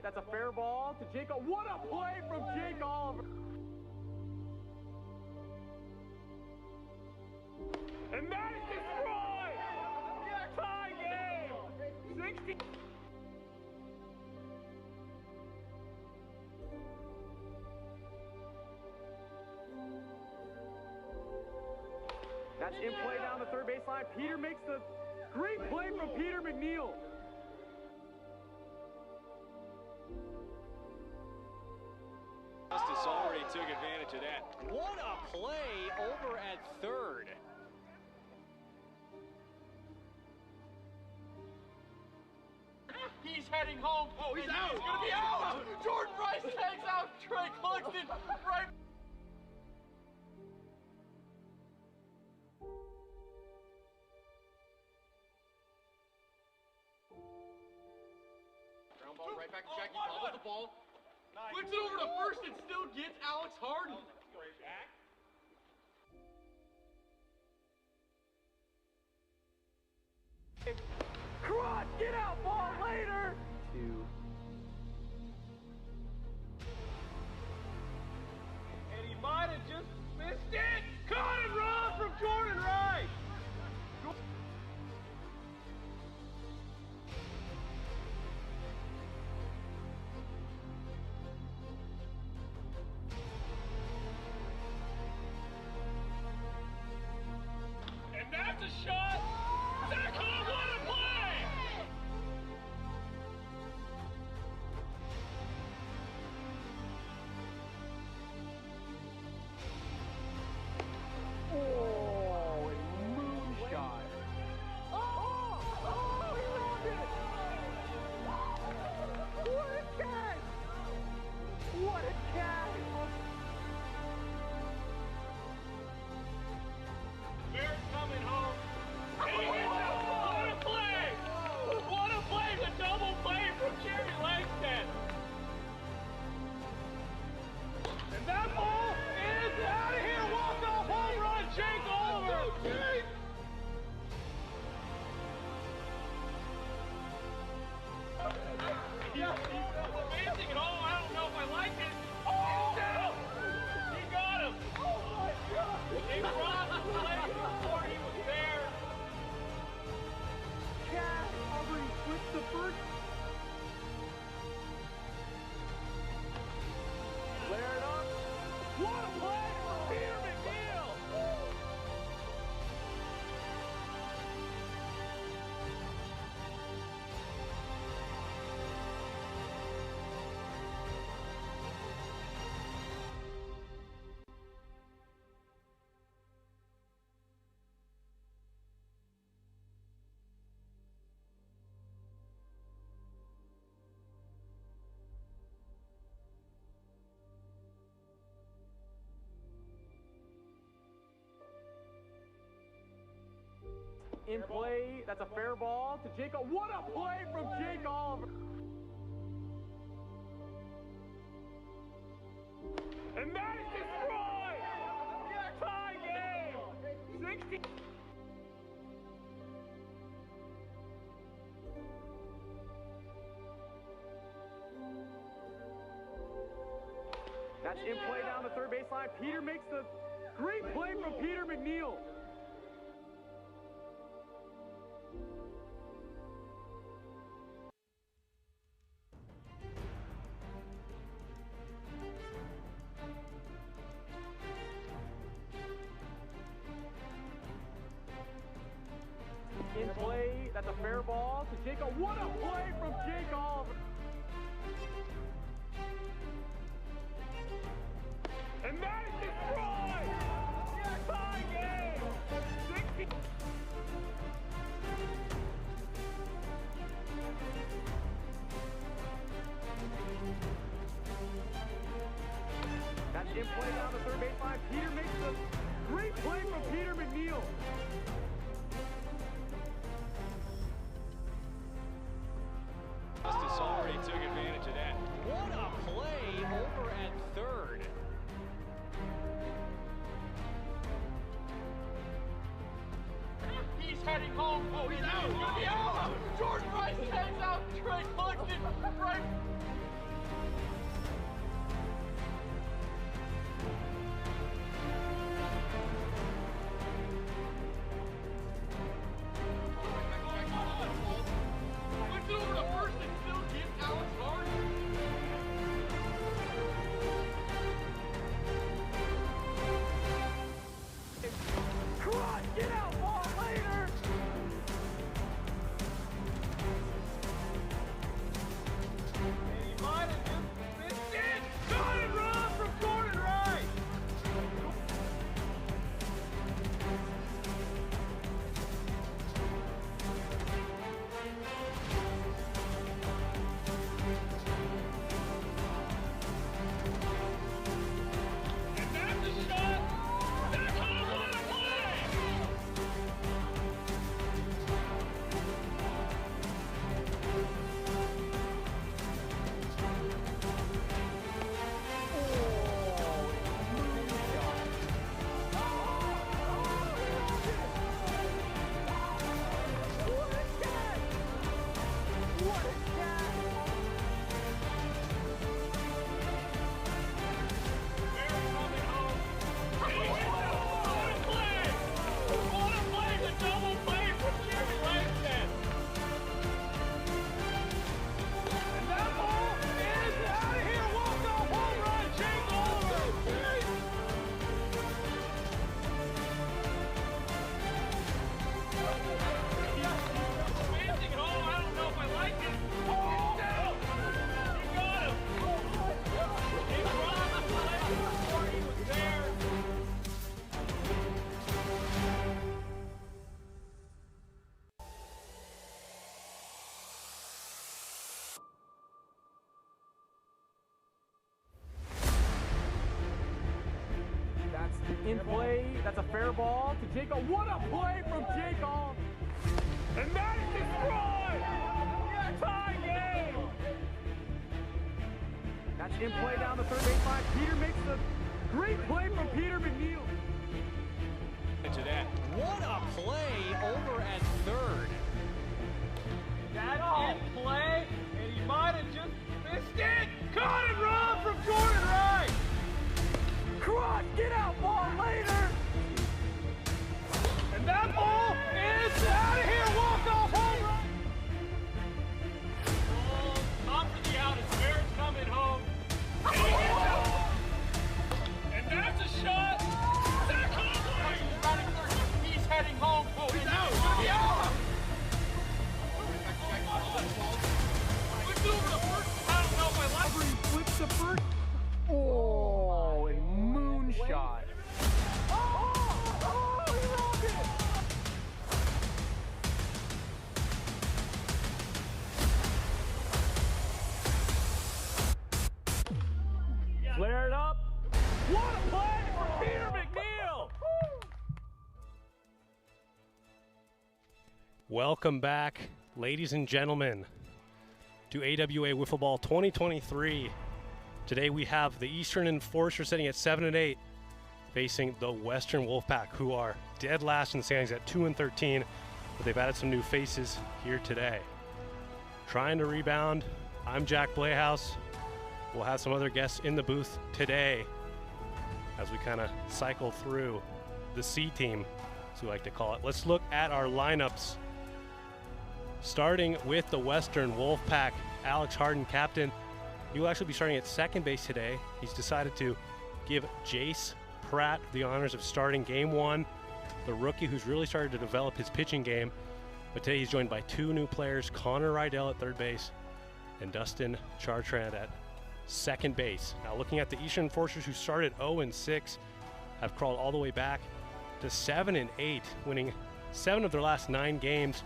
That's a fair ball to Jake. What a play from Jake Oliver. And that is destroyed. Tie game. 60. That's in play down the third baseline. Peter makes the great play from Peter McNeil. Justice already took advantage of that. What a play over at third. He's heading home. Oh, he's out. He's going to be out. Jordan Rice takes out Trey Cluxton right. Ground ball right back to Jackie. Bobbles the ball. Flips it over to first and still gets Alex Harden. Crotch, get out, ball later. 2. And he might have just missed it. Caught and run from Jordan Rice. And that's a shot. Zach Hall, what a play! Oh, a moonshot. Oh, he robbed it. What a catch. What a catch. Bears coming home. And he gets out. What a play! What a play! The double play from Jerry Langston. And that ball is out of here. Walk-off home run, Jake Oliver. Jake! He's amazing at all. I don't know if I like it. Oh! He's down. He got him. Oh my God! He brought the play before he was there. Cat, Aubrey switched the first. Flare it up. What a play from Peter McNeil. In play, that's a fair ball to Jake. What a play from Jake Oliver. And that is destroyed. Tie game. 60. That's in play down the third baseline. Peter makes the great play from Peter McNeil. In play, that's a fair ball to Jake. What a play from Jake Oliver. And that is destroyed. Tie game. 60. That's in play down the third baseline. Peter makes the great play from Peter McNeil. Justice already took advantage of that. What a play over at third. He's heading home. Oh, he's out. He's going to be out. Jordan Rice takes out Trey Cluxton right. in play. That's a fair ball to Jacob. What a play from Jacob! And that is destroyed! Tie game! That's in play down the third baseline. Peter makes the great play from Peter McNeil. To that. What a play over at third. That's in play, and he might have just missed it. Caught and run from Jordan Wright. Cross, get out, ball later! And that ball is out of here. Walk off home run. Oh, top for the out as Barrett's coming home. And he hits it. And that's a shot. Zach Conway. He's running third. He's heading home. Oh, he's out. He's gonna be out. Flips it over the first. I don't know if I like it. Flips the first. Oh, and moonshot. Oh, he rolled it! Flare it up. What a play from Peter McNeil! Welcome back, ladies and gentlemen, to AWA Wiffle Ball 2023. Today we have the Eastern Enforcers sitting at 7-8, facing the Western Wolfpack, who are dead last in the standings at 2-13, but they've added some new faces here today. Trying to rebound, I'm Jack Playhouse. We'll have some other guests in the booth today as we kind of cycle through the C team, as we like to call it. Let's look at our lineups. Starting with the Western Wolfpack, Alex Harden, captain. He will actually be starting at second base today. He's decided to give Jace Pratt the honors of starting game one, the rookie who's really started to develop his pitching game. But today he's joined by two new players, Connor Rydell at third base and Dustin Chartrand at second base. Now looking at the Eastern Enforcers, who started 0-6, have crawled all the way back to 7-8, winning 7 of their last 9 games.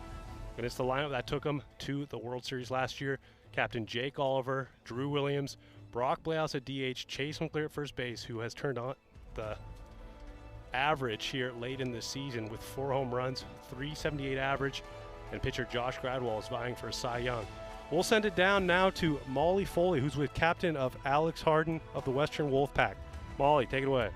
And it's the lineup that took them to the World Series last year. Captain Jake Oliver, Drew Williams, Brock Playhouse at DH, Chase McClear at first base, who has turned on the average here late in the season with 4 home runs, 378 average, and pitcher Josh Gradwell is vying for a Cy Young. We'll send it down now to Molly Foley, who's with captain of Alex Harden of the Western Wolfpack. Molly, take it away.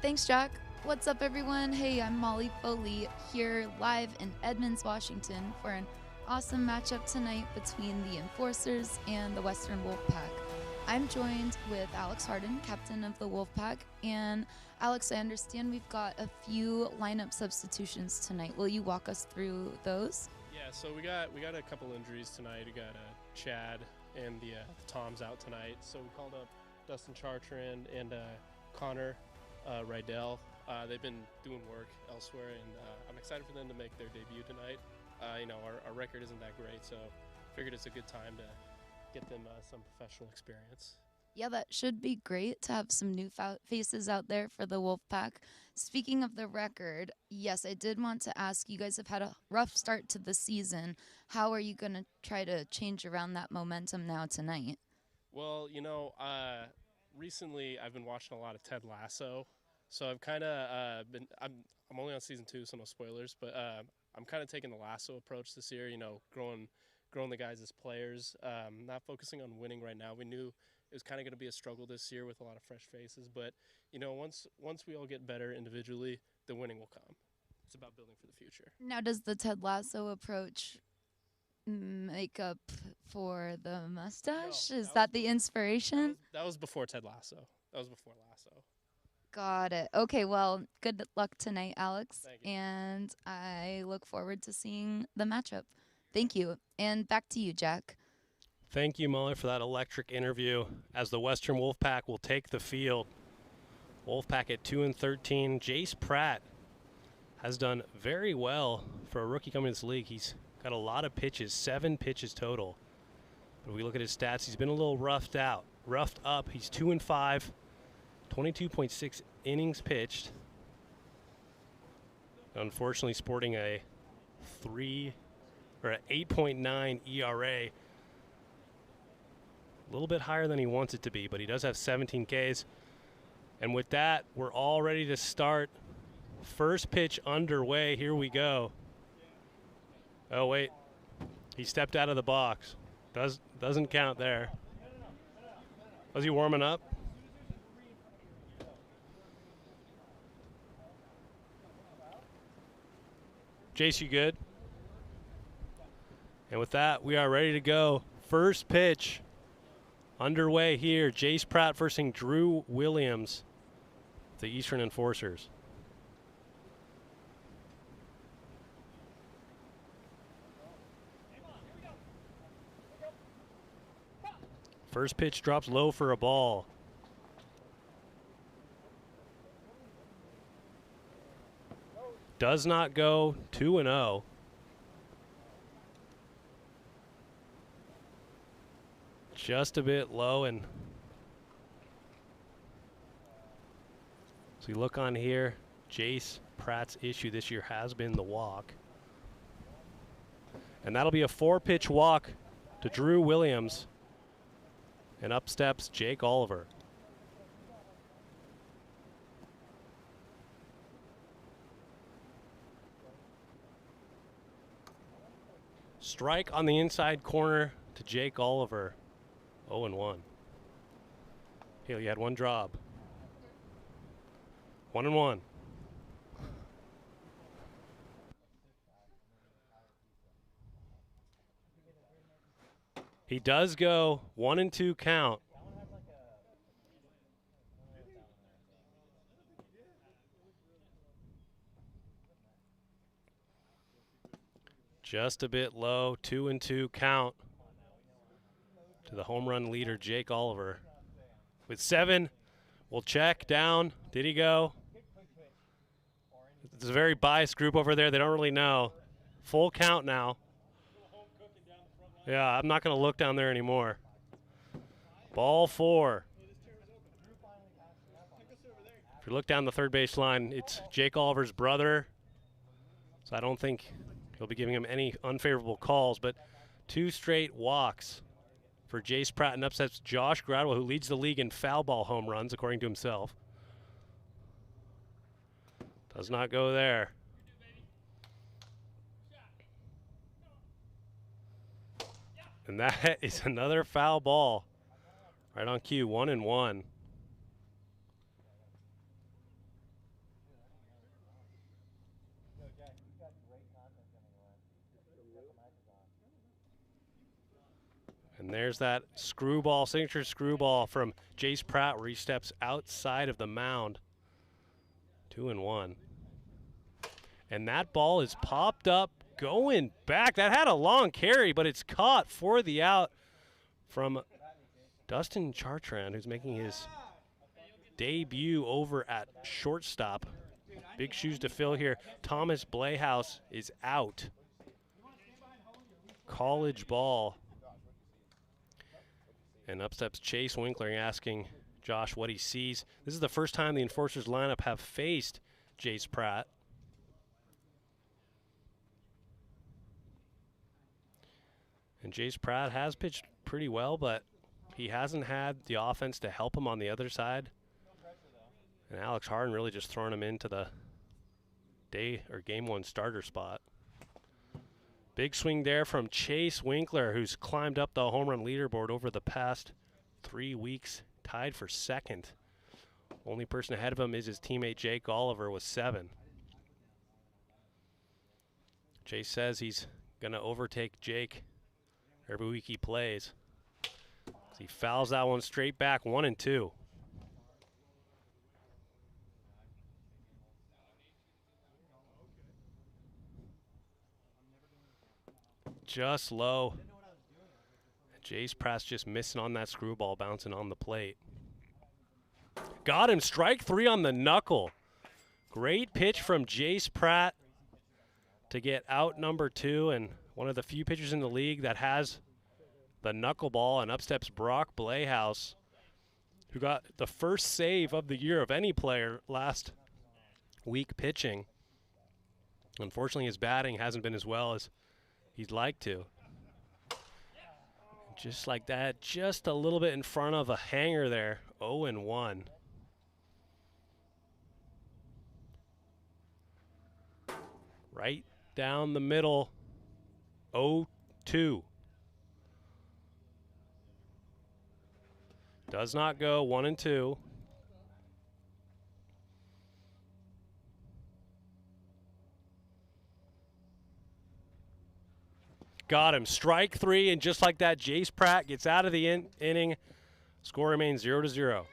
Thanks, Jack. What's up, everyone? Hey, I'm Molly Foley here live in Edmonds, Washington for an awesome matchup tonight between the Enforcers and the Western Wolfpack. I'm joined with Alex Harden, captain of the Wolfpack, and Alex, I understand we've got a few lineup substitutions tonight. Will you walk us through those? Yeah, so we got a couple injuries tonight. We got Chad and the Tom's out tonight, so we called up Dustin Chartrand and Connor Rydell. They've been doing work elsewhere, and I'm excited for them to make their debut tonight. Our record isn't that great, so figured it's a good time to get them some professional experience. Yeah, that should be great to have some new faces out there for the Wolfpack. Speaking of the record, yes, I did want to ask, you guys have had a rough start to the season. How are you going to try to change around that momentum now tonight? Well, recently I've been watching a lot of Ted Lasso, so I've kind of I'm only on season 2, so no spoilers, but I'm kind of taking the Lasso approach this year, growing the guys as players, not focusing on winning right now. We knew it was kind of going to be a struggle this year with a lot of fresh faces, but once we all get better individually, the winning will come. It's about building for the future. Now, does the Ted Lasso approach make up for the mustache? No, Is that the inspiration? That was before Ted Lasso. That was before Lasso. Got it. Okay, well, good luck tonight, Alex. Thank you. And I look forward to seeing the matchup. Thank you. And back to you, Jack. Thank you, Molly, for that electric interview as the Western Wolfpack will take the field. Wolfpack at 2-13. Jace Pratt has done very well for a rookie coming to this league. He's got a lot of pitches, 7 pitches total. But if we look at his stats, he's been a little roughed up. He's 2-5, 22.6 innings pitched. Unfortunately, sporting a 8.9 ERA. A little bit higher than he wants it to be, but he does have 17 Ks. And with that, we're all ready to start. First pitch underway. Here we go. Oh, wait. He stepped out of the box. Doesn't count there. Was he warming up? Jace, you good? And with that, we are ready to go. First pitch underway here. Jace Pratt versus Drew Williams, the Eastern Enforcers. First pitch drops low for a ball. Does not go. 2-0. Just a bit low, and so you look on here, Jace Pratt's issue this year has been the walk. And that'll be a 4-pitch walk to Drew Williams. And up steps Jake Oliver. Strike on the inside corner to Jake Oliver. 0-1. Haley, you had one job. 1-1. He does go 1-2 count. Just a bit low, 2-2 count to the home run leader, Jake Oliver. With 7, we'll check down. Did he go? It's a very biased group over there. They don't really know. Full count now. Yeah, I'm not going to look down there anymore. Ball 4. If you look down the third base line, it's Jake Oliver's brother. So I don't think he'll be giving him any unfavorable calls, but 2 straight walks for Jace Pratt and upsets Josh Gradwell, who leads the league in foul ball home runs, according to himself. Does not go there. And that is another foul ball. Right on cue, 1-1. And there's that screwball, signature screwball from Jace Pratt where he steps outside of the mound. 2-1. And that ball is popped up, going back. That had a long carry, but it's caught for the out from Dustin Chartrand, who's making his debut over at shortstop. Big shoes to fill here. Thomas Blayhouse is out. College ball. And up steps Chase Winkler asking Josh what he sees. This is the first time the Enforcers lineup have faced Jace Pratt. And Jace Pratt has pitched pretty well, but he hasn't had the offense to help him on the other side. And Alex Harden really just throwing him into the game 1 starter spot. Big swing there from Chase Winkler, who's climbed up the home run leaderboard over the past 3 weeks, tied for 2nd. Only person ahead of him is his teammate Jake Oliver with 7. Chase says he's going to overtake Jake every week he plays. He fouls that one straight back, 1-2. Just low. Jace Pratt's just missing on that screwball, bouncing on the plate. Got him, strike 3 on the knuckle. Great pitch from Jace Pratt to get out number 2, and one of the few pitchers in the league that has the knuckleball. And up steps Brock Blayhouse, who got the first save of the year of any player last week pitching. Unfortunately, his batting hasn't been as well as he'd like to. Just like that, just a little bit in front of a hanger there, 0-1. Right down the middle, 0-2. Does not go, 1-2. Got him, strike 3, and just like that, Jace Pratt gets out of the inning. Score remains 0-0.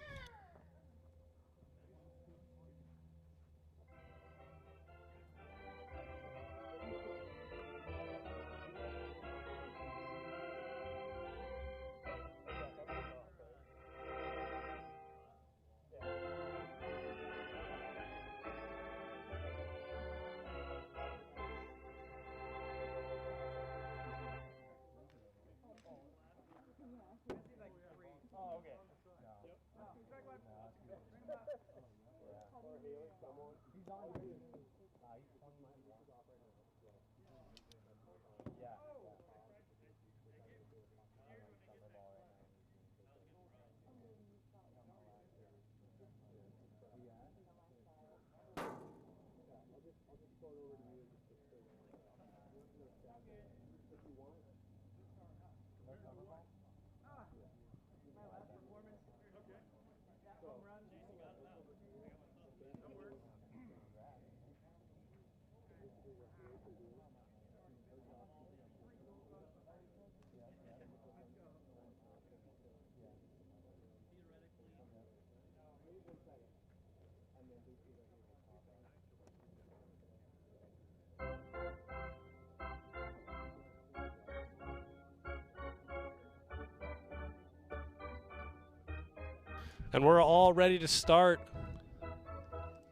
And we're all ready to start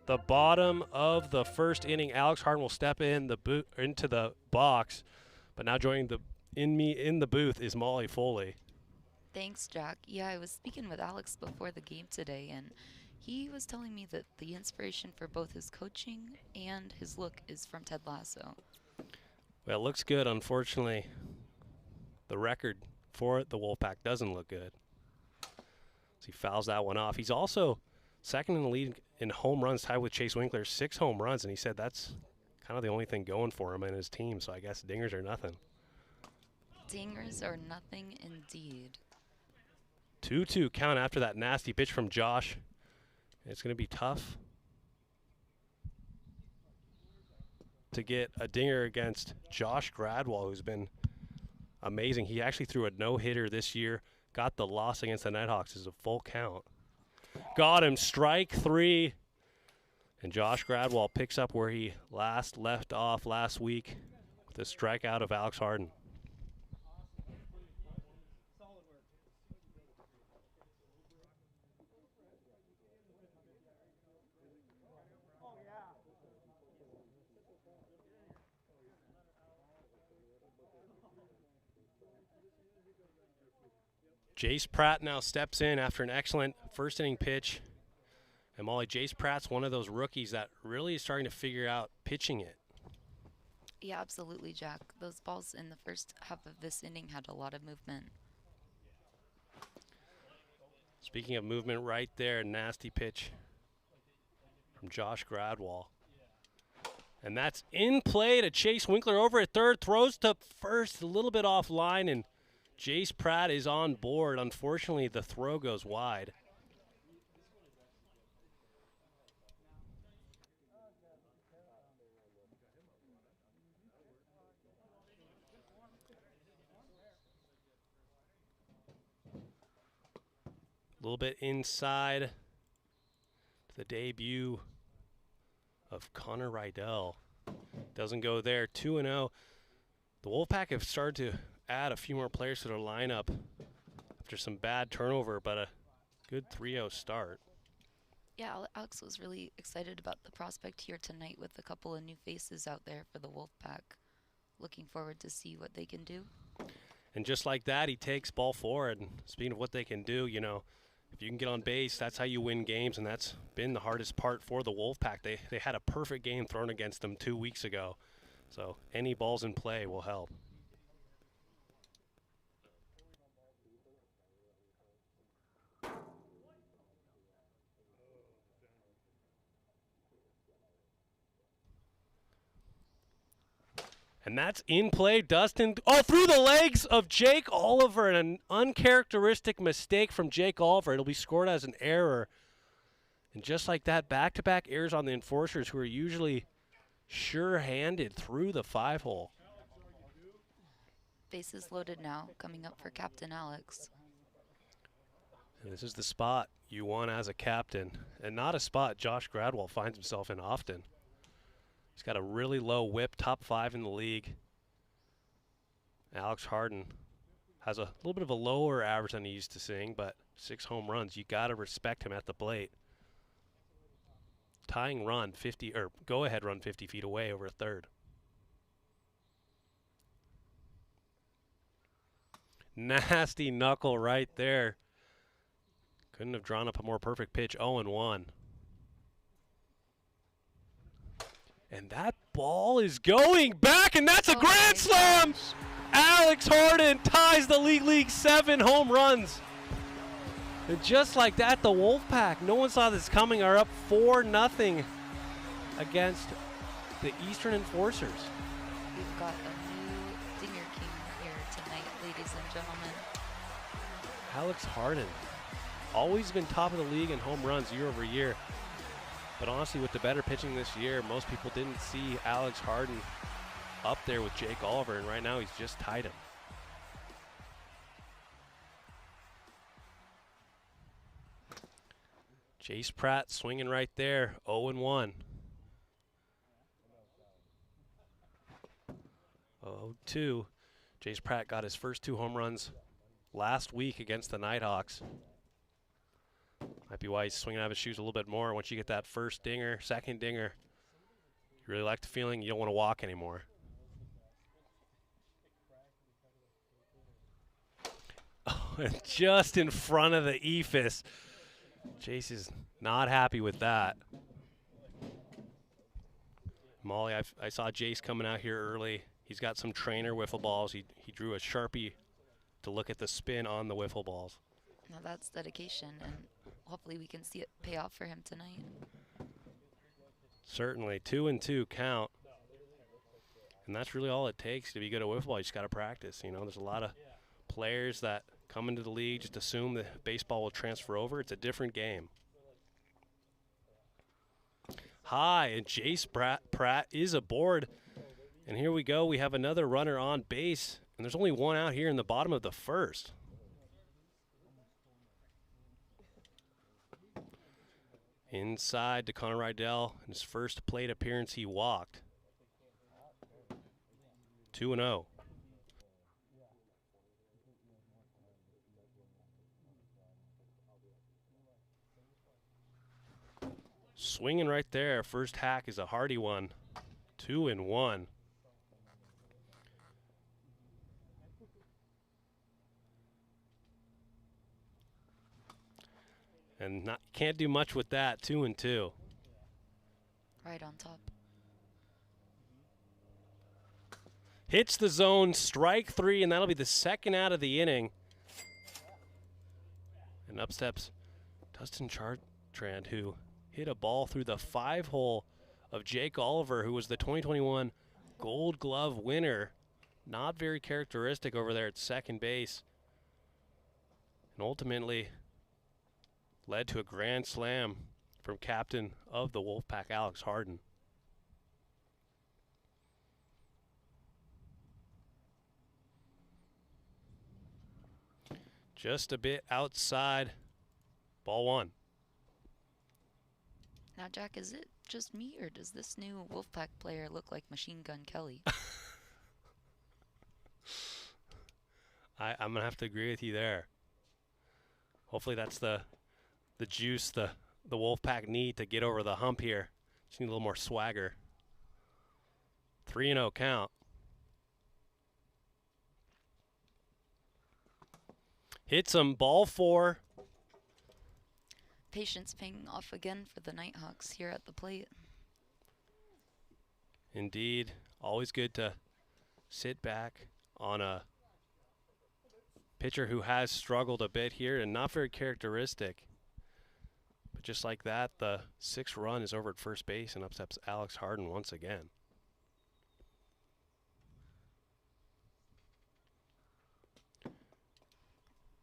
the bottom of the first inning. Alex Harden will step in into the box, but now joining in the booth is Molly Foley. Thanks, Jack. Yeah, I was speaking with Alex before the game today, and he was telling me that the inspiration for both his coaching and his look is from Ted Lasso. Well, it looks good. Unfortunately, the record for the Wolfpack doesn't look good. So he fouls that one off. He's also second in the lead in home runs, tied with Chase Winkler, 6 home runs, and he said that's kind of the only thing going for him and his team, so I guess dingers are nothing. Dingers are nothing indeed. 2-2 count after that nasty pitch from Josh. It's going to be tough to get a dinger against Josh Gradwell, who's been amazing. He actually threw a no-hitter this year. Got the loss against the Nighthawks as a full count. Got him, strike 3. And Josh Gradwell picks up where he left off last week with a strikeout of Alex Harden. Jace Pratt now steps in after an excellent first inning pitch. And Molly, Jace Pratt's one of those rookies that really is starting to figure out pitching it. Yeah, absolutely, Jack. Those balls in the first half of this inning had a lot of movement. Speaking of movement right there, nasty pitch from Josh Gradwell. And that's in play to Chase Winkler over at third, throws to first, a little bit offline, and Jace Pratt is on board. Unfortunately, the throw goes wide. A little bit inside to the debut of Connor Rydell. Doesn't go there, 2-0. The Wolfpack have started to add a few more players to their lineup after some bad turnover, but a good 3-0 start. Yeah, Alex was really excited about the prospect here tonight with a couple of new faces out there for the Wolfpack. Looking forward to see what they can do. And just like that, he takes ball forward. And speaking of what they can do, you know, if you can get on base, that's how you win games, and that's been the hardest part for the Wolfpack. They had a perfect game thrown against them 2 weeks ago, so any balls in play will help. And that's in play. Dustin, oh, through the legs of Jake Oliver, and an uncharacteristic mistake from Jake Oliver. It'll be scored as an error. And just like that, back-to-back errors on the enforcers, who are usually sure-handed through the 5-hole. Bases loaded now, coming up for Captain Alex. And this is the spot you want as a captain, and not a spot Josh Gradwell finds himself in often. He's got a really low whip, top 5 in the league. Alex Harden has a little bit of a lower average than he used to seeing, but 6 home runs. You got to respect him at the plate. Tying run 50, or go ahead run 50 feet away over a third. Nasty knuckle right there. Couldn't have drawn up a more perfect pitch. 0-1. And that ball is going back, and that's a grand slam! Alex Harden ties the League 7 home runs. And just like that, the Wolfpack, no one saw this coming, are up 4-0 against the Eastern Enforcers. We've got a new Dinger King here tonight, ladies and gentlemen. Alex Harden, always been top of the league in home runs year over year. But honestly, with the better pitching this year, most people didn't see Alex Harden up there with Jake Oliver, and right now he's just tied him. Jace Pratt swinging right there, 0-1. 0-2. Jace Pratt got his first 2 home runs last week against the Nighthawks. Might be why he's swinging out of his shoes a little bit more. Once you get that first dinger, second dinger, you really like the feeling, you don't want to walk anymore. Oh, and just in front of the eephus. Jace is not happy with that. Molly, I saw Jace coming out here early. He's got some trainer wiffle balls. He drew a Sharpie to look at the spin on the wiffle balls. Now that's dedication, and hopefully we can see it pay off for him tonight. Certainly, 2-2 count. And that's really all it takes to be good at wiffle ball. You just got to practice. You know, there's a lot of players that come into the league, just assume that baseball will transfer over. It's a different game. High, and Jace Pratt is aboard. And here we go. We have another runner on base, and there's only one out here in the bottom of the first. Inside to Connor Rydell. In his first plate appearance, he walked. 2-0. Swinging right there. First hack is a hearty one. 2-1. And can't do much with that. 2-2. Right on top. Hits the zone, strike 3, and that'll be the second out of the inning. And up steps Dustin Chartrand, who hit a ball through the 5-hole of Jake Oliver, who was the 2021 Gold Glove winner. Not very characteristic over there at second base. And ultimately led to a grand slam from captain of the Wolfpack, Alex Harden. Just a bit outside. Ball 1. Now, Jack, is it just me, or does this new Wolfpack player look like Machine Gun Kelly? I'm going to have to agree with you there. Hopefully that's the juice the Wolfpack need to get over the hump here. Just need a little more swagger. 3-0 count. Hits him, ball 4. Patience paying off again for the Nighthawks here at the plate. Indeed. Always good to sit back on a pitcher who has struggled a bit here and not very characteristic. But just like that, the 6th run is over at first base and upsets Alex Harden once again.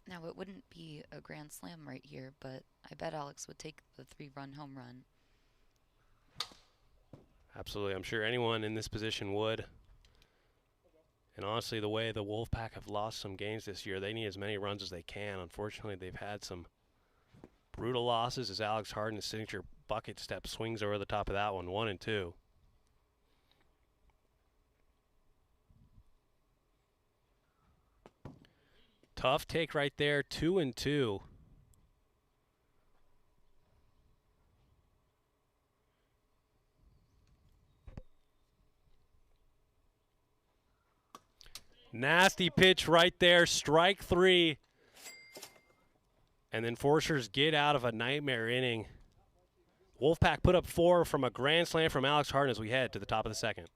Now, it wouldn't be a grand slam right here, but I bet Alex would take the 3-run home run. Absolutely. I'm sure anyone in this position would. And honestly, the way the Wolfpack have lost some games this year, they need as many runs as they can. Unfortunately, they've had some brutal losses as Alex Harden's signature bucket step swings over the top of that one, 1-2. Tough take right there, 2-2. Nasty pitch right there, strike 3. And then Enforcers get out of a nightmare inning. Wolfpack put up 4 from a grand slam from Alex Harden as we head to the top of the second.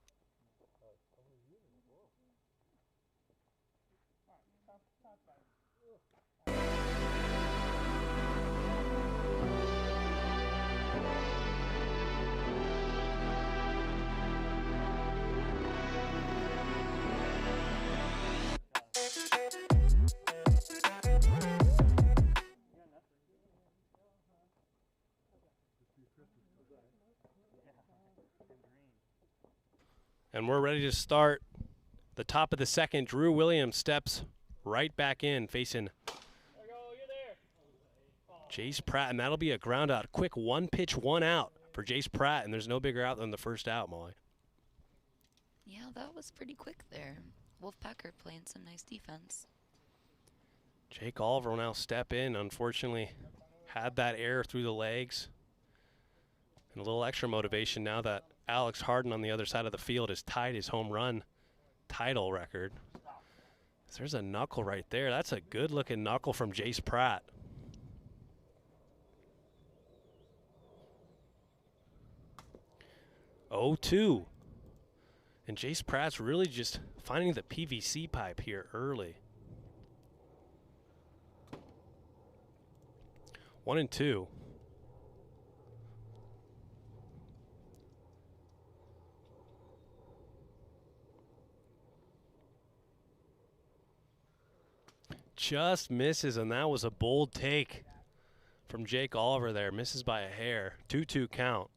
And we're ready to start the top of the second. Drew Williams steps right back in, facing Jace Pratt, and that'll be a ground out. Quick 1-pitch, 1 out for Jace Pratt, and there's no bigger out than the first out, Molly. Yeah, that was pretty quick there. Wolfpacker playing some nice defense. Jake Oliver will now step in. Unfortunately, had that error through the legs. And a little extra motivation now that Alex Harden on the other side of the field has tied his home run title record. So there's a knuckle right there. That's a good-looking knuckle from Jace Pratt. Oh, 2. And Jace Pratt's really just finding the PVC pipe here early. 1-2. Just misses, and that was a bold take from Jake Oliver there. Misses by a hair. 2-2 count.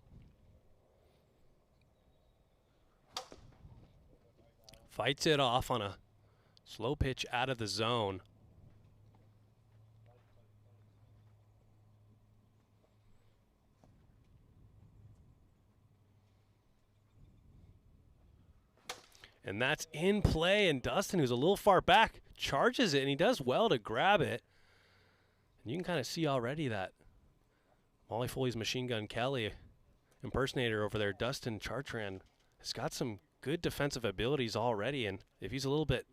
Fights it off on a slow pitch out of the zone. And that's in play, and Dustin, who's a little far back, charges it, and he does well to grab it. And you can kind of see already that Molly Foley's Machine Gun Kelly impersonator over there, Dustin Chartrand, has got some good defensive abilities already, and if he's a little bit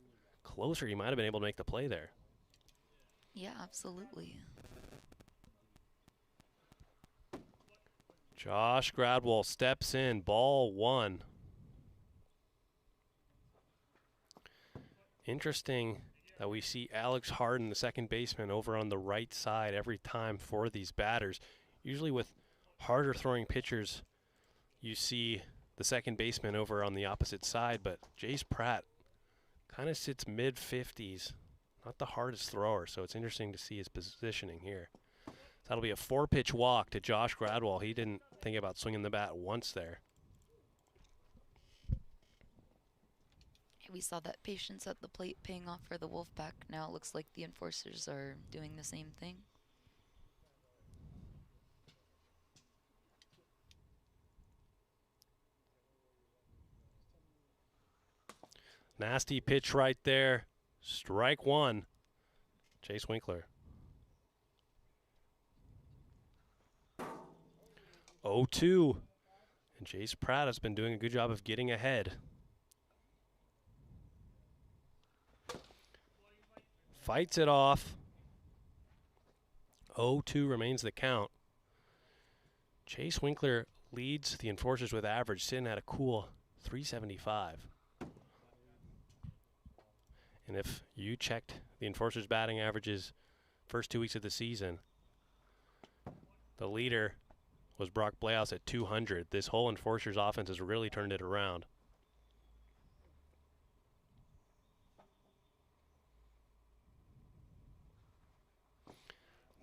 closer, he might have been able to make the play there. Yeah, absolutely. Josh Gradwell steps in, ball 1. Interesting that we see Alex Harden, the second baseman, over on the right side every time for these batters. Usually with harder throwing pitchers, you see the second baseman over on the opposite side, but Jace Pratt kind of sits mid-50s, not the hardest thrower, so it's interesting to see his positioning here. So that'll be a 4-pitch walk to Josh Gradwell. He didn't think about swinging the bat once there. We saw that patience at the plate paying off for the Wolfpack. Now it looks like the Enforcers are doing the same thing. Nasty pitch right there. Strike 1. Chase Winkler. 0-2. And Jace Pratt has been doing a good job of getting ahead. Fights it off. 0-2 remains the count. Chase Winkler leads the Enforcers with average, sitting at a cool 375. And if you checked the Enforcers' batting averages first 2 weeks of the season, the leader was Brock Blahouse at 200. This whole Enforcers offense has really turned it around.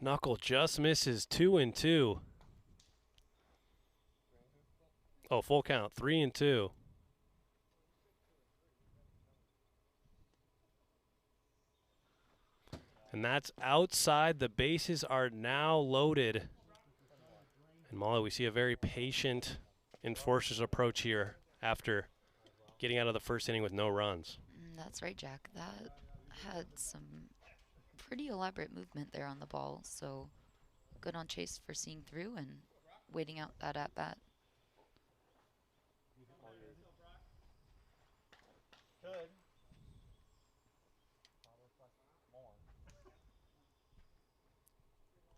Knuckle just misses 2-2. Oh, full count, 3-2. And that's outside. The bases are now loaded. And Molly, we see a very patient Enforcers approach here after getting out of the first inning with no runs. That's right, Jack. That had some pretty elaborate movement there on the ball, so good on Chase for seeing through and waiting out that at-bat.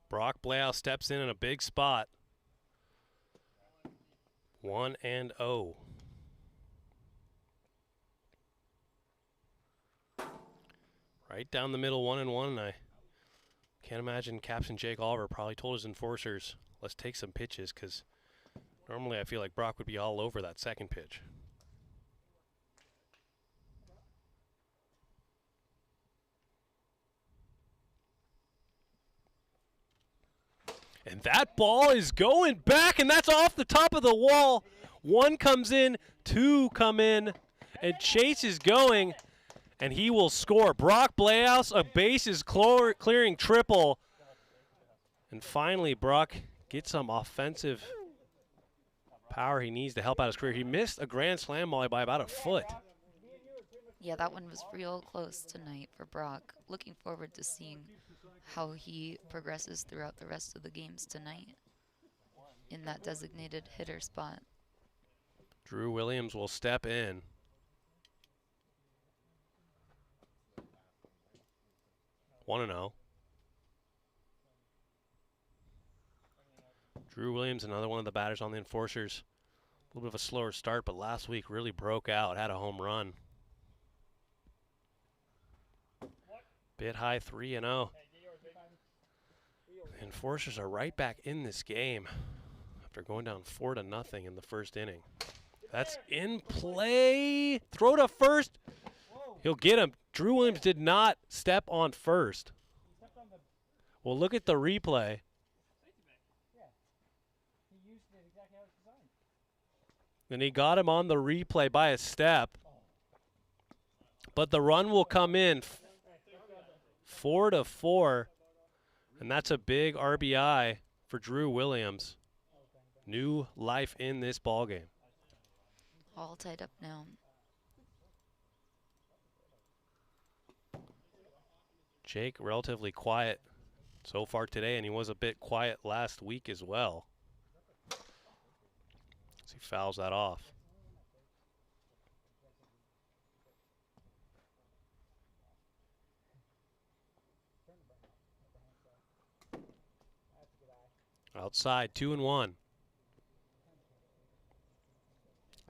Brock Blahouse steps in a big spot. 1-0. Right down the middle, 1-1, and I can't imagine Captain Jake Oliver probably told his Enforcers, let's take some pitches, because normally I feel like Brock would be all over that second pitch. And that ball is going back, and that's off the top of the wall. One comes in, two come in, and Chase is going, and he will score. Brock Blahouse, a bases clearing triple. And finally, Brock gets some offensive power he needs to help out his career. He missed a grand slam volley by about a foot. Yeah, that one was real close tonight for Brock. Looking forward to seeing how he progresses throughout the rest of the games tonight in that designated hitter spot. Drew Williams will step in. One and 0. Drew Williams, another one of the batters on the Enforcers. A little bit of a slower start, but last week really broke out, had a home run. Bit high, 3-0. The Enforcers are right back in this game after going down 4-0 in the first inning. That's in play. Throw to first. He'll get him. Drew Williams did not step on first. Well, look at the replay. And he got him on the replay by a step. But the run will come in 4-4. And that's a big RBI for Drew Williams. New life in this ballgame. All tied up now. Jake relatively quiet so far today, and he was a bit quiet last week as well. As he fouls that off. Outside, 2-1.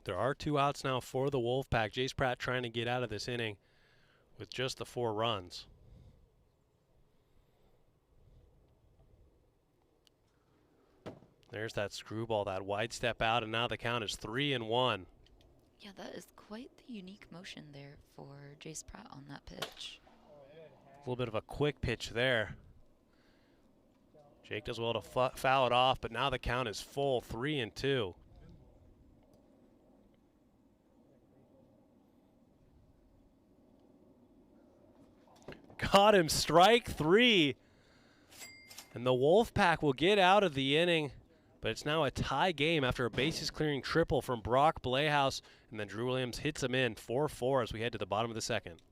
There are 2 outs now for the Wolfpack. Jace Pratt trying to get out of this inning with just the 4 runs. There's that screwball, that wide step out, and now the count is 3-1. Yeah, that is quite the unique motion there for Jace Pratt on that pitch. A little bit of a quick pitch there. Jake does well to foul it off, but now the count is full, 3-2. Got him, strike 3. And the Wolfpack will get out of the inning, but it's now a tie game after a bases clearing triple from Brock Blahouse, and then Drew Williams hits him in 4-4 as we head to the bottom of the second.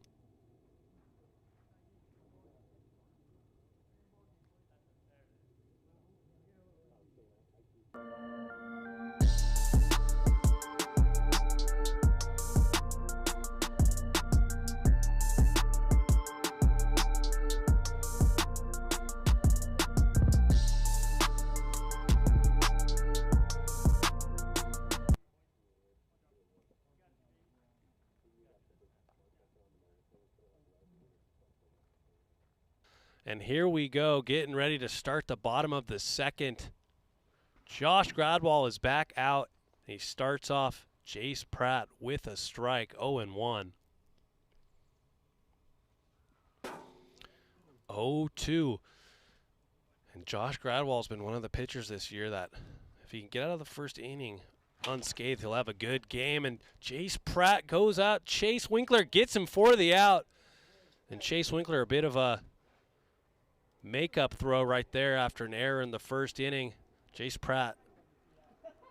And here we go, getting ready to start the bottom of the second. Josh Gradwall is back out. He starts off Jace Pratt with a strike, 0-1. 0-2. And Josh Gradwell's been one of the pitchers this year that if he can get out of the first inning unscathed, he'll have a good game. And Chase Pratt goes out. Chase Winkler gets him for the out. And Chase Winkler, a bit of a makeup throw right there after an error in the first inning. Chase Pratt,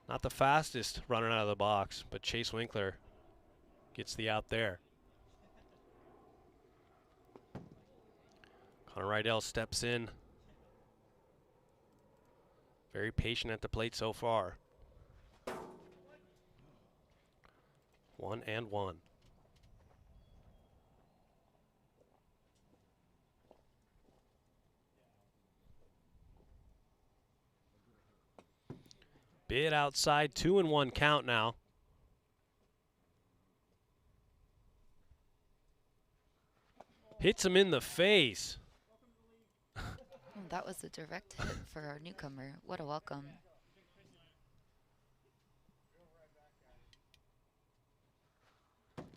not the fastest running out of the box, but Chase Winkler gets the out there. Connor Rydell steps in. Very patient at the plate so far. 1-1. Bid outside, 2-1 count now. Hits him in the face. That was a direct hit for our newcomer. What a welcome.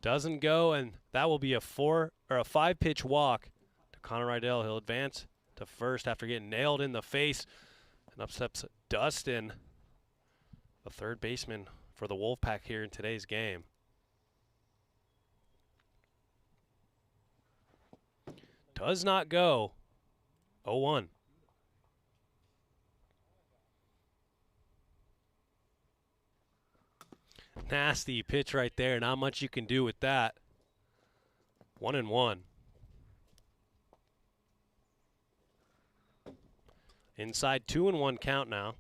Doesn't go, and that will be a 5-pitch walk to Connor Rydell. He'll advance to first after getting nailed in the face. And up steps Dustin, the third baseman for the Wolfpack here in today's game. Does not go. 0-1. Nasty pitch right there. Not much you can do with that. 1-1. Inside 2-1 count now.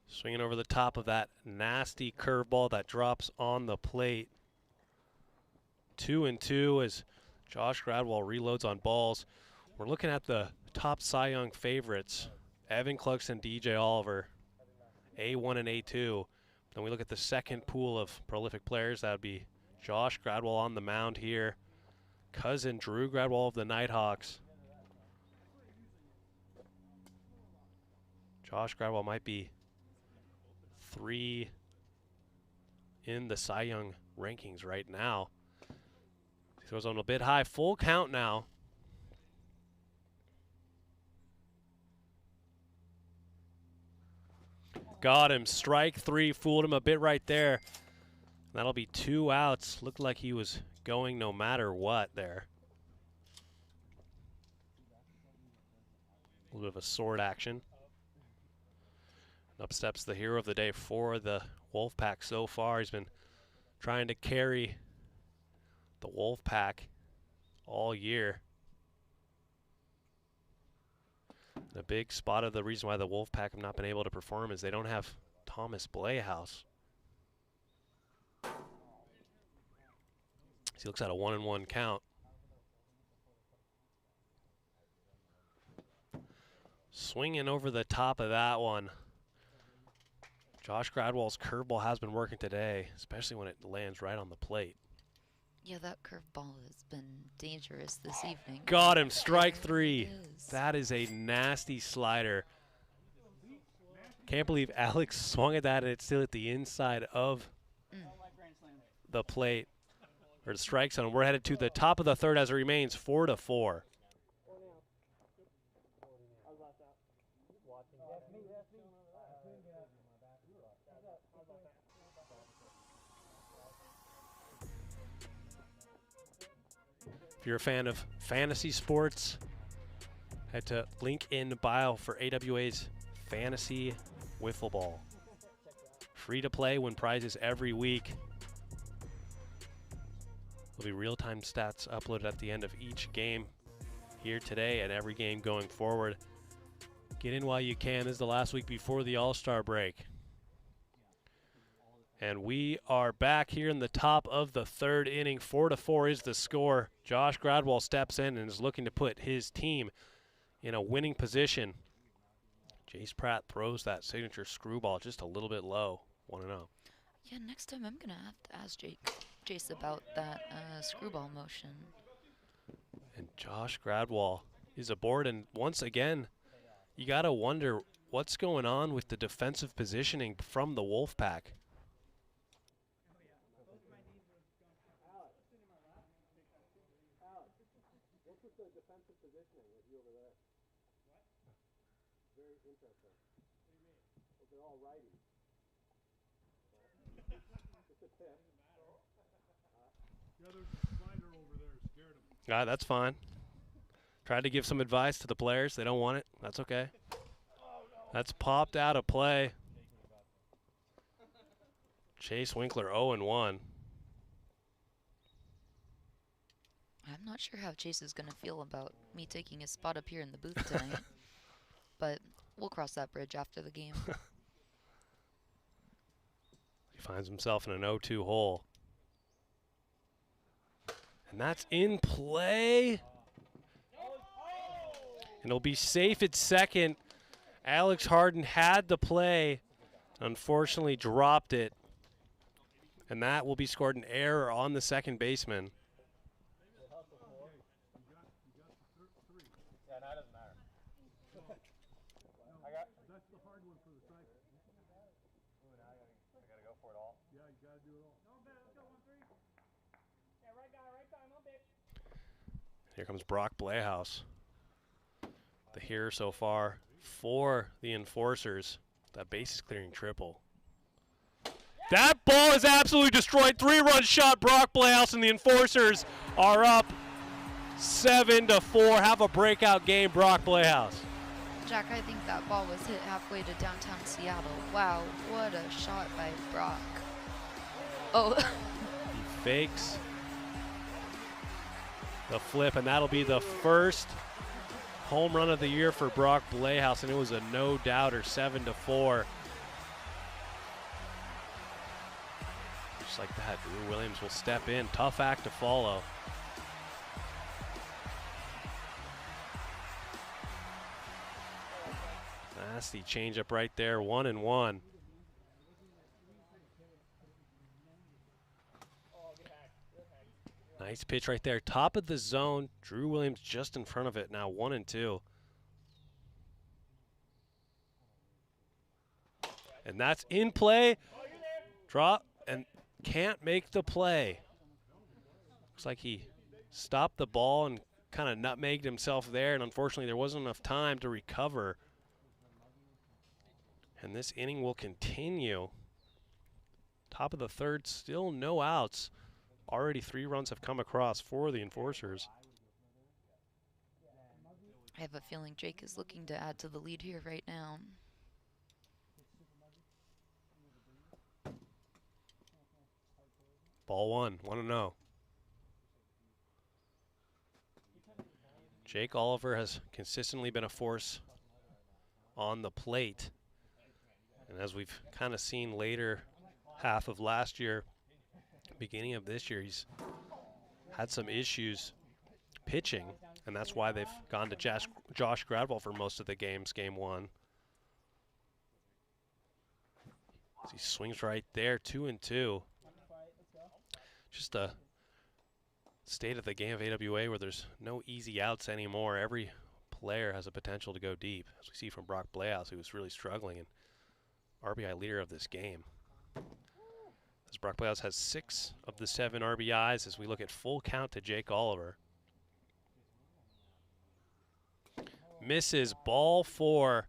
Swinging over the top of that nasty curveball that drops on the plate. 2-2 as Josh Gradwell reloads on balls. We're looking at the top Cy Young favorites. Evan Cluxton, DJ Oliver, A1 and A2. Then we look at the second pool of prolific players. That would be Josh Gradwell on the mound here. Cousin Drew Gradwell of the Nighthawks. Josh Gradwell might be 3 in the Cy Young rankings right now. He throws on a bit high. Full count now. Got him. Strike 3. Fooled him a bit right there. That'll be 2 outs. Looked like he was going no matter what there. A little bit of a sword action. Up steps the hero of the day for the Wolfpack so far. He's been trying to carry the Wolfpack all year. The big spot of the reason why the Wolfpack have not been able to perform is they don't have Thomas Blayhouse. He looks at a 1-1 count. Swinging over the top of that one. Josh Gradwell's curveball has been working today, especially when it lands right on the plate. Yeah, that curveball has been dangerous this evening. Got him, strike 3. That is a nasty slider. Can't believe Alex swung at that and it's still at the inside of the plate, or the strike zone. We're headed to the top of the third as it remains 4-4. If you're a fan of fantasy sports, head to link in bio for AWA's Fantasy Wiffle Ball. Free to play, win prizes every week. There'll be real-time stats uploaded at the end of each game here today and every game going forward. Get in while you can. This is the last week before the All-Star break. And we are back here in the top of the third inning. 4-4 is the score. Josh Gradwell steps in and is looking to put his team in a winning position. Jace Pratt throws that signature screwball just a little bit low. 1-0. Yeah, next time I'm going to have to ask Jace about that screwball motion. And Josh Gradwell is aboard. And once again, you got to wonder what's going on with the defensive positioning from the Wolfpack. like the defensive positioning with you over there? Very interesting. They're all righties. Just a tip. Yeah, there's a slider over there. Scared him. That's fine. Tried to give some advice to the players. They don't want it. That's okay. That's popped out of play. Chase Winkler 0-1. I'm not sure how Chase is going to feel about me taking his spot up here in the booth tonight, but we'll cross that bridge after the game. He finds himself in an 0-2 hole. And that's in play. And it'll be safe at second. Alex Harden had the play, unfortunately dropped it. And that will be scored an error on the second baseman. Yeah, no, it doesn't matter. That's the hard one for the cycle. Ooh, now I gotta go for it all. Yeah, you gotta do it all. No, man, let's go 1-3. Yeah, right guy, no bitch. Here comes Brock Playhouse. The hitter so far for the Enforcers. That bases clearing triple. That ball is absolutely destroyed. 3-run shot, Brock Playhouse, and the Enforcers are up 7-4. Have a breakout game, Brock Playhouse. Jack, I think that ball was hit halfway to downtown Seattle. Wow, what a shot by Brock. Oh. He fakes the flip, and that'll be the first home run of the year for Brock Playhouse, and it was a no-doubter, 7-4. Just like that, Drew Williams will step in. Tough act to follow. Nasty changeup right there, 1-1. Nice pitch right there, top of the zone. Drew Williams just in front of it now, 1-2. And that's in play. Drop and can't make the play. Looks like he stopped the ball and kind of nutmegged himself there, and unfortunately there wasn't enough time to recover. And this inning will continue. Top of the third, still no outs. Already 3 runs have come across for the Enforcers. I have a feeling Jake is looking to add to the lead here right now. Ball 1, 1-0. Jake Oliver has consistently been a force on the plate. And as we've kind of seen later half of last year, beginning of this year, he's had some issues pitching, and that's why they've gone to Josh Gradwell for most of the games, game 1. As he swings right there, 2-2. Just the state of the game of AWA where there's no easy outs anymore. Every player has a potential to go deep, as we see from Brock Playhouse, who was really struggling and RBI leader of this game. As Brock Playhouse has 6 of the 7 RBIs as we look at full count to Jake Oliver. Misses, ball 4,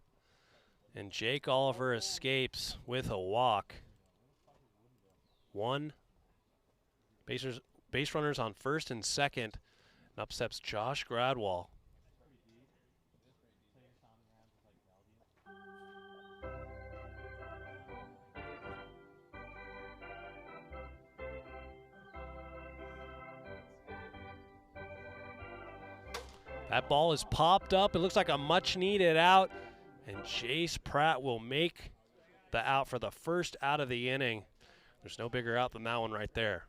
and Jake Oliver escapes with a walk. 1 base runners on first and second, and up steps Josh Gradwell. That ball is popped up. It looks like a much-needed out, and Jace Pratt will make the out for the first out of the inning. There's no bigger out than that one right there.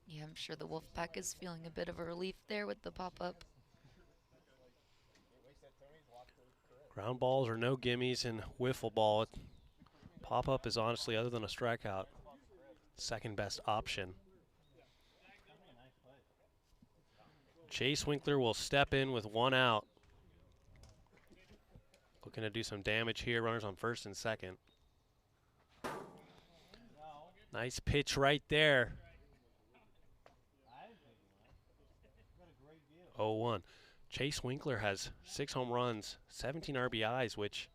Yeah, I'm sure the Wolfpack is feeling a bit of a relief there with the pop-up. Ground balls are no gimmies in wiffle ball. Pop-up is honestly, other than a strikeout, second best option. Chase Winkler will step in with 1 out. Looking to do some damage here. Runners on first and second. Nice pitch right there. 0-1. Chase Winkler has 6 home runs, 17 RBIs, which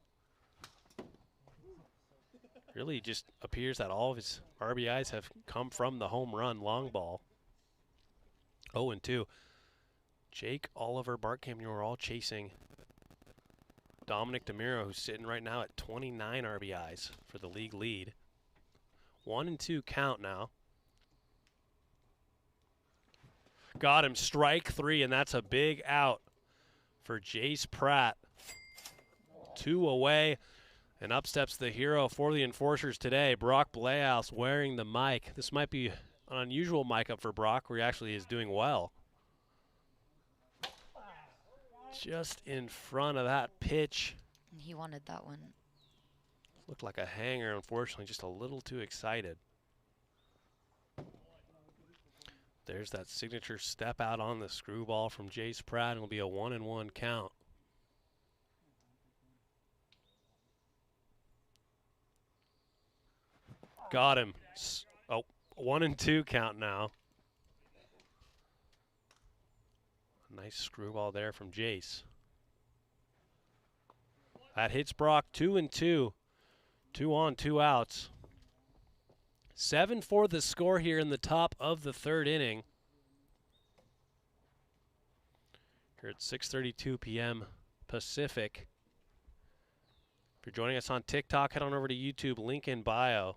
really just appears that all of his RBIs have come from the home run long ball. 0-2. Jake, Oliver, Bart Camden are all chasing Dominic DeMiro, who's sitting right now at 29 RBIs for the league lead. 1-2 count now. Got him, strike 3, and that's a big out for Jace Pratt. 2 away, and up steps the hero for the Enforcers today, Brock Bleaus, wearing the mic. This might be an unusual mic up for Brock, where he actually is doing well. Just in front of that pitch. He wanted that one. Looked like a hanger, unfortunately, just a little too excited. There's that signature step out on the screwball from Jace Pratt. It'll be a 1-1 count. Got him. Oh, 1-2 count now. Nice screwball there from Jace. That hits Brock. 2-2. 2 on, 2 outs. 7-4 the score here in the top of the 3rd inning. Here at 6:32 p.m. Pacific. If you're joining us on TikTok, head on over to YouTube, link in bio.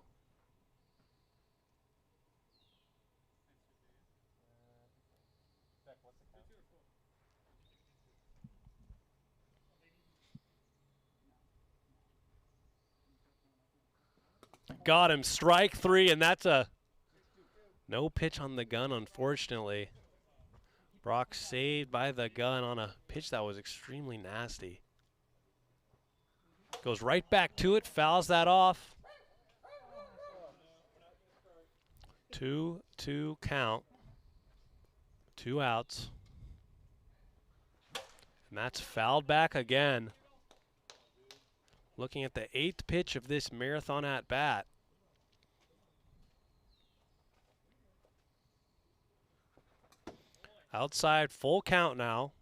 Got him, strike 3, and that's a no pitch on the gun, unfortunately. Brock saved by the gun on a pitch that was extremely nasty. Goes right back to it, fouls that off. 2-2 count. 2 outs. And that's fouled back again. Looking at the 8th pitch of this marathon at bat. Outside, full count now.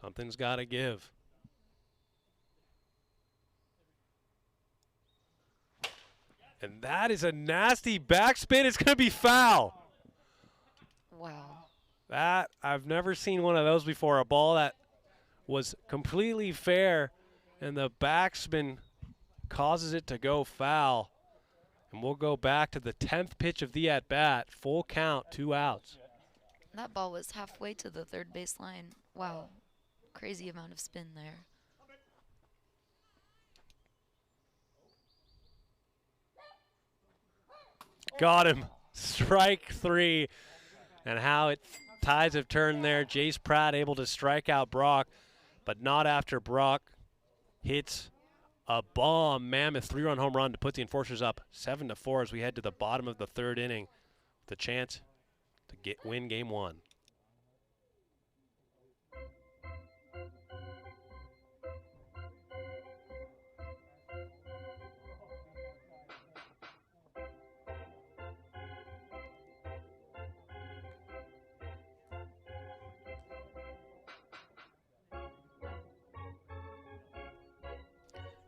Something's got to give. And that is a nasty backspin. It's going to be foul. Wow. That, I've never seen one of those before. A ball that was completely fair, and the backspin causes it to go foul. And we'll go back to the 10th pitch of the at-bat. Full count, 2 outs. That ball was halfway to the 3rd baseline. Wow. Crazy amount of spin there. Got him. Strike 3. And how tides have turned there. Jace Pratt able to strike out Brock, but not after Brock hits a bomb, mammoth 3-run home run to put the Enforcers up 7-4 as we head to the bottom of the 3rd inning. The chance to win game 1.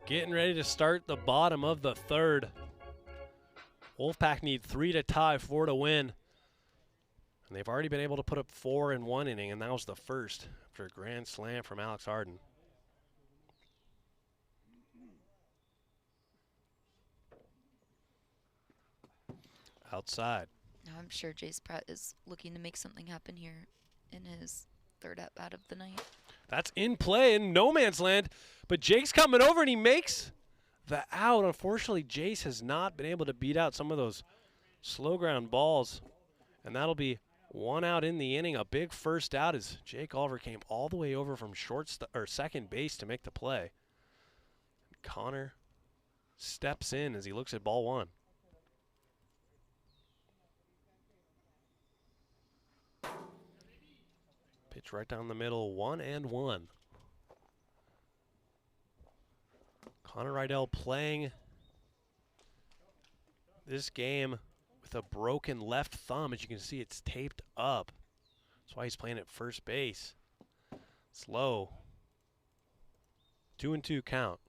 Getting ready to start the bottom of the 3rd. Wolfpack need 3 to tie, 4 to win. And they've already been able to put up 4 in 1 inning, and that was the first after a grand slam from Alex Harden. Outside. Now I'm sure Jace Pratt is looking to make something happen here in his 3rd at-bat of the night. That's in play in no man's land, but Jake's coming over and he makes the out. Unfortunately, Jace has not been able to beat out some of those slow ground balls, and that'll be 1 out in the inning. A big first out as Jake Oliver came all the way over from second base to make the play. Connor steps in as he looks at ball 1. Pitch right down the middle, 1-1. Connor Rydell playing this game with with a broken left thumb. As you can see, it's taped up. That's why he's playing at first base. Slow. 2-2 count.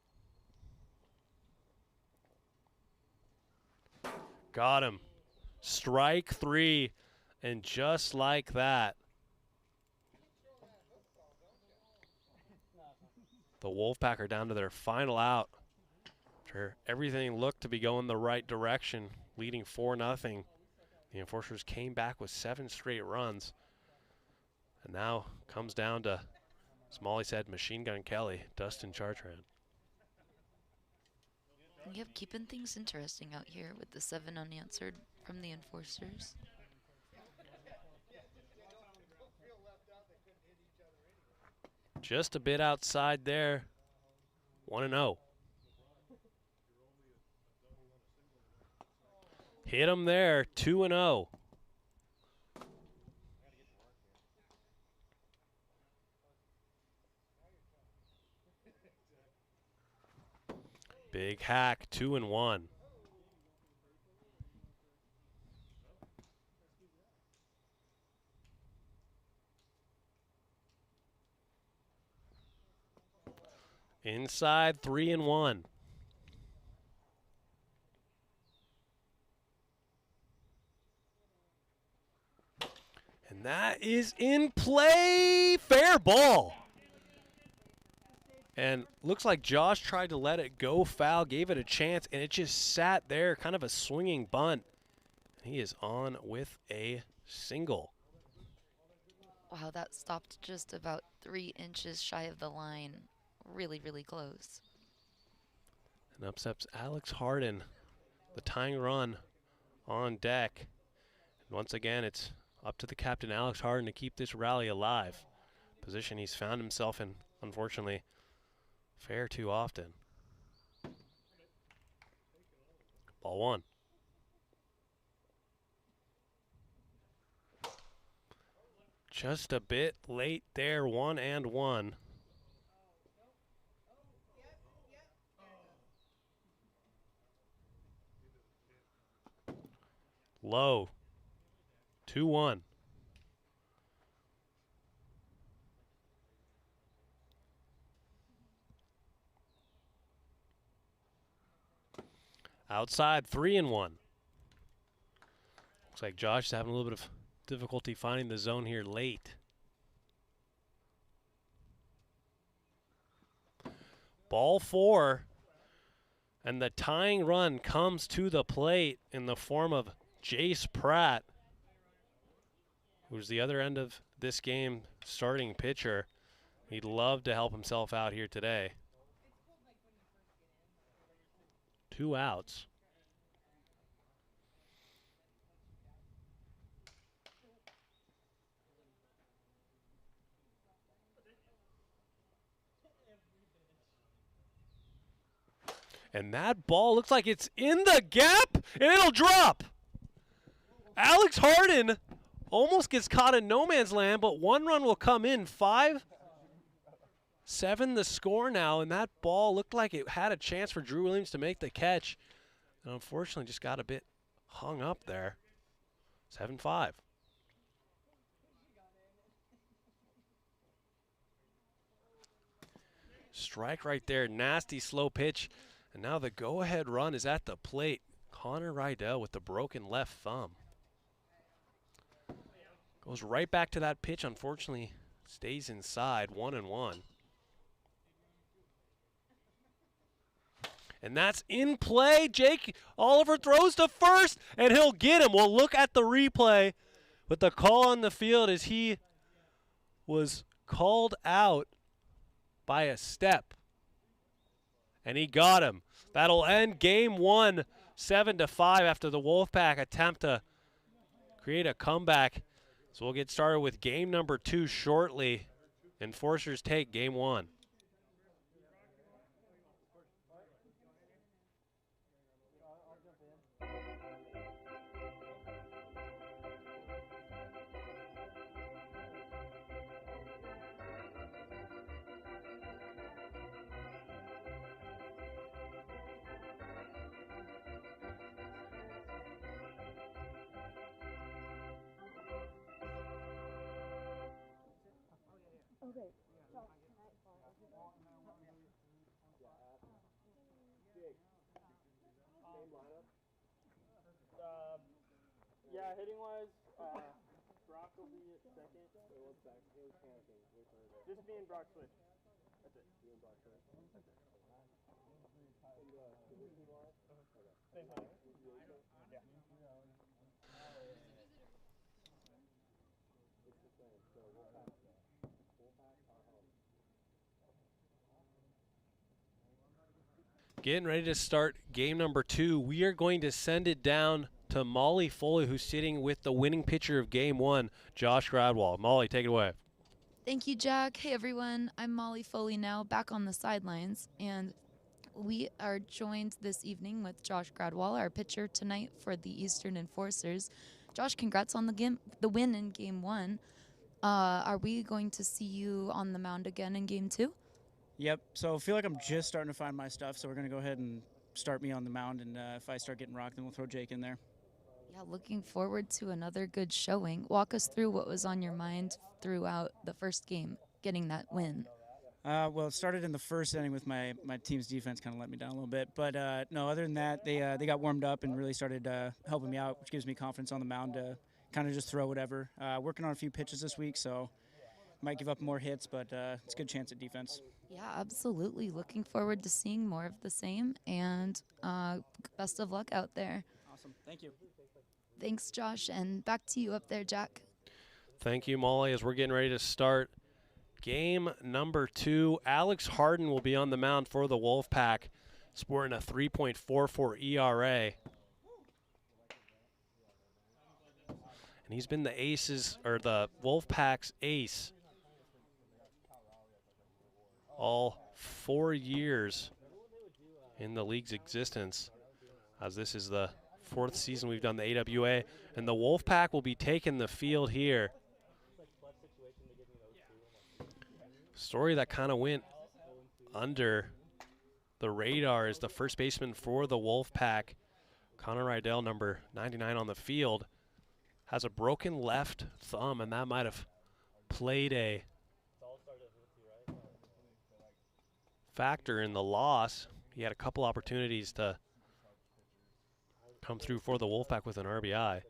Got him. Strike 3. And just like that, the Wolfpack are down to their final out. After everything looked to be going the right direction, leading 4-0. The Enforcers came back with 7 straight runs. And now comes down to, as Molly said, Machine Gun Kelly, Dustin Chartrand. Yep, keeping things interesting out here with the 7 unanswered from the Enforcers. Just a bit outside there. 1-0. Hit him there. 2-0. Big hack. 2-1. Inside 3-1. And that is in play. Fair ball. And looks like Josh tried to let it go foul, gave it a chance, and it just sat there, kind of a swinging bunt. He is on with a single. Wow, that stopped just about 3 inches shy of the line. Really, really close. And up steps Alex Harden, the tying run on deck. And once again, it's up to the captain, Alex Harden, to keep this rally alive. Position he's found himself in, unfortunately, fair too often. Ball 1. Just a bit late there, 1-1. Low. 2-1. Outside 3-1. Looks like Josh is having a little bit of difficulty finding the zone here late. Ball 4. And the tying run comes to the plate in the form of Jace Pratt, who's the other end of this game starting pitcher. He'd love to help himself out here today. 2 outs. And that ball looks like it's in the gap, and it'll drop. Alex Harden almost gets caught in no man's land, but 1 run will come in. 5-7 the score now, and that ball looked like it had a chance for Drew Williams to make the catch. And unfortunately just got a bit hung up there. 7-5. Strike right there, nasty slow pitch. And now the go-ahead run is at the plate. Connor Rydell with the broken left thumb. Goes right back to that pitch, unfortunately stays inside, 1-1. And that's in play. Jake Oliver throws to first, and he'll get him. We'll look at the replay. But the call on the field is he was called out by a step. And he got him. That'll end game 1, 7-5 after the Wolfpack attempt to create a comeback. So we'll get started with game number 2 shortly. Enforcers take game 1. hitting wise, Brock will be at second. Just me and Brock switch. That's it. You and Brock switch. That's it. Same time. Yeah. Getting ready to start game number 2. We are going to send it down to Molly Foley, who's sitting with the winning pitcher of game 1, Josh Gradwell. Molly, take it away. Thank you, Jack. Hey, everyone. I'm Molly Foley now, back on the sidelines. And we are joined this evening with Josh Gradwell, our pitcher tonight for the Eastern Enforcers. Josh, congrats on the win in game 1. Are we going to see you on the mound again in game 2? Yep, so I feel like I'm just starting to find my stuff, so we're going to go ahead and start me on the mound, and if I start getting rocked, then we'll throw Jake in there. Yeah, looking forward to another good showing. Walk us through what was on your mind throughout the first game, getting that win. Well, it started in the first inning with my team's defense kind of let me down a little bit, but no, other than that, they got warmed up and really started helping me out, which gives me confidence on the mound to kind of just throw whatever. Working on a few pitches this week, so might give up more hits, but it's a good chance at defense. Yeah, absolutely. Looking forward to seeing more of the same, and best of luck out there. Awesome. Thank you. Thanks, Josh, and back to you up there, Jack. Thank you, Molly. As we're getting ready to start game number 2, Alex Harden will be on the mound for the Wolfpack, sporting a 3.44 ERA. And he's been the Wolfpack's ace all 4 years in the league's existence, as this is the 4th season we've done the AWA, and the Wolfpack will be taking the field here. Story that kind of went under the radar is the first baseman for the Wolfpack, Connor Rydell, number 99 on the field, has a broken left thumb, and that might have played a factor in the loss. He had a couple opportunities to come through for the Wolfpack with an RBI.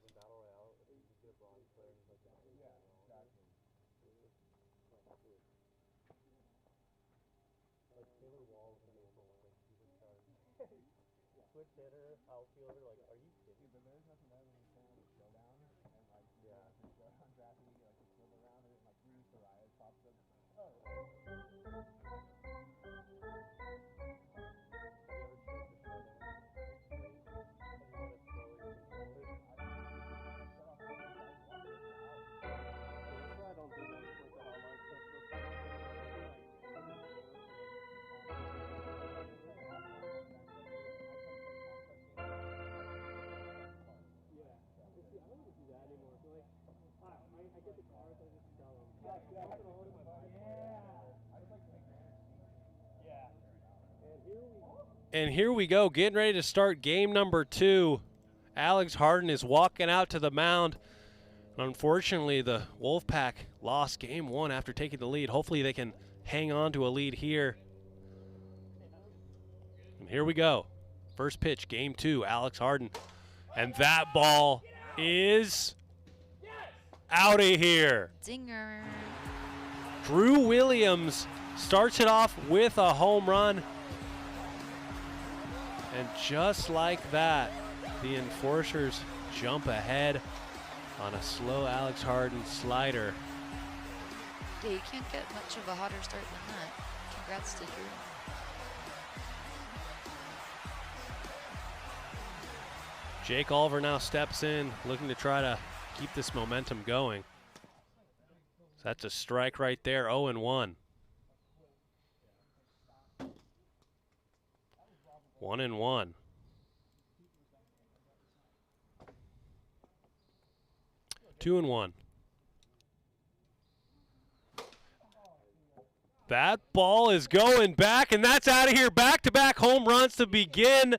And here we go, getting ready to start game number 2. Alex Harden is walking out to the mound. Unfortunately, the Wolfpack lost game 1 after taking the lead. Hopefully they can hang on to a lead here. And here we go. First pitch, game 2, Alex Harden. And that ball is out of here. Dinger. Drew Williams starts it off with a home run. And just like that, the Enforcers jump ahead on a slow Alex Harden slider. Yeah, you can't get much of a hotter start than that. Congrats to Drew. Jake Oliver now steps in, looking to try to keep this momentum going. So that's a strike right there, 0-1. 1-1. Two and one. That ball is going back, and that's out of here. Back-to-back home runs to begin.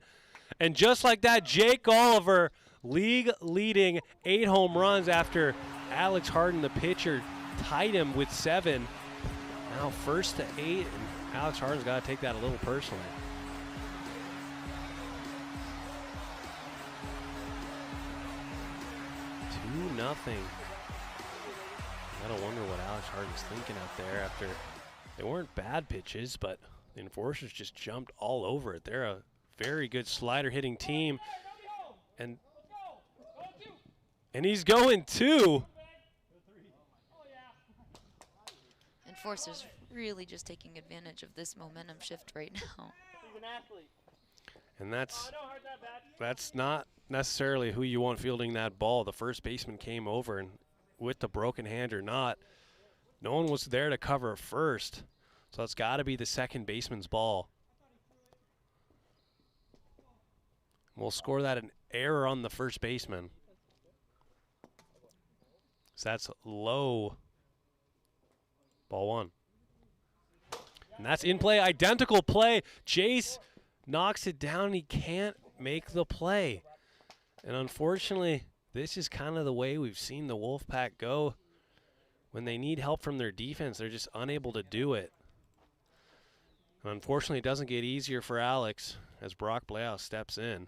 And just like that, Jake Oliver, league-leading 8 home runs after Alex Harden, the pitcher, tied him with 7. Now 1st to 8, and Alex Harden's got to take that a little personally. 2-0. Gotta wonder what Alex Harden's thinking out there after they weren't bad pitches, but the Enforcers just jumped all over it. They're a very good slider hitting team. And he's going 2. Enforcers really just taking advantage of this momentum shift right now. And that's not necessarily who you want fielding that ball. The first baseman came over, and with the broken hand or not, no one was there to cover first. So it's got to be the second baseman's ball. We'll score that an error on the first baseman. So that's low. Ball 1. And that's in play. Identical play. Jace knocks it down. He can't make the play. And unfortunately, this is kind of the way we've seen the Wolfpack go. When they need help from their defense, they're just unable to do it. And unfortunately, it doesn't get easier for Alex as Brock Bleau steps in,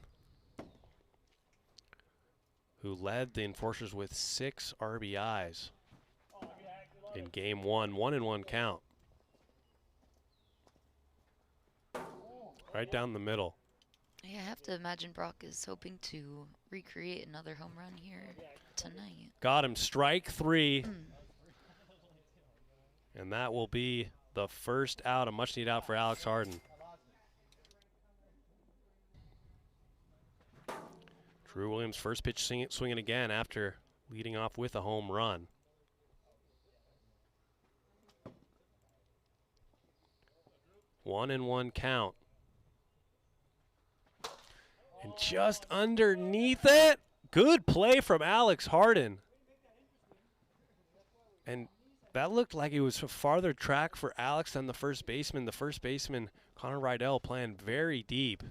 who led the Enforcers with 6 RBIs in game 1. 1-1 count. Right down the middle. Yeah, I have to imagine Brock is hoping to recreate another home run here tonight. Got him, strike 3. And that will be the first out, a much needed out for Alex Harden. Drew Williams, first pitch swinging again after leading off with a home run. One and one count. And just underneath it, good play from Alex Harden. And that looked like it was a farther track for Alex than the first baseman. The first baseman, Connor Rydell, playing very deep.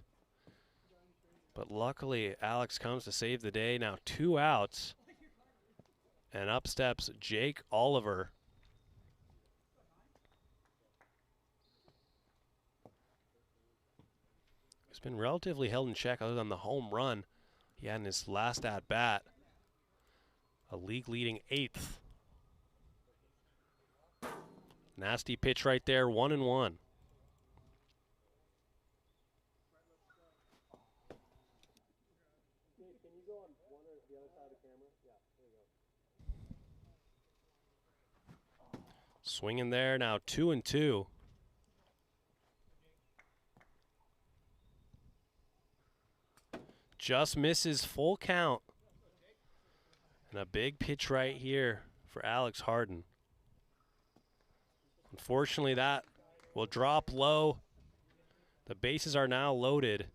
But luckily, Alex comes to save the day. Now 2 outs. And up steps Jake Oliver. He's been relatively held in check other than the home run he had in his last at-bat. A league-leading 8th. Nasty pitch right there, 1-1. Swinging there now, 2-2. Just misses full count. And a big pitch right here for Alex Harden. Unfortunately, that will drop low. The bases are now loaded.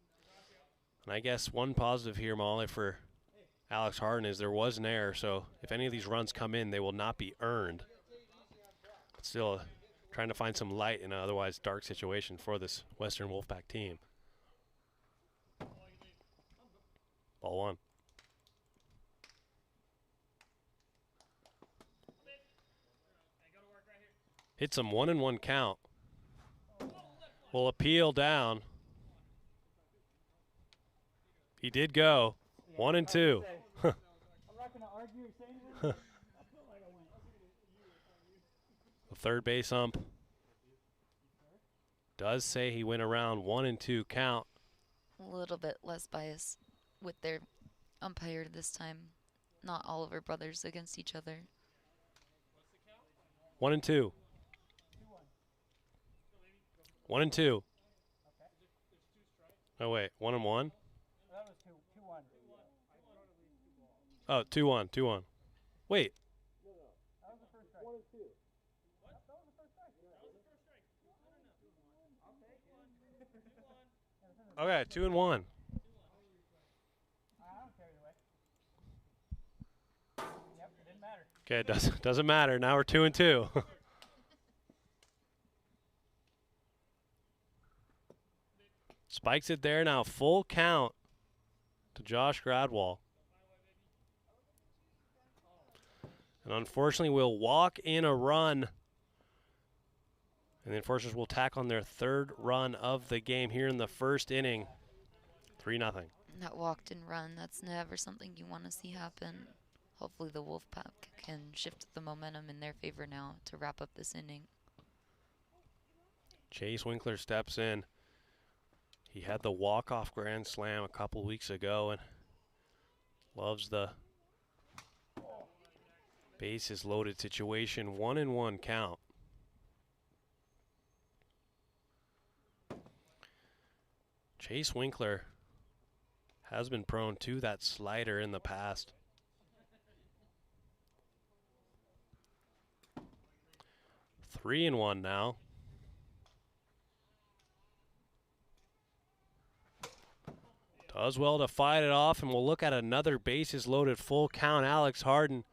And I guess one positive here, Molly, for Alex Harden is there was an error. So if any of these runs come in, they will not be earned. But still trying to find some light in an otherwise dark situation for this Western Wolfpack team. Ball 1. Hits him, 1-1 count. Will appeal down. He did go. 1-2. I'm not going to argue or say anything. The third base ump does say he went around 1-2 count. A little bit less bias with their umpire this time. Not Oliver brothers against each other. 1-2. 1-2. Oh wait, 1-1. That was 2-1. Oh, 2-1, 2-1. Wait. That was the first strike. 1-2. What? That was the first strike. Okay, 2-1. I don't care either way. Yep, it didn't matter. Okay, it doesn't matter. Now we're 2-2. Spikes it there now, full count to Josh Gradwall. And unfortunately, we'll walk in a run. And the Enforcers will tack on their 3rd run of the game here in the first inning. 3-0. That walked in run, that's never something you want to see happen. Hopefully the Wolfpack can shift the momentum in their favor now to wrap up this inning. Chase Winkler steps in. He had the walk-off grand slam a couple weeks ago and loves the bases loaded situation. 1-1 count. Chase Winkler has been prone to that slider in the past. 3-1 now. Does well to fight it off, and we'll look at another bases loaded full count. Alex Harden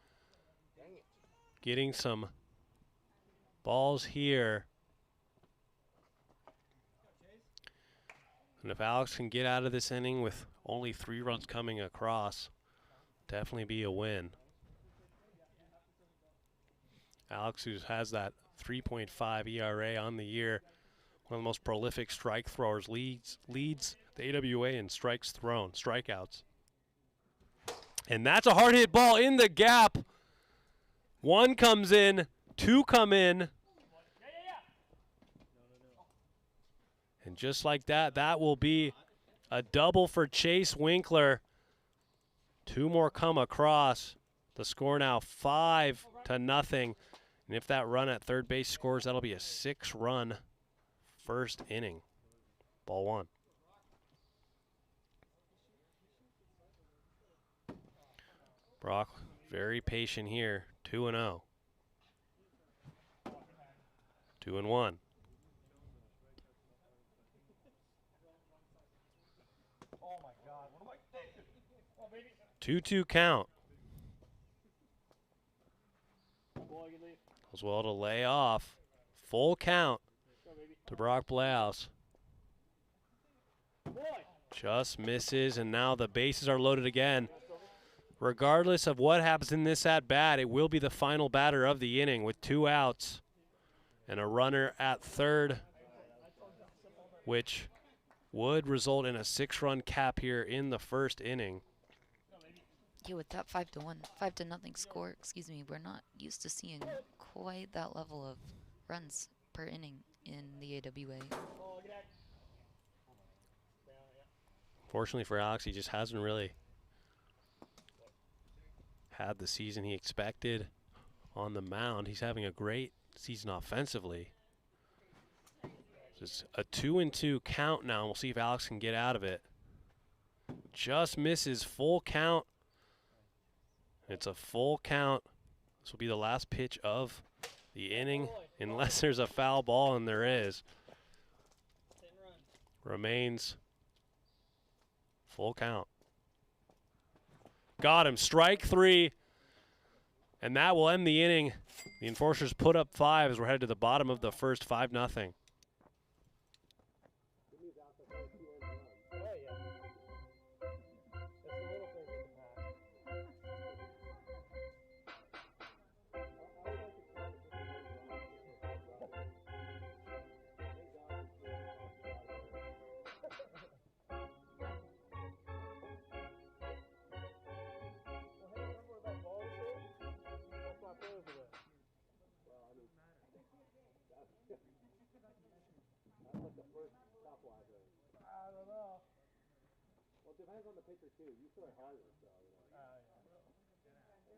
getting some balls here. And if Alex can get out of this inning with only 3 runs coming across, definitely be a win. Alex, who has that 3.5 ERA on the year, one of the most prolific strike throwers, leads the AWA in strikes thrown, strikeouts. And that's a hard hit ball in the gap. 1 comes in, 2 come in. And just like that, that will be a double for Chase Winkler. 2 more come across. The score now 5-0. And if that run at third base scores, that'll be a 6-run first inning. Ball 1. Brock, very patient here. 2-0. 2-1. 2-2 count. As well to lay off. Full count to Brock Blaus. Just misses, and now the bases are loaded again. Regardless of what happens in this at-bat, it will be the final batter of the inning with 2 outs and a runner at third, which would result in a 6-run cap here in the first inning. Yeah, with that 5-1, 5-0 score, excuse me, we're not used to seeing quite that level of runs per inning in the AWA. Fortunately for Alex, he just hasn't really had the season he expected on the mound. He's having a great season offensively. It's a 2-2 count now. We'll see if Alex can get out of it. Just misses. Full count. It's a full count. This will be the last pitch of the inning, unless there's a foul ball, and there is. Remains full count. Got him. Strike 3. And that will end the inning. The Enforcers put up 5 as we're headed to the bottom of the first, 5-0. Depends on the pitcher too. You throw harder, so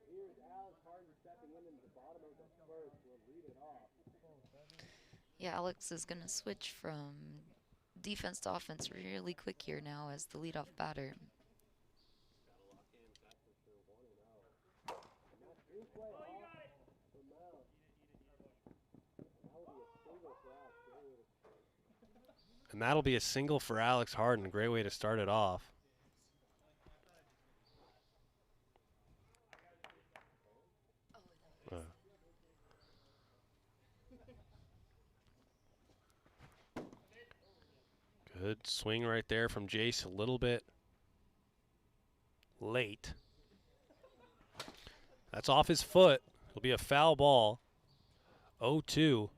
here's Alex Harden stepping in the bottom of the first. Will lead it off. Yeah, Alex is gonna switch from defense to offense really quick here now as the leadoff batter. And that'll be a single for Alex Harden. A great way to start it off. Good swing right there from Jace, a little bit late. That's off his foot. It'll be a foul ball. 0-2.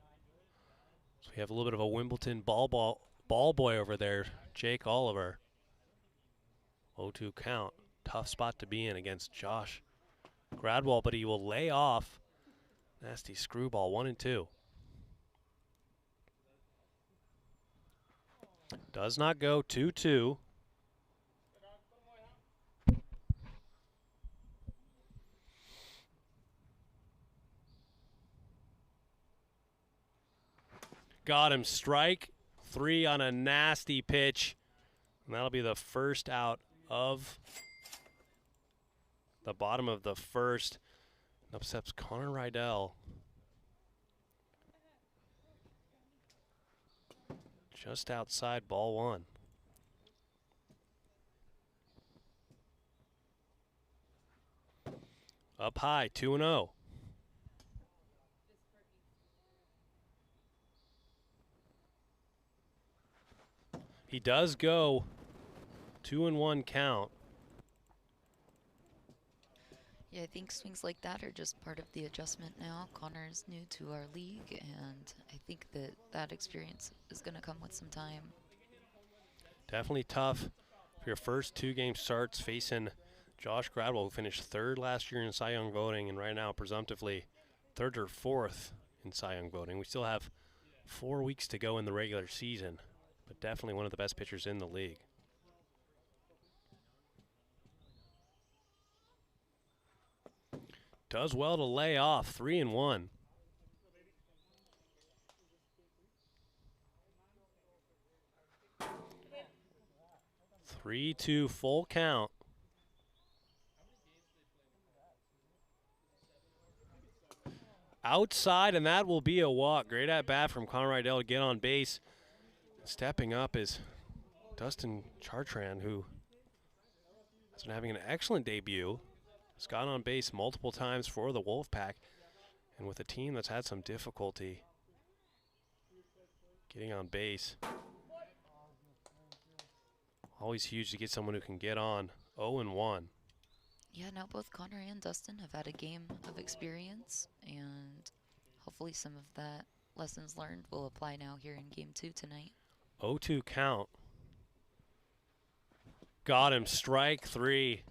So we have a little bit of a Wimbledon ball boy over there, Jake Oliver. 0-2 count. Tough spot to be in against Josh Gradwell, but he will lay off. Nasty screwball, 1-2. Does not go, 2-2. Got him, strike 3 on a nasty pitch. And that'll be the first out of the bottom of the first. Upsets Connor Rydell. Just outside ball 1. Up high, 2-0. He does go 2-1 count. Yeah, I think swings like that are just part of the adjustment now. Connor is new to our league, and I think that that experience is going to come with some time. Definitely tough for your first 2 game starts facing Josh Gradwell, who finished 3rd last year in Cy Young voting, and right now presumptively 3rd or 4th in Cy Young voting. We still have 4 weeks to go in the regular season, but definitely one of the best pitchers in the league. Does well to lay off, 3-1. 3-2 full count. Outside, and that will be a walk. Great at bat from Connor Rydell to get on base. Stepping up is Dustin Chartrand, who has been having an excellent debut. Has gotten on base multiple times for the Wolfpack, and with a team that's had some difficulty getting on base. Always huge to get someone who can get on. 0-1. Yeah, now both Connor and Dustin have had a game of experience, and hopefully some of that lessons learned will apply now here in game 2 tonight. 0-2 count. Got him, strike 3.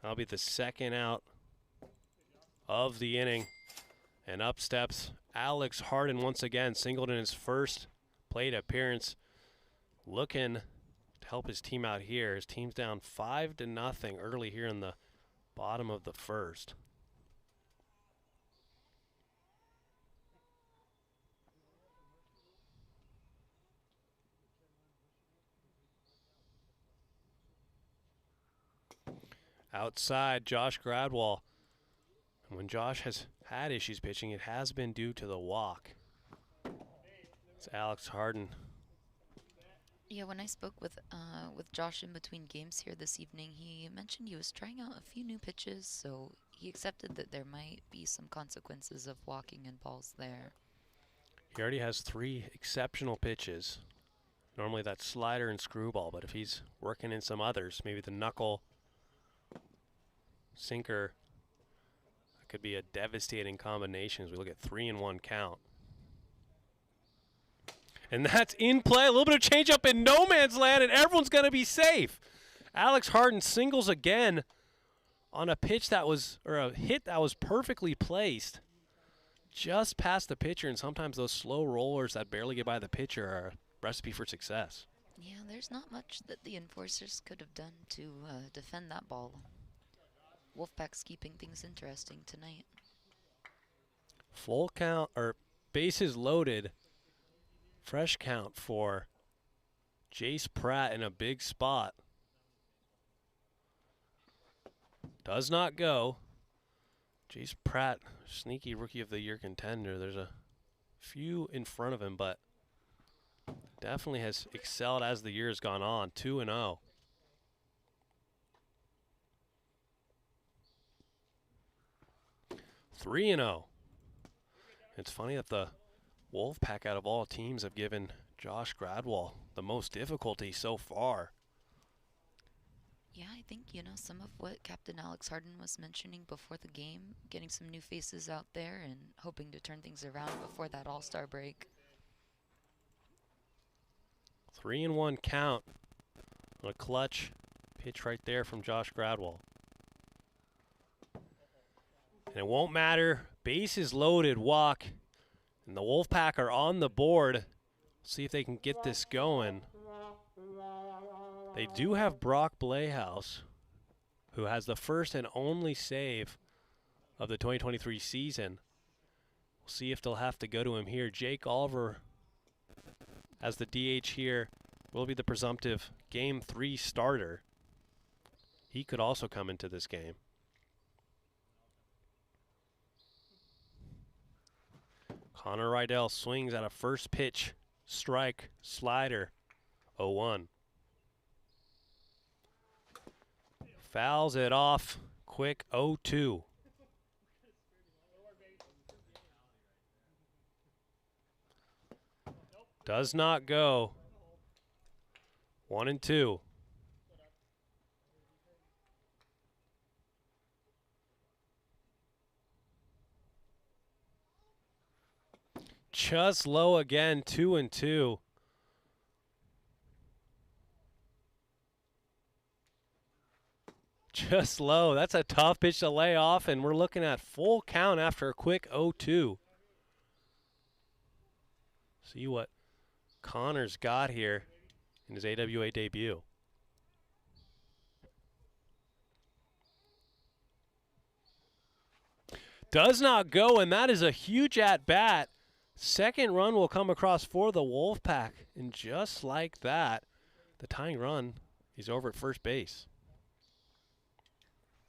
That'll be the second out of the inning. And up steps Alex Harden once again, singled in his first plate appearance. Looking to help his team out here. His team's down 5-0 early here in the bottom of the first. Outside, Josh Gradwell. And when Josh has had issues pitching, it has been due to the walk. It's Alex Harden. Yeah, when I spoke with Josh in between games here this evening, he mentioned he was trying out a few new pitches, so he accepted that there might be some consequences of walking in balls there. He already has 3 exceptional pitches. Normally that's slider and screwball, but if he's working in some others, maybe the knuckle, sinker, that could be a devastating combination as we look at 3-1 count. And that's in play. A little bit of changeup in no man's land, and everyone's going to be safe. Alex Harden singles again on a pitch that was, or a hit that was perfectly placed just past the pitcher. And sometimes those slow rollers that barely get by the pitcher are a recipe for success. Yeah, there's not much that the enforcers could have done to defend that ball. Wolfpack's keeping things interesting tonight. Full count, or bases loaded. Fresh count for Jace Pratt in a big spot. Does not go. Jace Pratt, sneaky Rookie of the Year contender. There's a few in front of him, but definitely has excelled as the year has gone on. 2-0. Three and 0. It's funny that the Wolfpack out of all teams have given Josh Gradwell the most difficulty so far. Yeah, I think, some of what Captain Alex Harden was mentioning before the game, getting some new faces out there and hoping to turn things around before that All-Star break. 3-1 count. A clutch pitch right there from Josh Gradwell. And it won't matter. Bases loaded, walk. And the Wolfpack are on the board. See if they can get this going. They do have Brock Blehaus, who has the first and only save of the 2023 season. We'll see if they'll have to go to him here. Jake Oliver, as the DH here, will be the presumptive Game 3 starter. He could also come into this game. Connor Rydell swings at a first pitch, strike, slider, 0-1. Fouls it off, quick 0-2. Does not go. 1-2. Just low again, 2-2. Just low. That's a tough pitch to lay off, and we're looking at full count after a quick 0-2. See what Connor's got here in his AWA debut. Does not go, and that is a huge at-bat. Second run will come across for the Wolfpack, and just like that, the tying run is over at first base.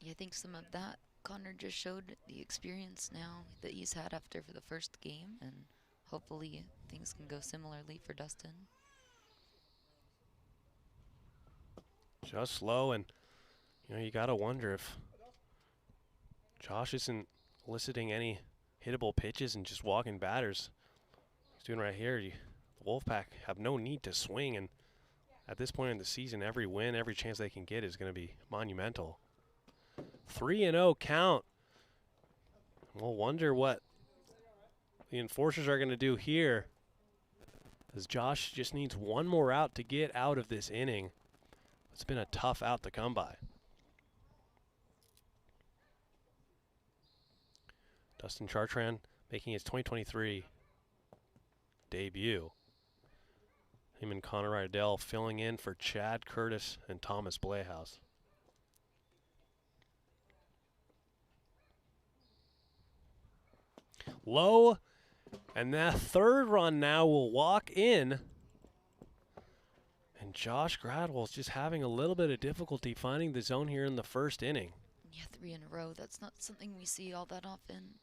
Yeah, I think some of that Connor just showed the experience now that he's had after for the first game, and hopefully things can go similarly for Dustin. Just low, and you got to wonder if Josh isn't eliciting any hittable pitches and just walking batters. He's doing right here. The Wolfpack have no need to swing, and at this point in the season, every win, every chance they can get is going to be monumental. 3-0 count. We'll wonder what the Enforcers are going to do here, as Josh just needs one more out to get out of this inning. It's been a tough out to come by. Dustin Chartrand making his 2023 debut. Him and Connor Rydell filling in for Chad Curtis and Thomas Blehaus. Low, and that third run now will walk in. And Josh Gradwell's just having a little bit of difficulty finding the zone here in the first inning. Yeah, 3 in a row. That's not something we see all that often.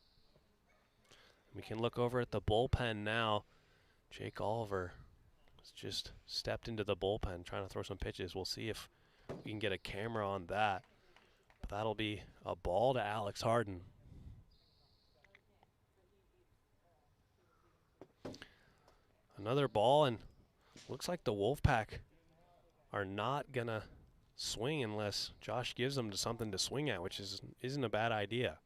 We can look over at the bullpen now. Jake Oliver has just stepped into the bullpen trying to throw some pitches. We'll see if we can get a camera on that. But that'll be a ball to Alex Harden. Another ball, and looks like the Wolfpack are not going to swing unless Josh gives them something to swing at, which isn't a bad idea.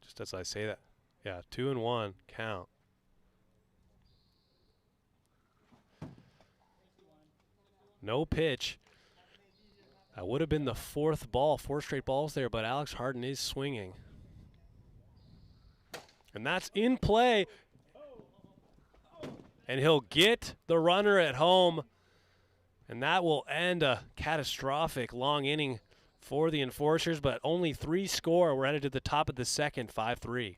Just as I say that. Yeah, 2-1 count. No pitch. That would have been the fourth ball, 4 straight balls there, but Alex Harden is swinging. And that's in play. And he'll get the runner at home. And that will end a catastrophic long inning for the Enforcers, but only 3 score. We're headed to the top of the second, 5-3.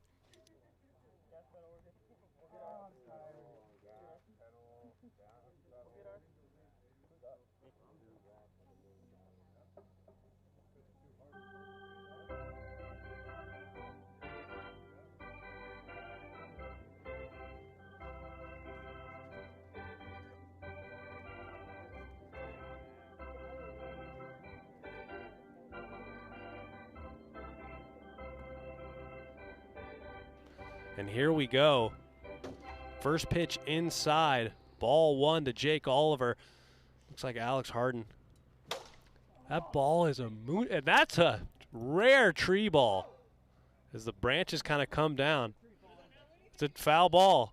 And here we go. First pitch inside. Ball 1 to Jake Oliver. Looks like Alex Harden. That ball is a moon, and that's a rare tree ball as the branches kind of come down. It's a foul ball.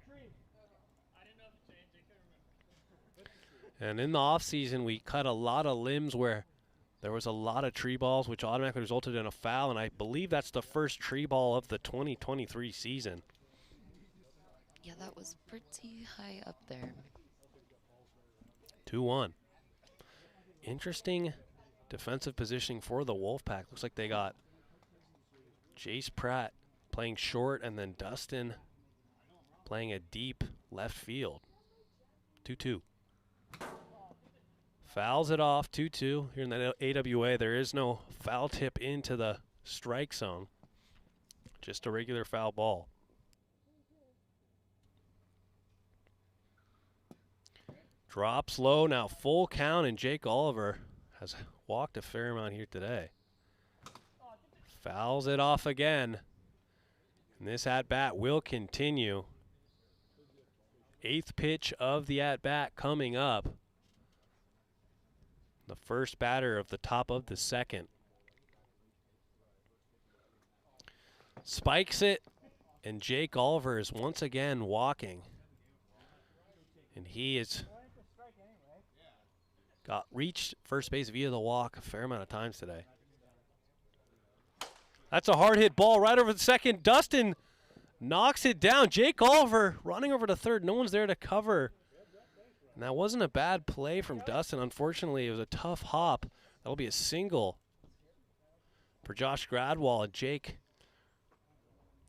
And in the offseason, we cut a lot of limbs where There was a lot of tree balls, which automatically resulted in a foul, and I believe that's the first tree ball of the 2023 season. Yeah, that was pretty high up there. 2-1. Interesting defensive positioning for the Wolfpack. Looks like they got Jace Pratt playing short and then Dustin playing a deep left field. 2-2. Fouls it off, 2-2. Here in the AWA, there is no foul tip into the strike zone. Just a regular foul ball. Drops low, now full count, and Jake Oliver has walked a fair amount here today. Fouls it off again. And this at-bat will continue. 8th pitch of the at-bat coming up. The first batter of the top of the second. Spikes it, and Jake Oliver is once again walking. And he is got reached first base via the walk a fair amount of times today. That's a hard hit ball right over the second. Dustin knocks it down. Jake Oliver running over to third. No one's there to cover. And that wasn't a bad play from Dustin. Unfortunately, it was a tough hop. That'll be a single for Josh Gradwall. And Jake,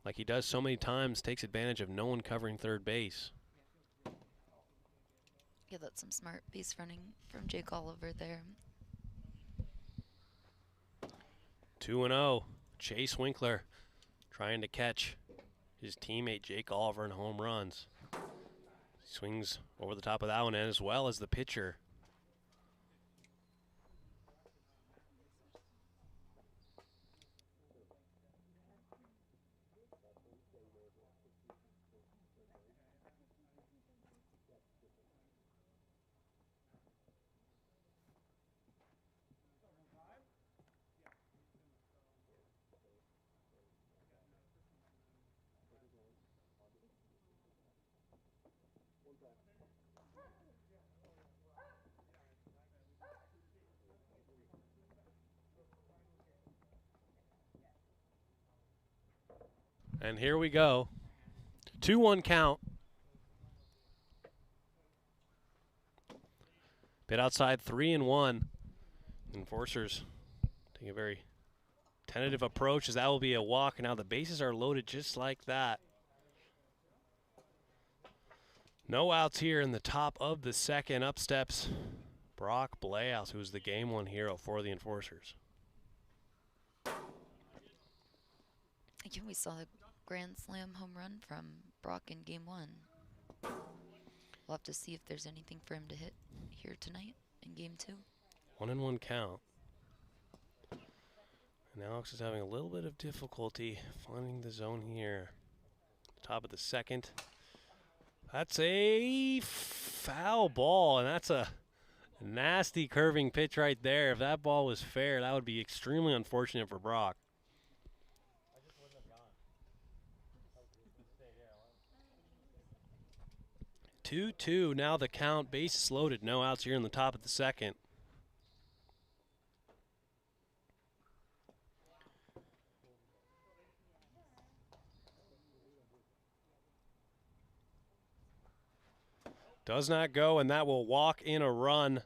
like he does so many times, takes advantage of no one covering third base. Yeah, that's some smart base running from Jake Oliver there. 2-0. Chase Winkler trying to catch his teammate Jake Oliver in home runs. Swings over the top of that one, and as well as the pitcher. And here we go. 2-1 count. Bit outside, 3-1. Enforcers take a very tentative approach, as that will be a walk. And now the bases are loaded just like that. No outs here in the top of the second. Up steps Brock Bleaus, who is the game one hero for the Enforcers. Again, we saw a grand slam home run from Brock in game 1. We'll have to see if there's anything for him to hit here tonight in game 2. 1-1 count. And Alex is having a little bit of difficulty finding the zone here. Top of the second. That's a foul ball, and that's a nasty curving pitch right there. If that ball was fair, that would be extremely unfortunate for Brock. 2-2, now the count, bases loaded, no outs here in the top of the second. Does not go, and that will walk in a run.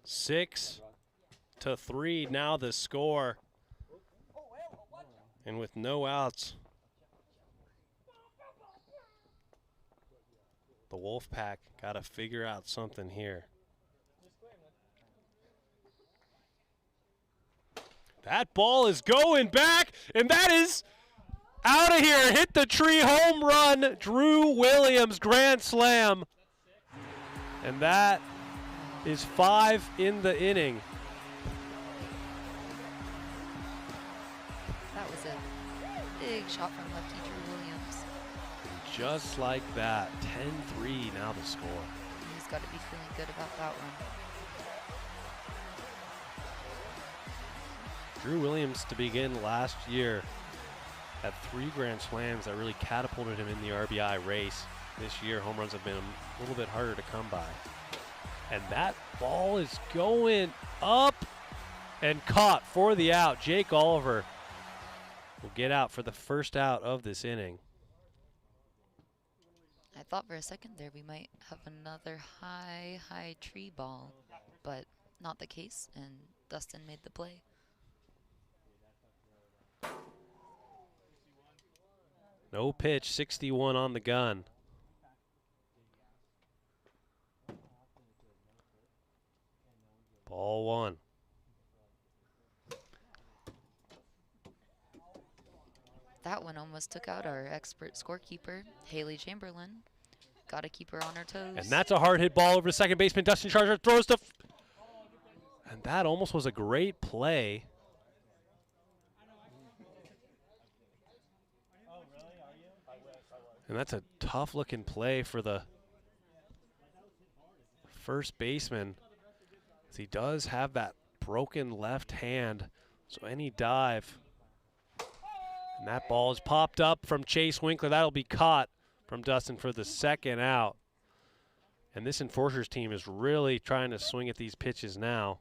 6-3, now the score. And with no outs, the Wolfpack got to figure out something here. That ball is going back, and that is out of here. Hit the tree, home run. Drew Williams, grand slam. And that is 5 in the inning. That was a big shot from lefty Drew Williams. Just like that, 10-3 now the score. He's got to be feeling good about that one. Drew Williams, to begin last year, had 3 grand slams that really catapulted him in the RBI race. This year, home runs have been a little bit harder to come by. And that ball is going up and caught for the out. Jake Oliver will get out for the first out of this inning. I thought for a second there we might have another high tree ball, but not the case, and Dustin made the play. No pitch, 61 on the gun. Ball one. That one almost took out our expert scorekeeper, Haley Chamberlain. Got to keep her on her toes. And that's a hard hit ball over to second baseman. Dustin Charger throws to... And that almost was a great play. And that's a tough looking play for the first baseman, as he does have that broken left hand. So any dive. And that ball is popped up from Chase Winkler. That'll be caught from Dustin for the second out. And this Enforcers team is really trying to swing at these pitches now.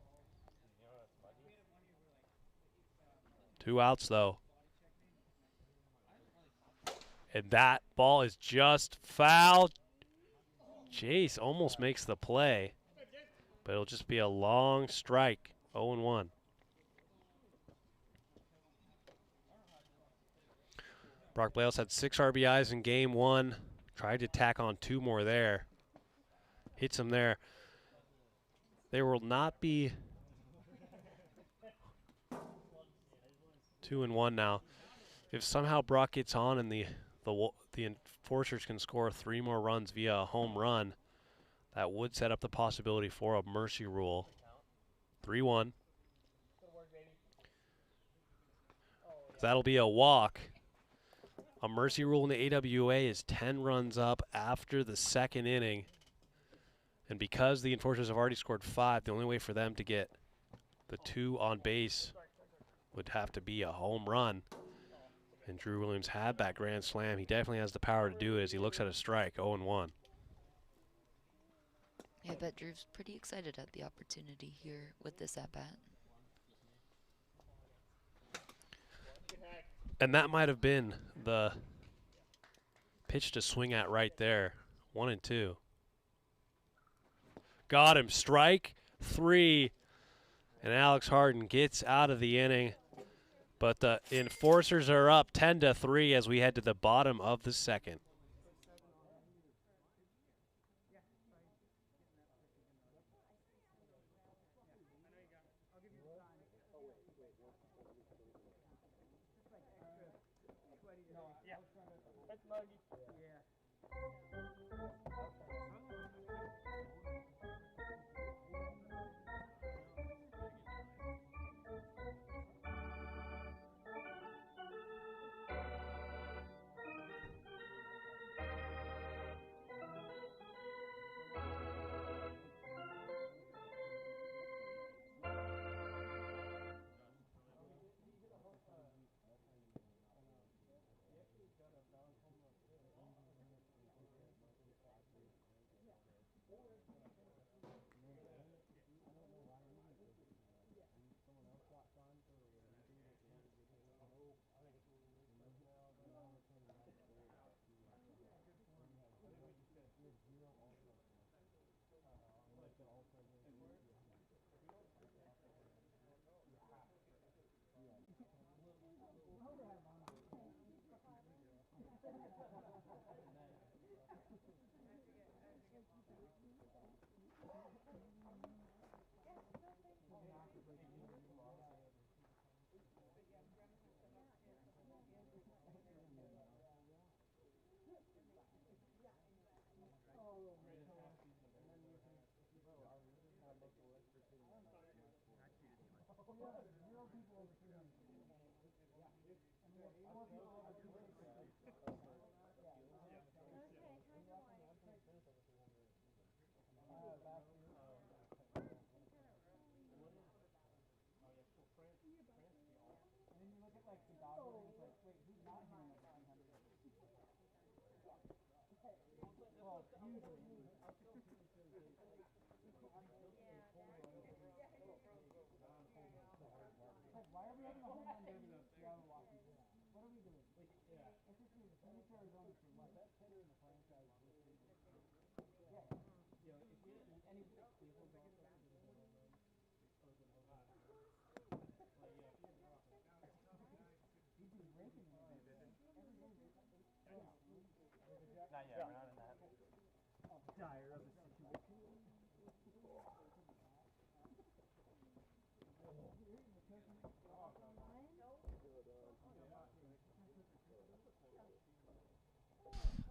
2 outs though. And that ball is just fouled. Chase almost makes the play, but it'll just be a long strike. 0-1. Brock Blales had 6 RBIs in game 1. Tried to tack on 2 more there. Hits him there. There will not be 2-1 now. If somehow Brock gets on and the Enforcers can score 3 more runs via a home run, that would set up the possibility for a mercy rule. 3-1. That'll be a walk. A mercy rule in the AWA is 10 runs up after the second inning. And because the Enforcers have already scored 5, the only way for them to get the 2 on base would have to be a home run. And Drew Williams had that grand slam. He definitely has the power to do it as he looks at a strike. 0-1. Yeah, I bet Drew's pretty excited at the opportunity here with this at-bat. And that might have been the pitch to swing at right there. 1-2. Got him. Strike 3. And Alex Harden gets out of the inning. But the Enforcers are up 10-3 as we head to the bottom of the second.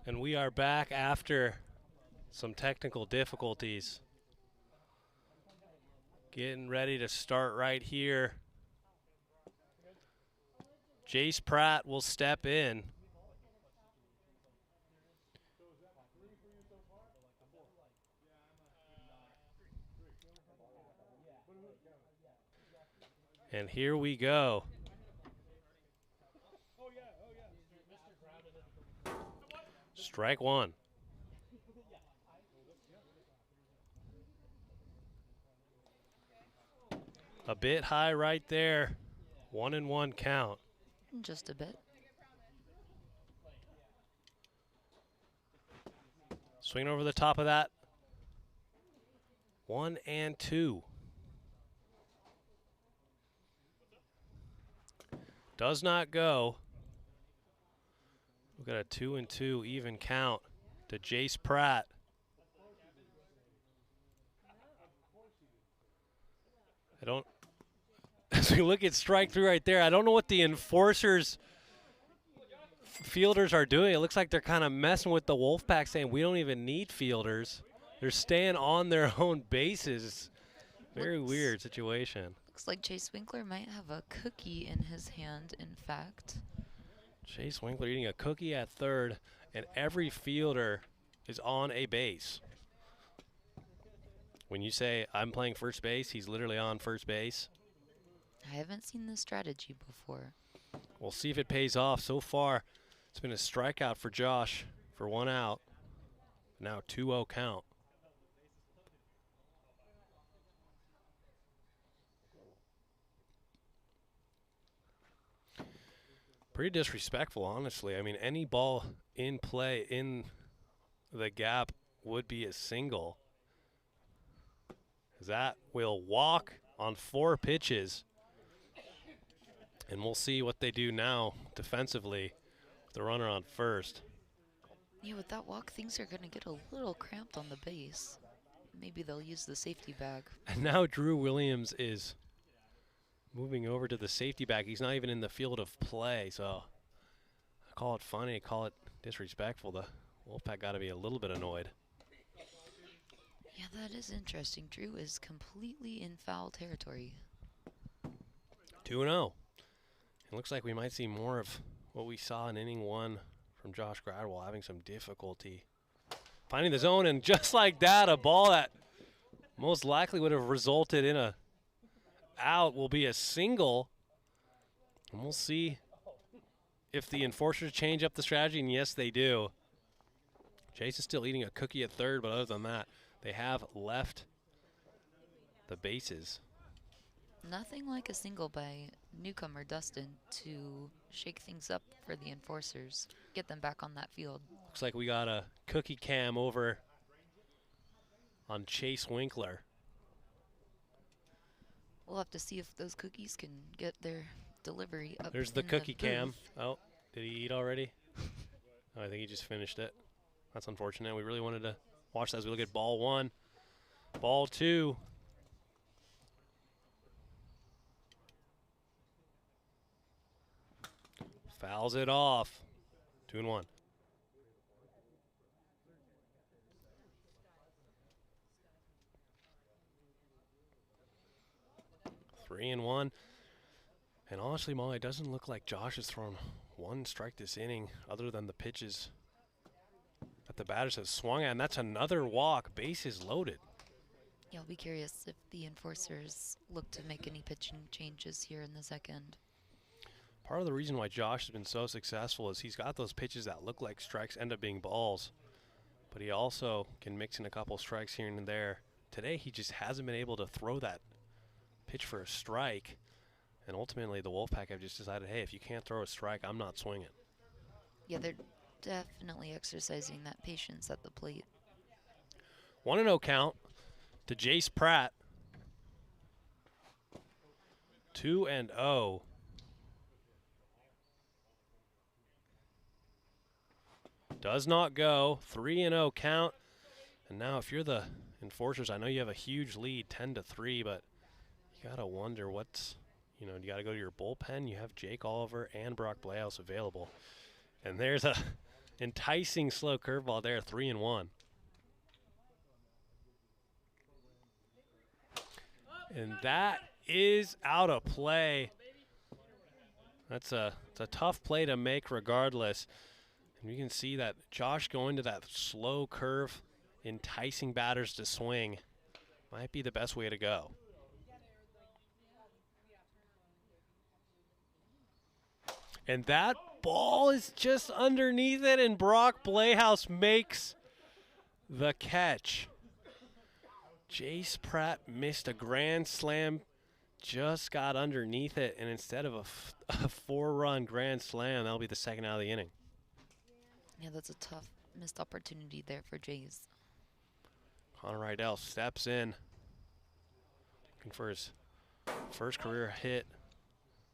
And we are back after some technical difficulties. Getting ready to start right here. Jace Pratt will step in. And here we go. Strike one. A bit high right there. 1-1 count. Just a bit. Swing over the top of that. 1-2. Does not go. We've got a 2-2 even count to Jace Pratt. As we look at strike three right there, I don't know what the enforcers fielders are doing. It looks like they're kind of messing with the Wolfpack, saying we don't even need fielders. They're staying on their own bases. Very weird situation. Looks like Chase Winkler might have a cookie in his hand, in fact. Chase Winkler eating a cookie at third, and every fielder is on a base. When you say, I'm playing first base, he's literally on first base. I haven't seen this strategy before. We'll see if it pays off. So far, it's been a strikeout for Josh for 1 out. Now 2-0 count. Pretty disrespectful, honestly. I mean, any ball in play in the gap would be a single. That will walk on 4 pitches. And we'll see what they do now defensively with the runner on first. Yeah, with that walk, things are going to get a little cramped on the base. Maybe they'll use the safety bag. And now Drew Williams is moving over to the safety bag. He's not even in the field of play, so I call it funny, I call it disrespectful. The Wolfpack got to be a little bit annoyed. Yeah, that is interesting. Drew is completely in foul territory. 2-0. It looks like we might see more of what we saw in inning 1 from Josh Gradwell, having some difficulty finding the zone, and just like that, a ball that most likely would have resulted in a out will be a single. And we'll see if the enforcers change up the strategy, and yes, they do. Chase is still eating a cookie at third, but other than that, they have left the bases. Nothing like a single by newcomer Dustin to shake things up for the enforcers, get them back on that field. Looks like we got a cookie cam over on Chase Winkler. We'll have to see if those cookies can get their delivery up. There's the in cookie the cam. booth. Oh, did he eat already? Oh, I think he just finished it. That's unfortunate. We really wanted to watch that as we look at ball 1. Ball 2. Fouls it off. 2-1. Three and 1. And honestly, Molly, it doesn't look like Josh has thrown one strike this inning other than the pitches that the batters have swung at. And that's another walk. Bases loaded. Yeah, I'll be curious if the enforcers look to make any pitching changes here in the second. Part of the reason why Josh has been so successful is he's got those pitches that look like strikes end up being balls, but he also can mix in a couple strikes here and there. Today he just hasn't been able to throw that pitch for a strike, and ultimately the Wolfpack have just decided, hey, if you can't throw a strike, I'm not swinging. Yeah, they're definitely exercising that patience at the plate. 1-0 count to Jace Pratt. 2-0. Does not go. 3-0 count. And now if you're the Enforcers, I know you have a huge lead, 10-3, but you gotta wonder what's, you gotta go to your bullpen. You have Jake Oliver and Brock Bleaus available. And there's a enticing slow curveball there, 3-1. And that is out of play. It's a tough play to make regardless. And you can see that Josh going to that slow curve, enticing batters to swing, might be the best way to go. And that ball is just underneath it, and Brock Bleaus makes the catch. Jace Pratt missed a grand slam, just got underneath it, and instead of a 4-run grand slam, that'll be the second out of the inning. Yeah, that's a tough missed opportunity there for Jays. Connor Rydell steps in, looking for his first career hit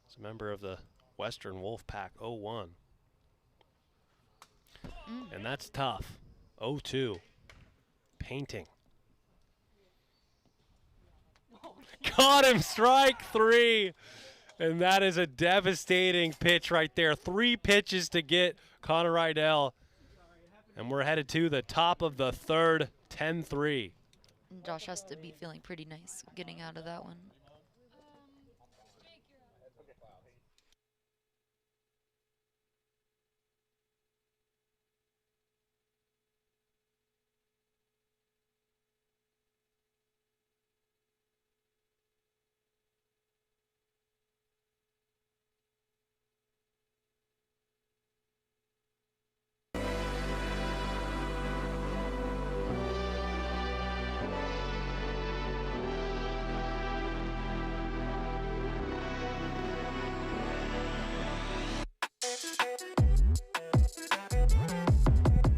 as a member of the Western Wolfpack. 0-1. And that's tough. 0-2. Painting. Caught him, strike 3. And that is a devastating pitch right there. 3 pitches to get Connor Rydell. And we're headed to the top of the third, 10-3. Josh has to be feeling pretty nice getting out of that one.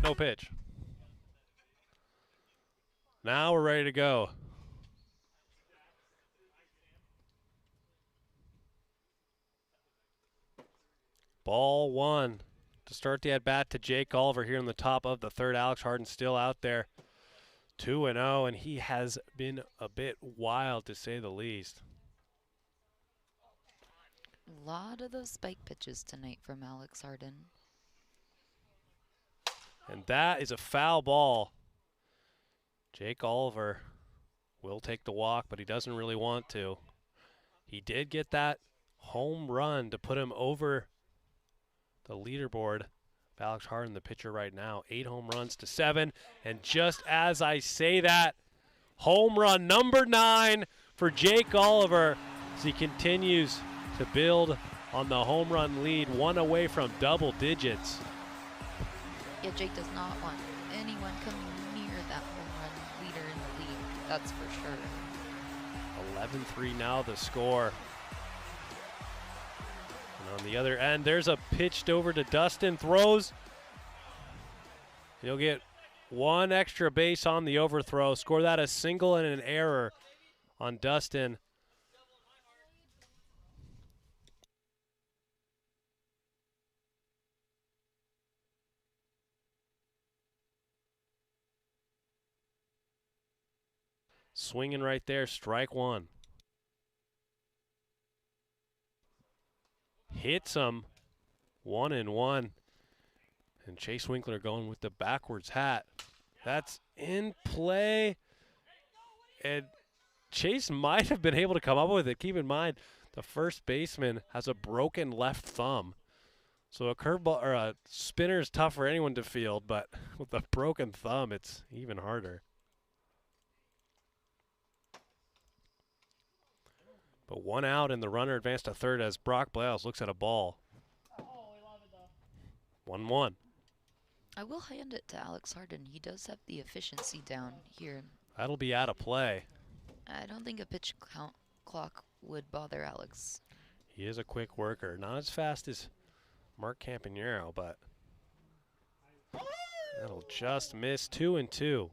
No pitch. Now we're ready to go. Ball 1 to start the at-bat to Jake Oliver here in the top of the third. Alex Harden still out there. 2-0, and he has been a bit wild to say the least. A lot of those spike pitches tonight from Alex Harden. And that is a foul ball. Jake Oliver will take the walk, but he doesn't really want to. He did get that home run to put him over the leaderboard of Alex Harden, the pitcher right now. 8 home runs to 7. And just as I say that, home run number 9 for Jake Oliver as he continues to build on the home run lead, 1 away from double digits. Yeah, Jake does not want anyone coming near that home run leader in the league. That's for sure. 11-3 now the score. And on the other end, there's a pitched over to Dustin. Throws. He'll get 1 extra base on the overthrow. Score that a single and an error on Dustin. Swinging right there, strike 1. Hits him, 1-1. And Chase Winkler going with the backwards hat. That's in play. And Chase might have been able to come up with it. Keep in mind, the first baseman has a broken left thumb. So a curveball or a spinner is tough for anyone to field, but with a broken thumb, it's even harder. But 1 out and the runner advanced to third as Brock Bleaus looks at a ball. 1-1. I will hand it to Alex Harden. He does have the efficiency down here. That'll be out of play. I don't think a pitch count clock would bother Alex. He is a quick worker. Not as fast as Mark Campanero, but that'll just miss. 2-2.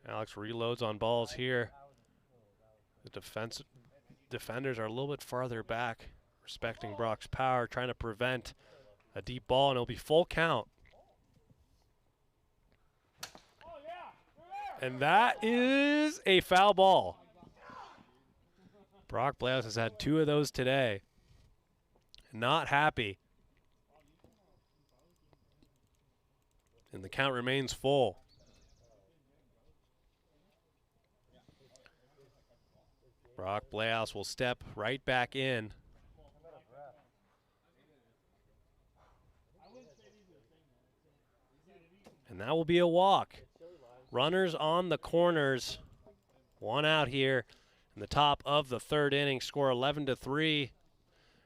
Alex reloads on balls here. The defenders are a little bit farther back, respecting Brock's power, trying to prevent a deep ball, and it'll be full count. And that is a foul ball. Brock Blaus has had 2 of those today. Not happy. And the count remains full. Brock Blaus will step right back in. And that will be a walk. Runners on the corners. 1 out here in the top of the 3rd inning. Score 11-3.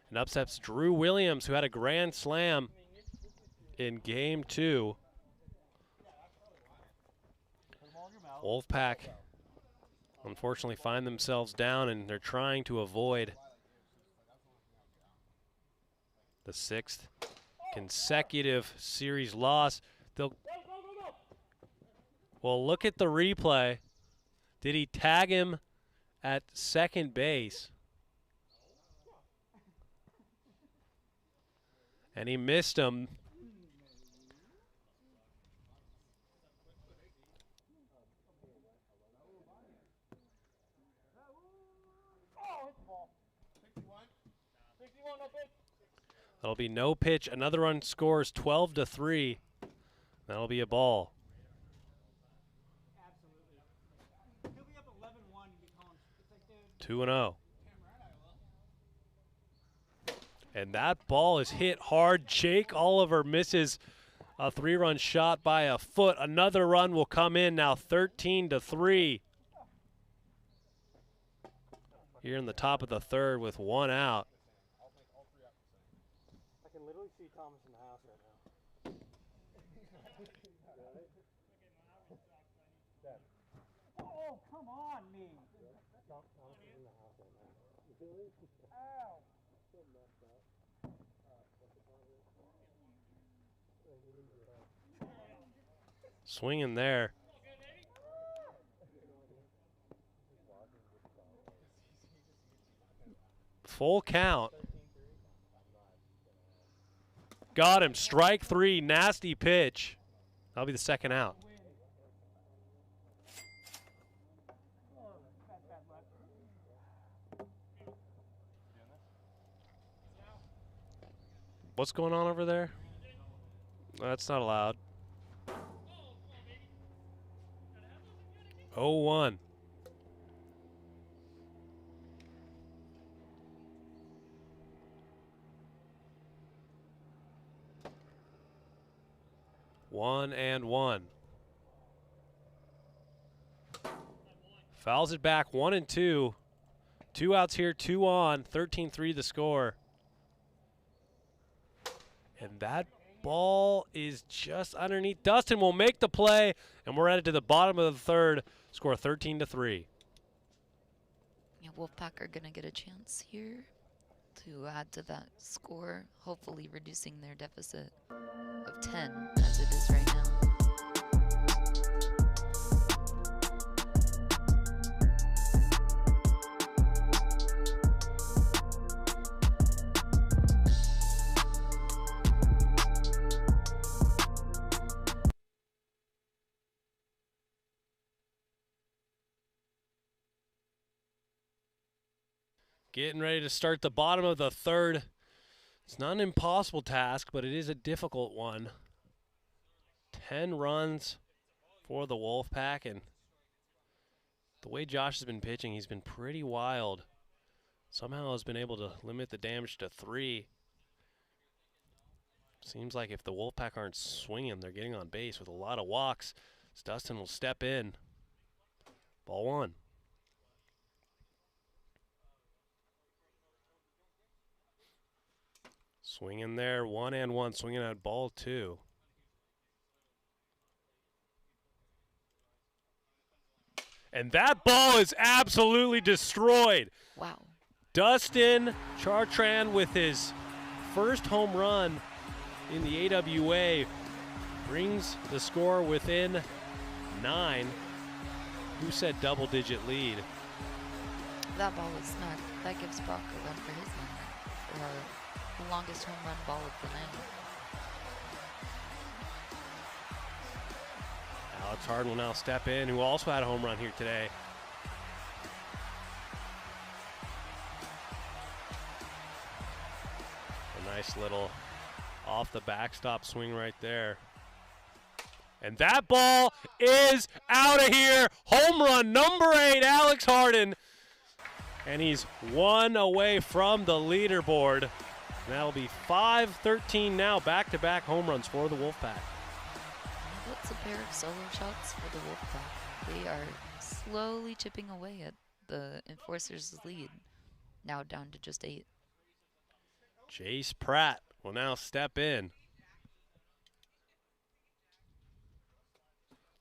And upsets Drew Williams, who had a grand slam in game 2. Wolfpack unfortunately find themselves down, and they're trying to avoid the 6th consecutive series loss. Well, look at the replay. Did he tag him at second base? And he missed him. That'll be no pitch. Another run scores 12-3. That'll be a ball. 2-0. And that ball is hit hard. Jake Oliver misses a 3-run shot by a foot. Another run will come in now, 13-3. Here in the top of the 3rd with 1 out. I can literally see Thomas in the house right now. Oh, come on, me. Thomas is in the house right now. Ow. Swinging there. Full count. Got him. Strike 3. Nasty pitch. That'll be the 2nd out. What's going on over there? That's not allowed. 0-1. One and one. Fouls it back, 1 and 2. 2 outs here, 2 on. 13-3 the score. And that ball is just underneath. Dustin will make the play, and we're headed to the bottom of the 3rd. Score 13-3. Yeah, Wolfpack are going to get a chance here to add to that score, hopefully reducing their deficit of 10 as it is right now. Getting ready to start the bottom of the 3rd. It's not an impossible task, but it is a difficult one. 10 runs for the Wolfpack, and the way Josh has been pitching, he's been pretty wild. Somehow has been able to limit the damage to 3. Seems like if the Wolfpack aren't swinging, they're getting on base with a lot of walks. So Dustin will step in. Ball 1. Swinging there, 1 and 1, swinging at ball 2. And that ball is absolutely destroyed. Wow. Dustin Chartrand with his first home run in the AWA brings the score within 9. Who said double-digit lead? That ball was smacked. That gives Brock a run for his money. For the longest home run ball of the night. Alex Harden will now step in, who also had a home run here today. A nice little off the backstop swing right there. And that ball is out of here. Home run number 8, Alex Harden. And he's 1 away from the leaderboard. And that'll be 5-13 now, back-to-back home runs for the Wolfpack. That's a pair of solo shots for the Wolfpack. They are slowly chipping away at the Enforcers' lead, now down to just 8. Chase Pratt will now step in.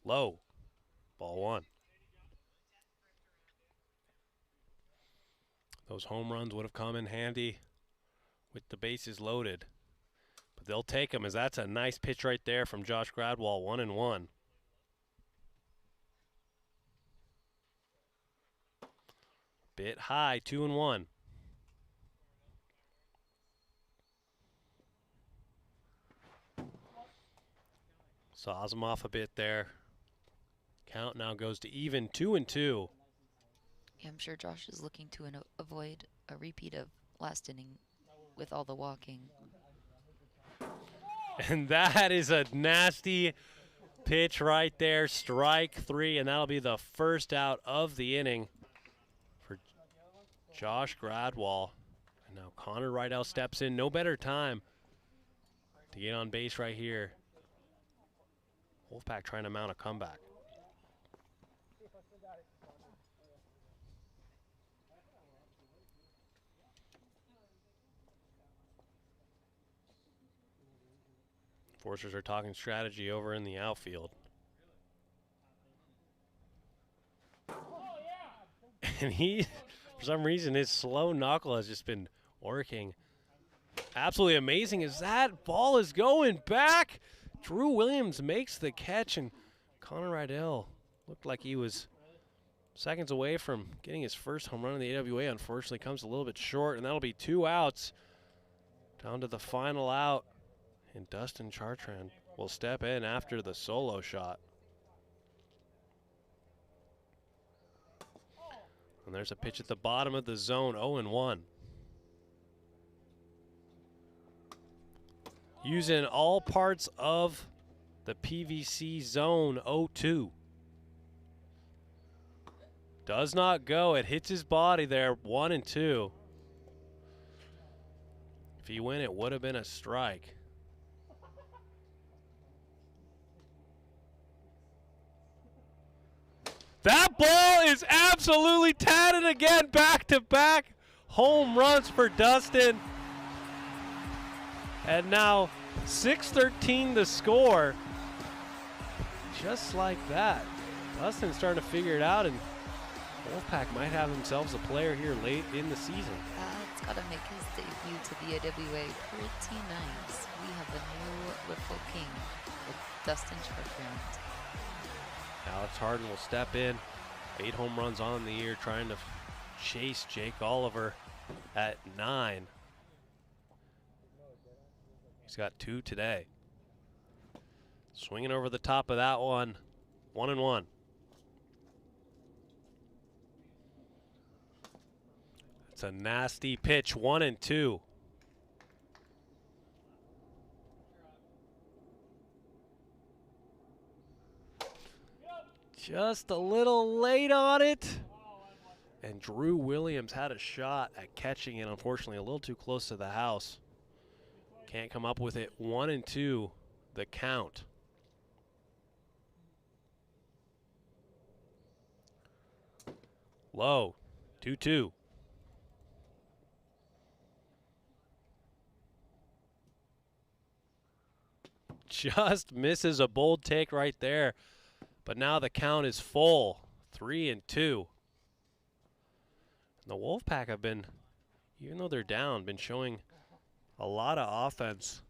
Low, ball 1. Those home runs would have come in handy with the bases loaded. But they'll take them, as that's a nice pitch right there from Josh Gradwall, 1-1. Bit high, 2-1. Saws him off a bit there. Count now goes to even, 2-2. Yeah, I'm sure Josh is looking to avoid a repeat of last inning with all the walking. And that is a nasty pitch right there, strike 3, and that'll be the first out of the inning for Josh Gradwall. And now Connor Rydell steps in. No better time to get on base right here. Wolfpack trying to mount a comeback. Forcers are talking strategy over in the outfield. And he, for some reason, his slow knuckle has just been working. Absolutely amazing as that ball is going back. Drew Williams makes the catch, and Connor Rydell looked like he was seconds away from getting his first home run in the AWA. Unfortunately, comes a little bit short, and that'll be 2 outs. Down to the final out. And Dustin Chartrand will step in after the solo shot. And there's a pitch at the bottom of the zone, 0-1. Using all parts of the PVC zone, 0-2. Does not go. It hits his body there, 1-2. If he went, it would have been a strike. That ball is absolutely tatted again, back-to-back home runs for Dustin. And now 6-13 the score. Just like that. Dustin's starting to figure it out, and Wolfpack might have themselves a player here late in the season. It's got to make his debut to the AWA pretty nice. We have a new Wiffle King with Dustin Chartrand. Alex Harden will step in. 8 home runs on the year, trying to chase Jake Oliver at 9. He's got 2 today. Swinging over the top of that one, 1-1. It's a nasty pitch, 1-2. Just a little late on it. And Drew Williams had a shot at catching it, unfortunately a little too close to the house. Can't come up with it. 1-2, the count. Low, 2-2. Just misses a bold take right there. But now the count is full, 3-2. The Wolfpack have been, even though they're down, been showing a lot of offense.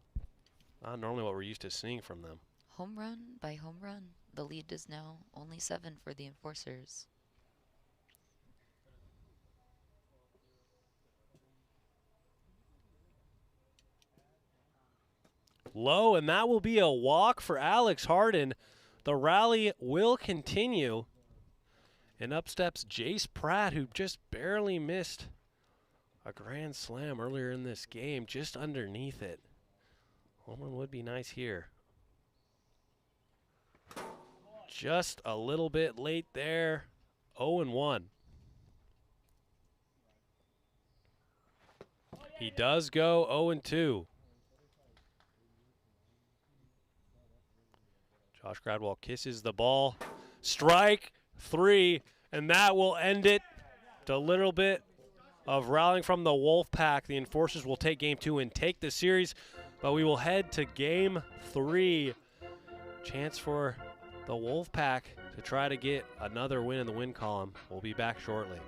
Not normally what we're used to seeing from them. Home run by home run. The lead is now only 7 for the Enforcers. Low, and that will be a walk for Alex Harden. the rally will continue. And up steps Jace Pratt, who just barely missed a grand slam earlier in this game, just underneath it. Home run would be nice here. Just a little bit late there. 0-1. He does go 0-2. Josh Gradwell kisses the ball. Strike 3, and that will end it. A little bit of rallying from the Wolfpack. The Enforcers will take game 2 and take the series, but we will head to game 3. Chance for the Wolfpack to try to get another win in the win column. We'll be back shortly.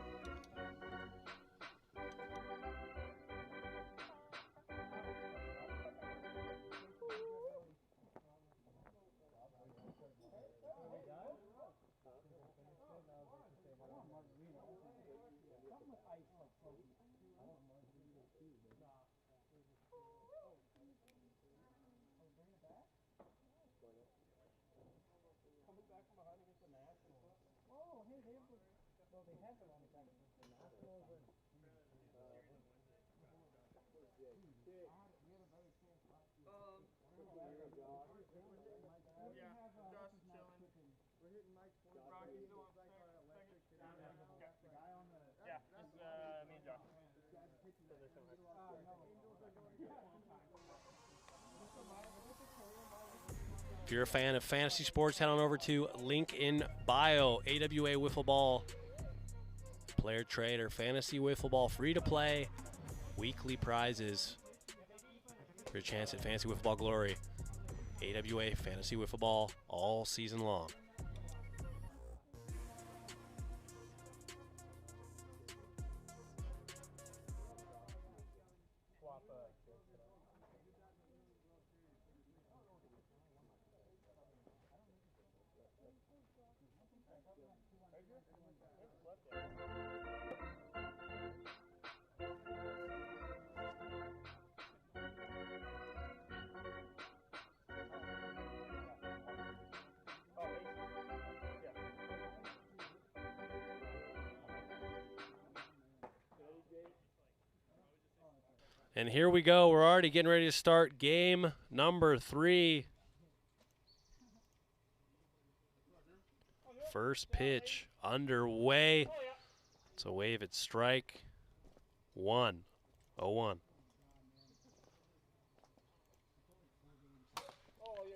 If you're a fan of fantasy sports, head on over to link in bio. AWA Wiffle Ball, player trader, fantasy wiffle ball, free to play, weekly prizes for your chance at fantasy wiffle ball glory. AWA fantasy wiffle ball all season long. And here we go. We're already getting ready to start game number 3. First pitch underway. It's a wave at strike 1. 0-1.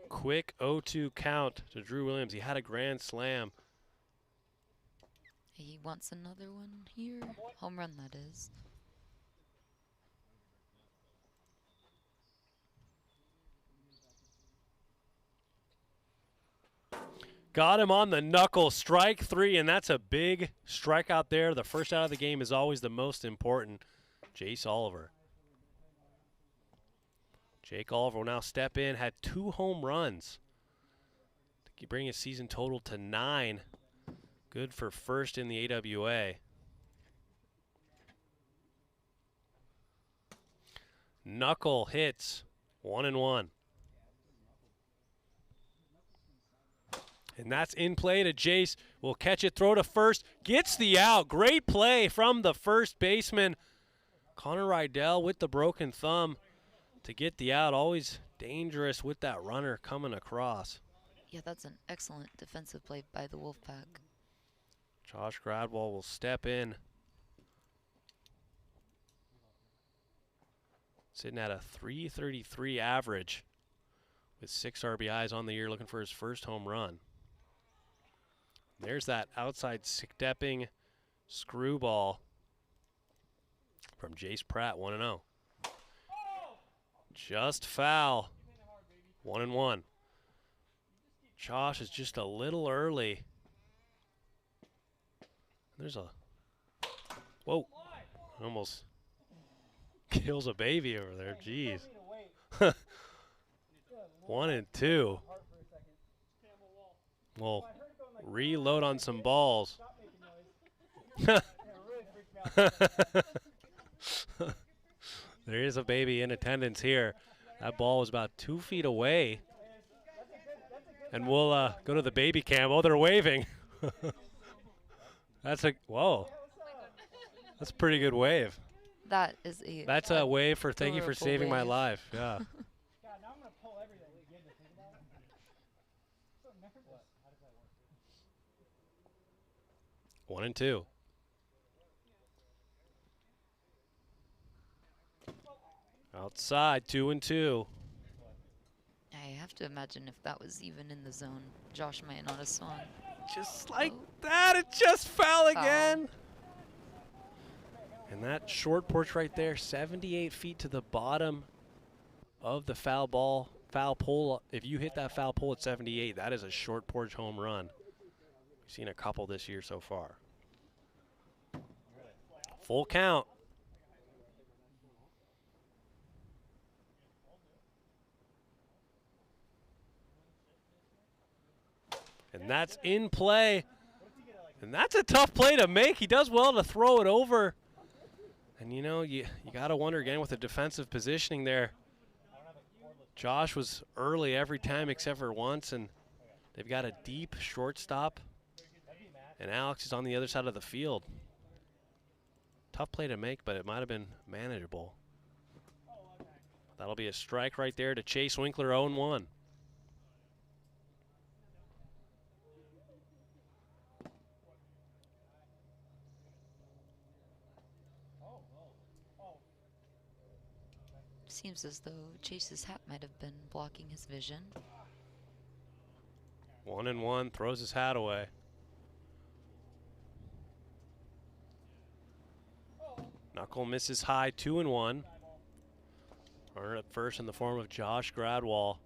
Quick 0-2 count to Drew Williams. He had a grand slam. He wants another one here. Home run, that is. Got him on the knuckle, strike 3, and that's a big strikeout there. The first out of the game is always the most important. Jace Oliver. Jake Oliver will now step in, had 2 home runs to bring his season total to 9. Good for first in the AWA. Knuckle hits, 1-1. And that's in play to Jace. Will catch it, throw to first. Gets the out. Great play from the first baseman. Connor Rydell with the broken thumb to get the out. Always dangerous with that runner coming across. Yeah, that's an excellent defensive play by the Wolfpack. Josh Gradwell will step in. Sitting at a .333 average with 6 RBIs on the year, looking for his first home run. There's that outside stepping screwball from Jace Pratt, 1-0. Just foul, 1-1. Josh is just a little early. There's a, whoa, almost kills a baby over there, jeez. 1-2. Well, reload on some balls. There is a baby in attendance here. That ball was about 2 feet away. And we'll go to the baby cam. Oh, they're waving. That's a, whoa. That's a pretty good wave. That is a. That's a wave for thank you for saving my life. Yeah. 1-2. Outside, 2-2. I have to imagine if that was even in the zone, Josh might not have swung. Just like that, it just fell again. And that short porch right there, 78 feet to the bottom of the foul pole. If you hit that foul pole at 78, that is a short porch home run. We've seen a couple this year so far. Full count. And that's in play. And that's a tough play to make. He does well to throw it over. And you know, you got to wonder again with the defensive positioning there. Josh was early every time except for once, and they've got a deep shortstop. And Alex is on the other side of the field. Tough play to make, but it might have been manageable. That'll be a strike right there to Chase Winkler, 0-1. Seems as though Chase's hat might have been blocking his vision. 1-1, throws his hat away. Knuckle misses high, 2-1. Runner at first in the form of Josh Gradwall.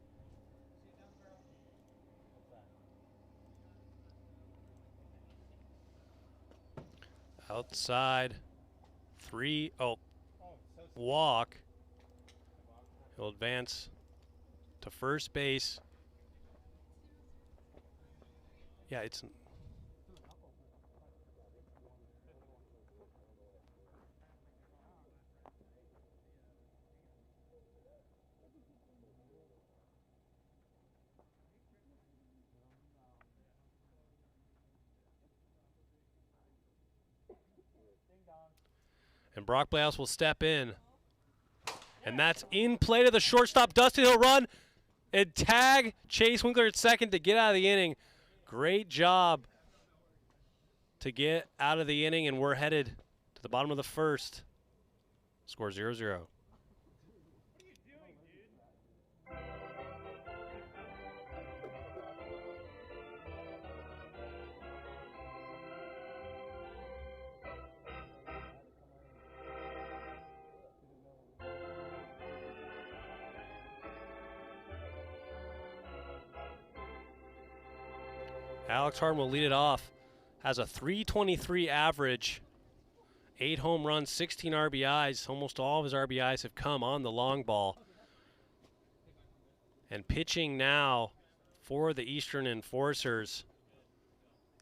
Outside, walk. He'll advance to first base. Yeah, it's... And Brock Blouse will step in. And that's in play to the shortstop. Dustin, he'll run and tag Chase Winkler at second to get out of the inning. Great job to get out of the inning, and we're headed to the bottom of the first. Score 0-0. Alex Harden will lead it off. Has a .323 average, 8 home runs, 16 RBIs. Almost all of his RBIs have come on the long ball. And pitching now for the Eastern Enforcers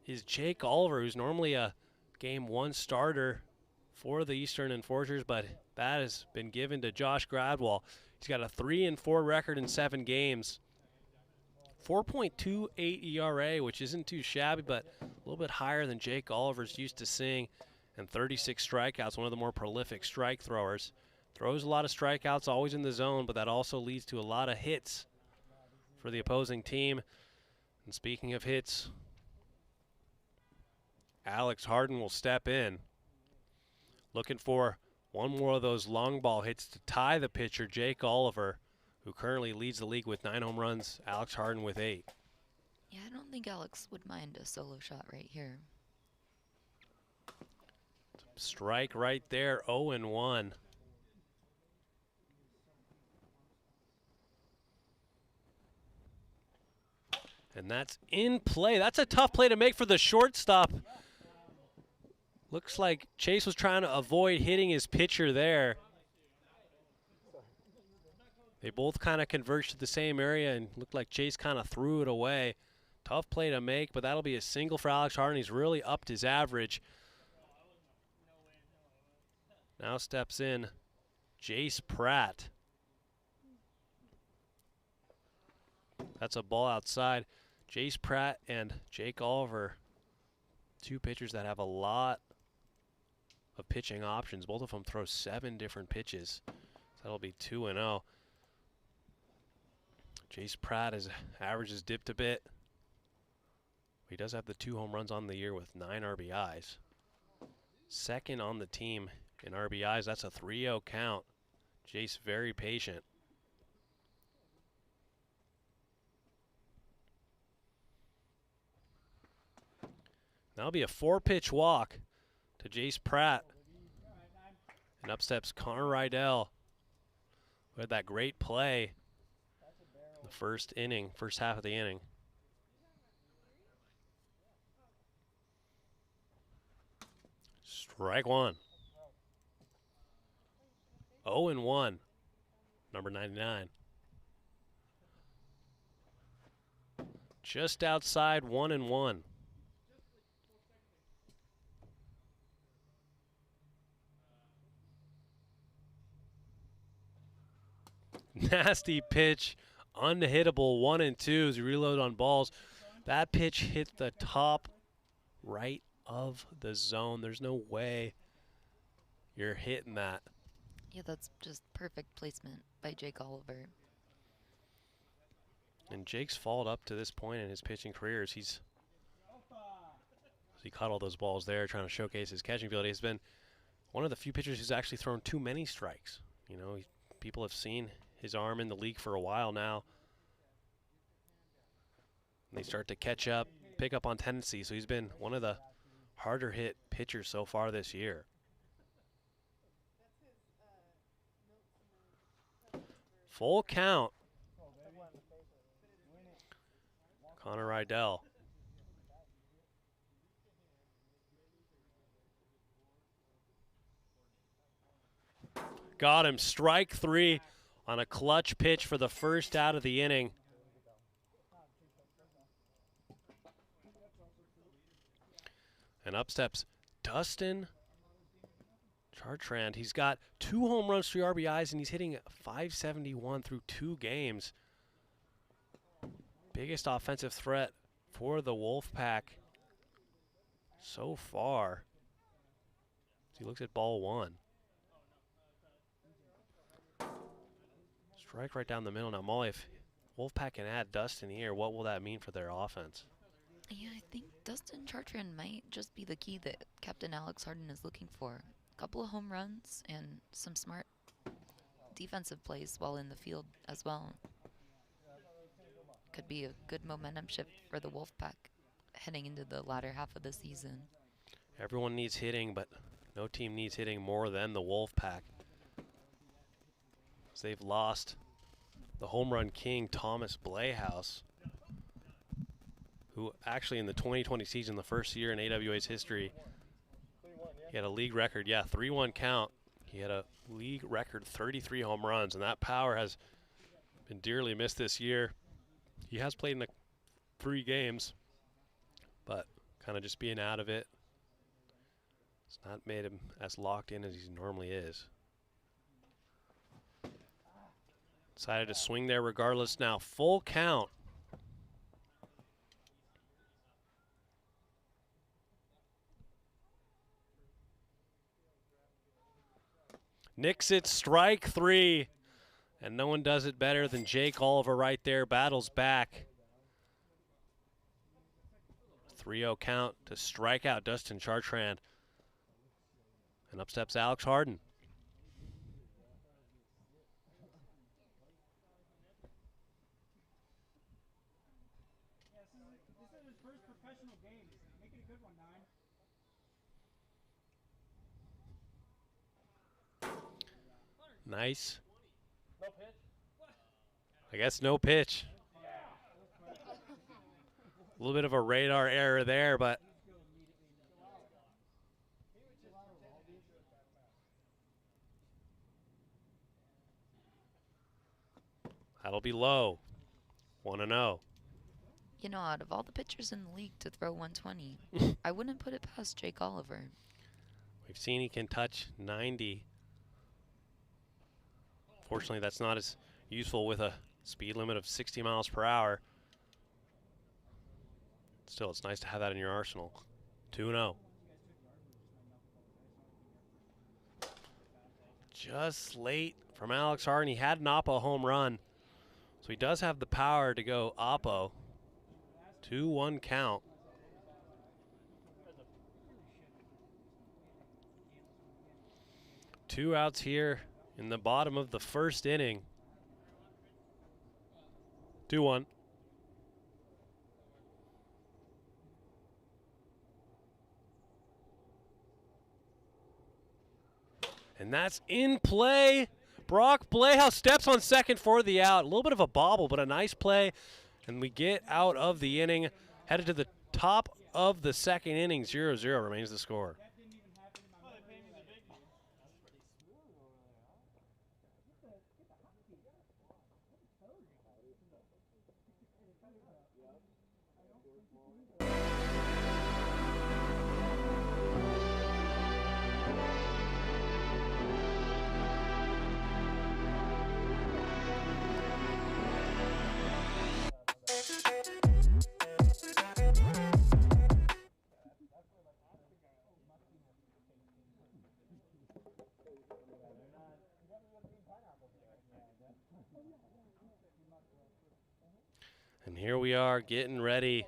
is Jake Oliver, who's normally a Game 1 starter for the Eastern Enforcers, but that has been given to Josh Gradwall. He's got a 3-4 record in 7 games. 4.28 ERA, which isn't too shabby, but a little bit higher than Jake Oliver's used to seeing, and 36 strikeouts, one of the more prolific strike throwers. Throws a lot of strikeouts, always in the zone, but that also leads to a lot of hits for the opposing team. And speaking of hits, Alex Harden will step in, looking for one more of those long ball hits to tie the pitcher, Jake Oliver, who currently leads the league with 9 home runs, Alex Harden with 8. Yeah, I don't think Alex would mind a solo shot right here. Strike right there, 0-1. And that's in play. That's a tough play to make for the shortstop. Looks like Chase was trying to avoid hitting his pitcher there. They both kind of converged to the same area and looked like Chase kind of threw it away. Tough play to make, but that'll be a single for Alex Harden. He's really upped his average. Now steps in Jace Pratt. That's a ball outside. Jace Pratt and Jake Oliver, two pitchers that have a lot of pitching options. Both of them throw 7 different pitches. So that'll be 2-0. Jace Pratt, his average has dipped a bit. He does have the 2 home runs on the year with 9 RBIs. Second on the team in RBIs. That's a 3-0 count. Jace very patient. That'll be a 4-pitch walk to Jace Pratt. And up steps Connor Rydell, who had that great play in the first half of the inning. Strike one. 0-1, number 99. Just outside 1-1. Nasty pitch, unhittable, 1-2 as you reload on balls. That pitch hit the top right of the zone. There's no way you're hitting that. Yeah, that's just perfect placement by Jake Oliver. And Jake's followed up to this point in his pitching career as he caught all those balls there, trying to showcase his catching ability. He's been one of the few pitchers who's actually thrown too many strikes. You know, people have seen his arm in the league for a while now. And they start to catch up, pick up on tendency. So he's been one of the harder hit pitchers so far this year. Full count. Connor Rydell. Got him. Strike 3 on a clutch pitch for the first out of the inning. And up steps Dustin Chartrand. He's got 2 home runs, 3 RBIs, and he's hitting .571 through 2 games. Biggest offensive threat for the Wolfpack so far. He looks at ball 1. Strike right down the middle. Now, Molly, if Wolfpack can add Dustin here, what will that mean for their offense? Yeah, I think Dustin Chartrand might just be the key that Captain Alex Harden is looking for. A couple of home runs and some smart defensive plays while in the field as well. Could be a good momentum shift for the Wolfpack heading into the latter half of the season. Everyone needs hitting, but no team needs hitting more than the Wolfpack. They've lost the home run king, Thomas Blayhouse, who actually in the 2020 season, the first year in AWA's history, he had a league record, 3-1 count. He had a league record 33 home runs, and that power has been dearly missed this year. He has played in 3 games, but kind of just being out of it, it's not made him as locked in as he normally is. Decided to swing there regardless now. Full count. Nicks it, strike 3. And no one does it better than Jake Oliver right there. Battles back. 3-0 count to strike out Dustin Chartrand. And up steps Alex Harden. Nice. No pitch? I guess no pitch. A little bit of a radar error there, but that'll be low. 1-0. You know, out of all the pitchers in the league to throw 120, I wouldn't put it past Jake Oliver. We've seen he can touch 90. Fortunately, that's not as useful with a speed limit of 60 miles per hour. Still, it's nice to have that in your arsenal. 2-0. Just late from Alex Harden. He had an Oppo home run, so he does have the power to go Oppo. 2-1 count. Two outs here in the bottom of the first inning. 2-1. And that's in play. Brock Playhouse steps on second for the out. A little bit of a bobble, but a nice play. And we get out of the inning, headed to the top of the second inning. 0-0 remains the score. And here we are getting ready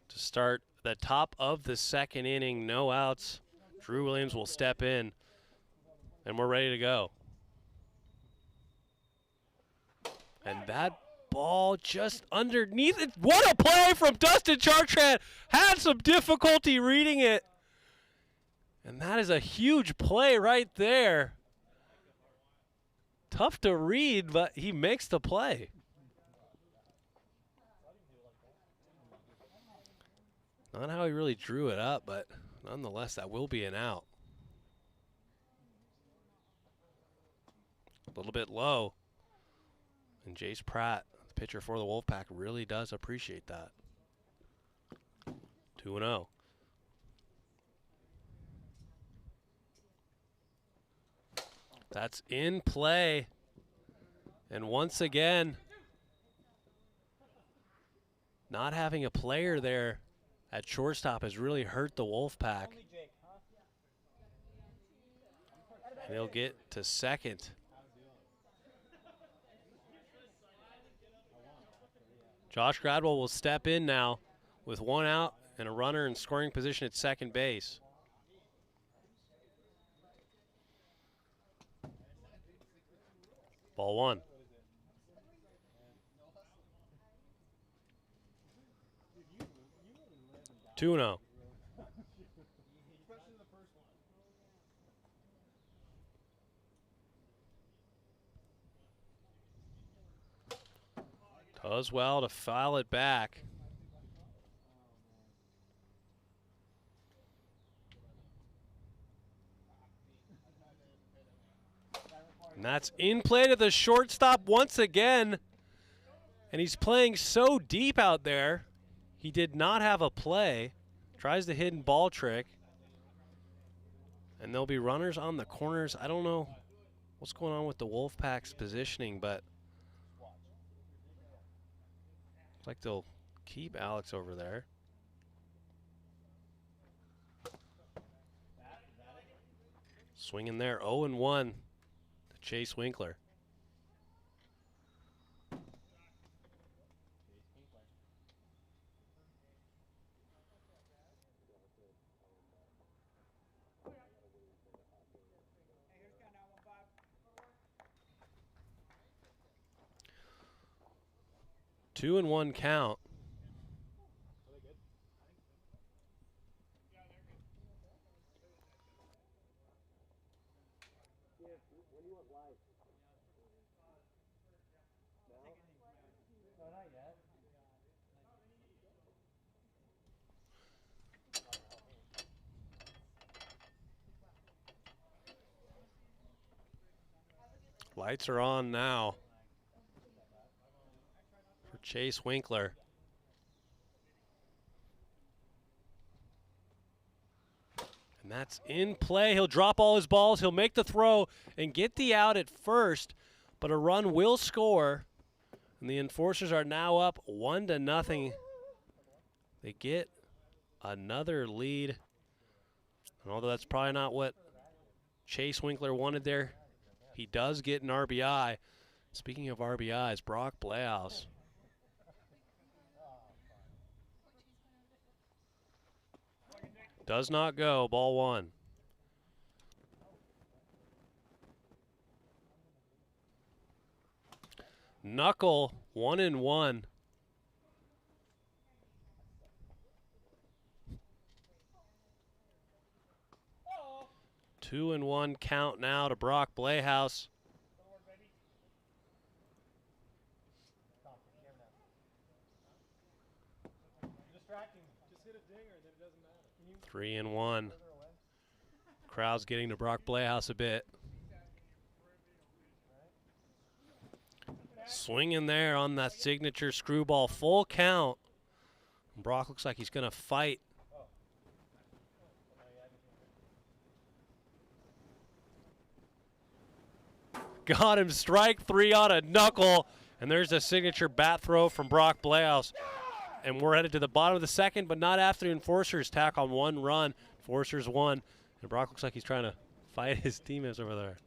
to start the top of the second inning. No outs. Drew Williams will step in, and we're ready to go. And that ball just underneath it. What a play from Dustin Chartrand. Had some difficulty reading it. And that is a huge play right there. Tough to read, but he makes the play. Not how he really drew it up, but nonetheless, that will be an out. A little bit low. And Jace Pratt, the pitcher for the Wolfpack, really does appreciate that. 2-0. That's in play. And once again, not having a player there at shortstop has really hurt the Wolfpack. And he'll get to second. Josh Gradwell will step in now with one out and a runner in scoring position at second base. Ball one. 2-0. Does well to foul it back. And that's in play to the shortstop once again. And he's playing so deep out there. He did not have a play. Tries the hidden ball trick. And there'll be runners on the corners. I don't know what's going on with the Wolfpack's positioning, but looks like they'll keep Alex over there. Swinging there, 0-1 to Chase Winkler. Two and one count. Lights are on now for Chase Winkler. And that's in play. He'll drop all his balls. He'll make the throw and get the out at first, but a run will score. And the Enforcers are now up 1-0 They get another lead. And although that's probably not what Chase Winkler wanted there, he does get an RBI. Speaking of RBIs, Brock Blehouse. Does not go, ball one. Knuckle, 1-1. Two and one count now to Brock Blehouse. Just hit a dinger, then it doesn't matter. 3-1. Crowd's getting to Brock Blehouse a bit. Swinging there on that signature screwball, full count. Brock looks like he's going to fight. Got him, strike three on a knuckle. And there's a signature bat throw from Brock Blehouse. And we're headed to the bottom of the second, but not after the Enforcers tack on one run. Enforcers won. And Brock looks like he's trying to fight his teammates over there.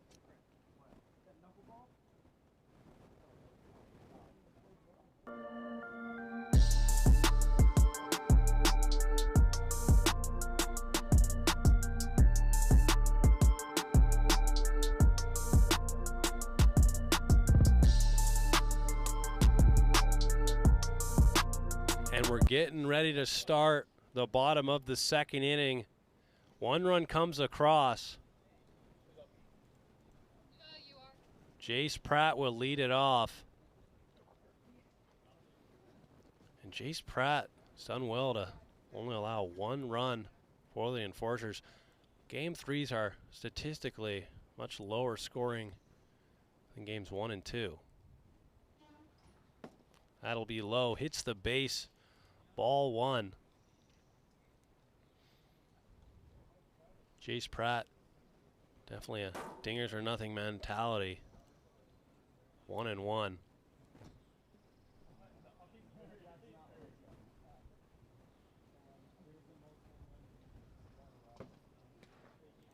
And we're getting ready to start the bottom of the second inning. One run comes across. Jace Pratt will lead it off. And Jace Pratt has done well to only allow one run for the Enforcers. Game threes are statistically much lower scoring than games 1 and 2. That'll be low, hits the base. Ball one. Jace Pratt, definitely a dingers or nothing mentality. 1-1.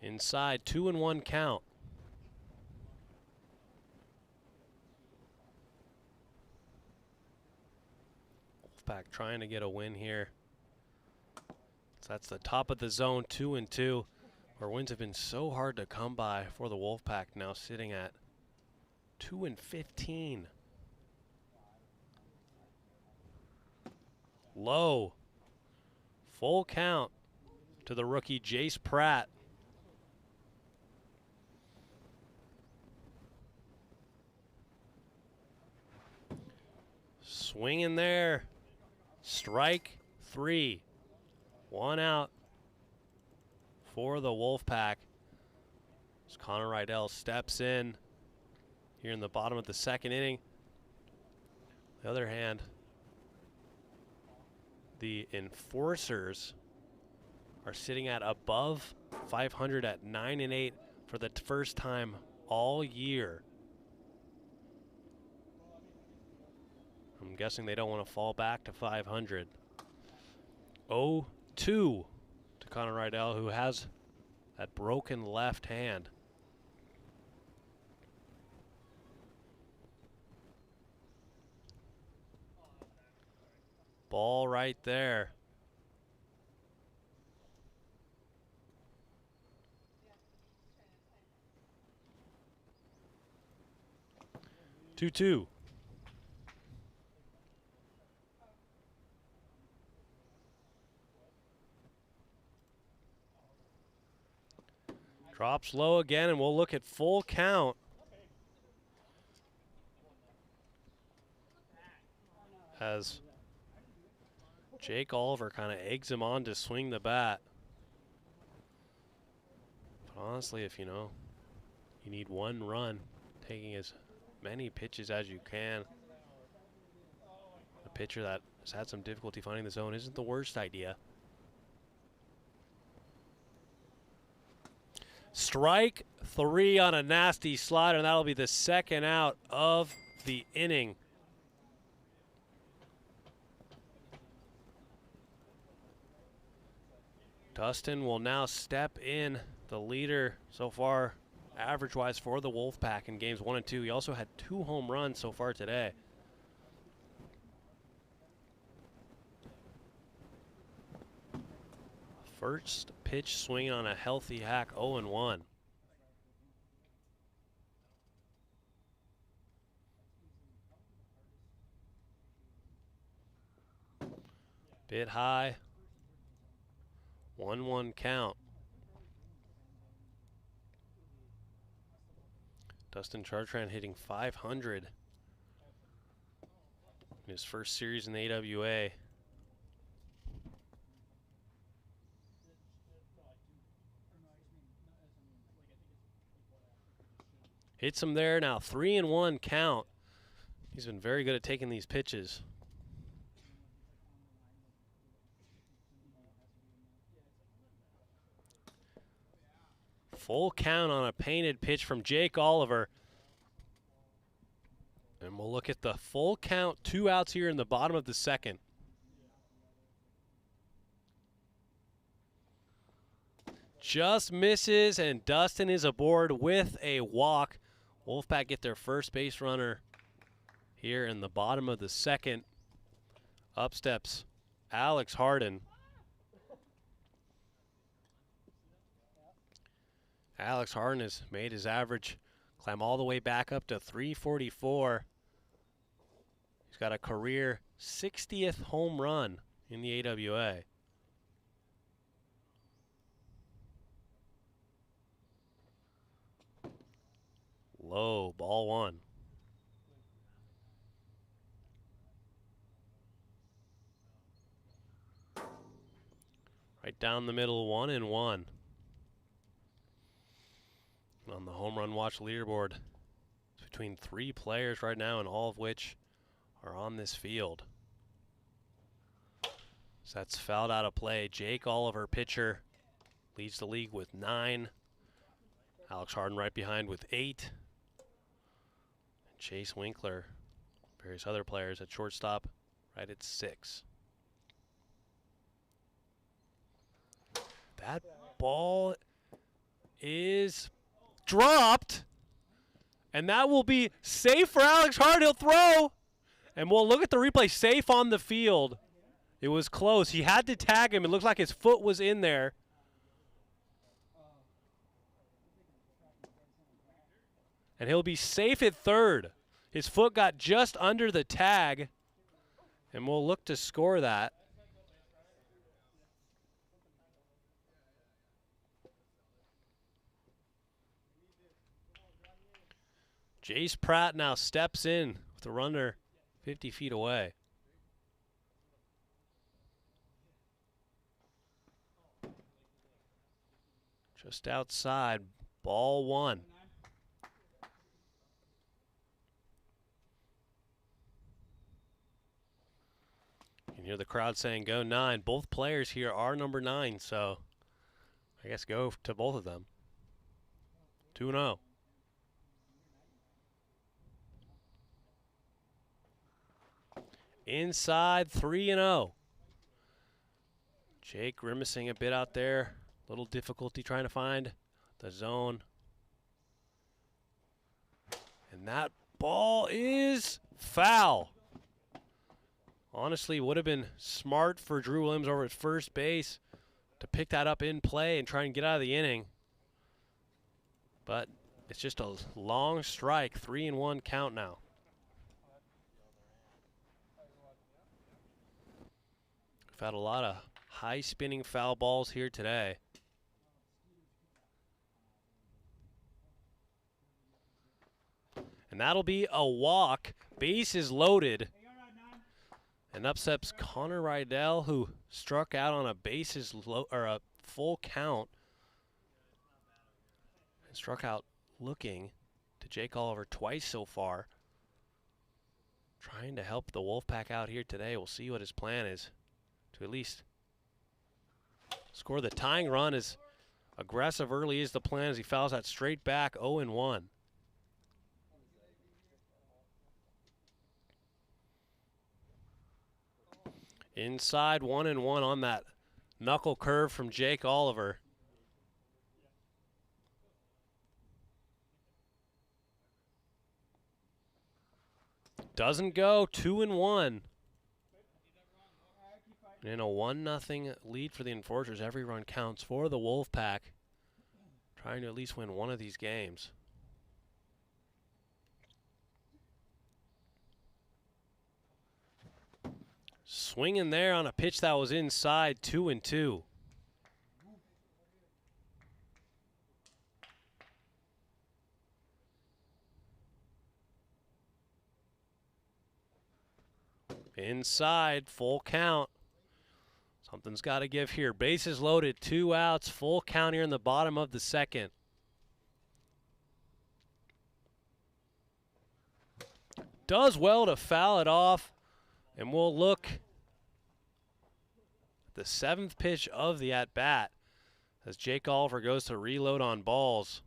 Inside, 2-1 count. Wolfpack trying to get a win here. So that's the top of the zone, 2-2. Our wins have been so hard to come by for the Wolfpack, now sitting at 2-15. Low. Full count to the rookie Jace Pratt. Swing in there. Strike three. One out for the Wolfpack. As Connor Rydell steps in here in the bottom of the second inning. On the other hand, the Enforcers are sitting at above 500 at 9-8 for the first time all year. I'm guessing they don't want to fall back to 500. 0-2 to Connor Rydell, who has that broken left hand. Ball right there. Two. Drops low again, and we'll look at full count. As Jake Oliver kind of eggs him on to swing the bat. But honestly, if you need one run, taking as many pitches as you can. A pitcher that has had some difficulty finding the zone isn't the worst idea. Strike three on a nasty slider, and that'll be the second out of the inning. Dustin will now step in, the leader so far average-wise for the Wolfpack in games 1 and 2. He also had 2 home runs so far today. First pitch swinging on a healthy hack, 0-1. Bit high, 1-1 count. Dustin Chartrand hitting .500 in his first series in the AWA. Hits him there now, 3-1 count. He's been very good at taking these pitches. Full count on a painted pitch from Jake Oliver. And we'll look at the full count, 2 outs here in the bottom of the second. Just misses, and Dustin is aboard with a walk. Wolfpack get their first base runner here in the bottom of the second. Up steps Alex Harden. Alex Harden has made his average climb all the way back up to 344. He's got a career 60th home run in the AWA. Low, ball 1. Right down the middle, 1-1. On the home run watch leaderboard, it's between 3 players right now, and all of which are on this field. So that's fouled out of play. Jake Oliver, pitcher, leads the league with 9. Alex Harden right behind with 8. And Chase Winkler, various other players at shortstop, right at 6. That ball is dropped, and that will be safe for Alex Harden. He'll throw, and we'll look at the replay. Safe on the field. It was close. He had to tag him. It looked like his foot was in there. And he'll be safe at third. His foot got just under the tag, and we'll look to score that. Jace Pratt now steps in with a runner 50 feet away. Just outside, ball 1. You can hear the crowd saying, go 9. Both players here are number 9, so I guess go to both of them. 2-0. Inside, 3-0. Jake grimacing a bit out there. Little difficulty trying to find the zone. And that ball is foul. Honestly, would have been smart for Drew Williams over at first base to pick that up in play and try and get out of the inning. But it's just a long strike, 3-1 count now. We've had a lot of high spinning foul balls here today. And that'll be a walk. Base is loaded. And up steps Connor Rydell, who struck out on a bases or a full count. And struck out looking to Jake Oliver twice so far. Trying to help the Wolfpack out here today. We'll see what his plan is to at least score the tying run. As aggressive early is the plan as he fouls that straight back, 0-1. Inside, 1-1 on that knuckle curve from Jake Oliver. Doesn't go. 2-1. And a 1-0 lead for the Enforcers. Every run counts for the Wolfpack. Trying to at least win one of these games. Swinging there on a pitch that was inside. 2-2. Inside, full count. Something's got to give here. Bases loaded, 2 outs, full count here in the bottom of the second. Does well to foul it off, and we'll look at the 7th pitch of the at-bat as Jake Oliver goes to reload on balls.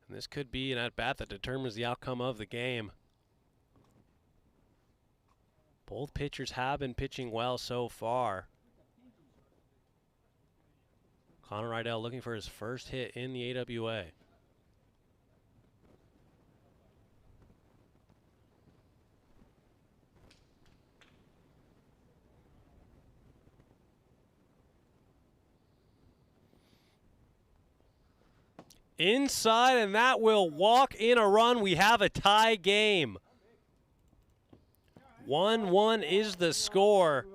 And this could be an at-bat that determines the outcome of the game. Both pitchers have been pitching well so far. Connor Rydell looking for his first hit in the AWA. Inside, and that will walk in a run. We have a tie game. 1-1 is the score.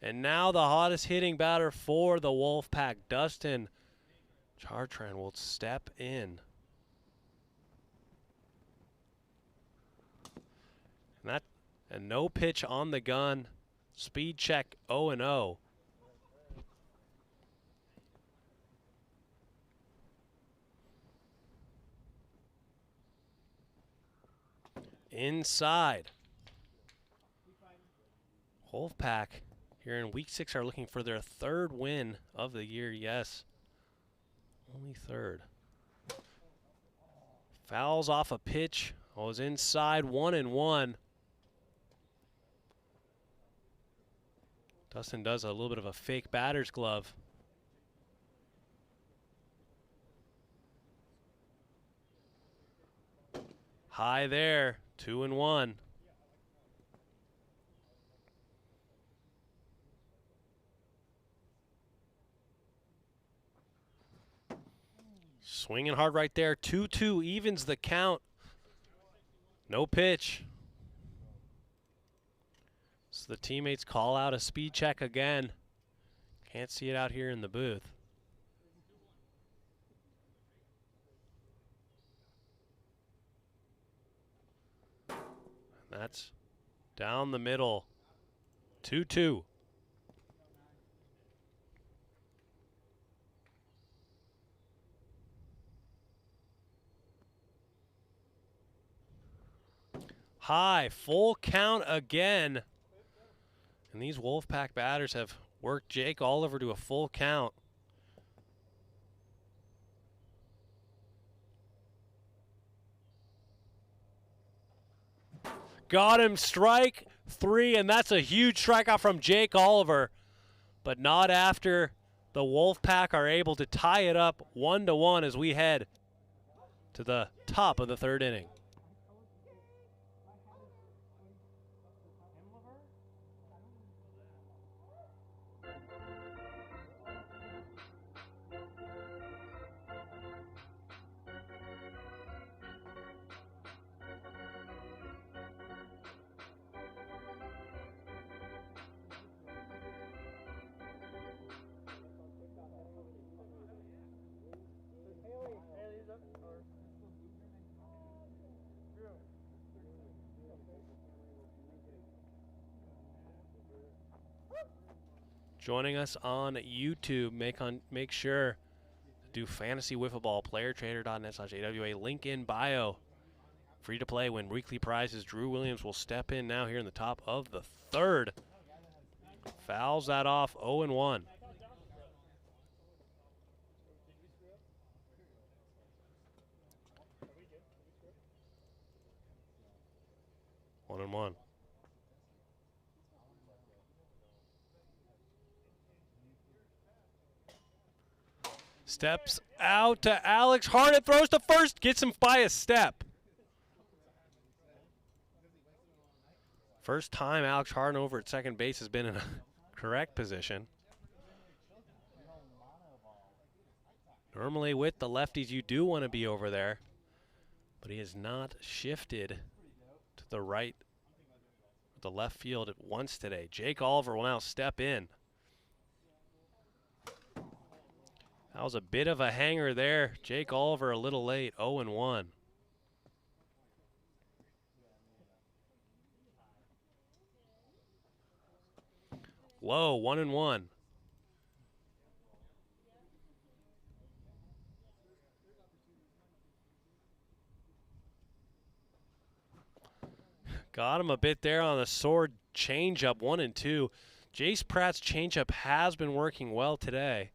And now the hottest hitting batter for the Wolfpack, Dustin Chartrand, will step in. And no pitch on the gun. Speed check 0-0. Inside. Wolfpack here in week 6 are looking for their 3rd win of the year. Yes, only 3rd. Fouls off a pitch. Was inside. 1-1. Dustin does a little bit of a fake batter's glove. High there. 2-1. Swinging hard right there. 2-2 evens the count. No pitch. So the teammates call out a speed check again. Can't see it out here in the booth. That's down the middle. 2-2. High, full count again. And these Wolfpack batters have worked Jake Oliver to a full count. Got him, strike 3, and that's a huge strikeout from Jake Oliver. But not after the Wolfpack are able to tie it up 1-1 as we head to the top of the 3rd inning. Joining us on YouTube, make sure to do Fantasy Wiffle Ball, playertrader.net/AWA, link in bio. Free to play, win weekly prizes. Drew Williams will step in now here in the top of the 3rd. Fouls that off, 0-1. One and one. Steps out to Alex Harden, throws to first, gets him by a step. First time Alex Harden over at second base has been in a correct position. Normally with the lefties you do want to be over there, but he has not shifted to the right, the left field at once today. Jake Oliver will now step in. That was a bit of a hanger there. Jake Oliver a little late, 0-1. Low, 1-1. Got him a bit there on the sword changeup, 1-2. Jace Pratt's changeup has been working well today.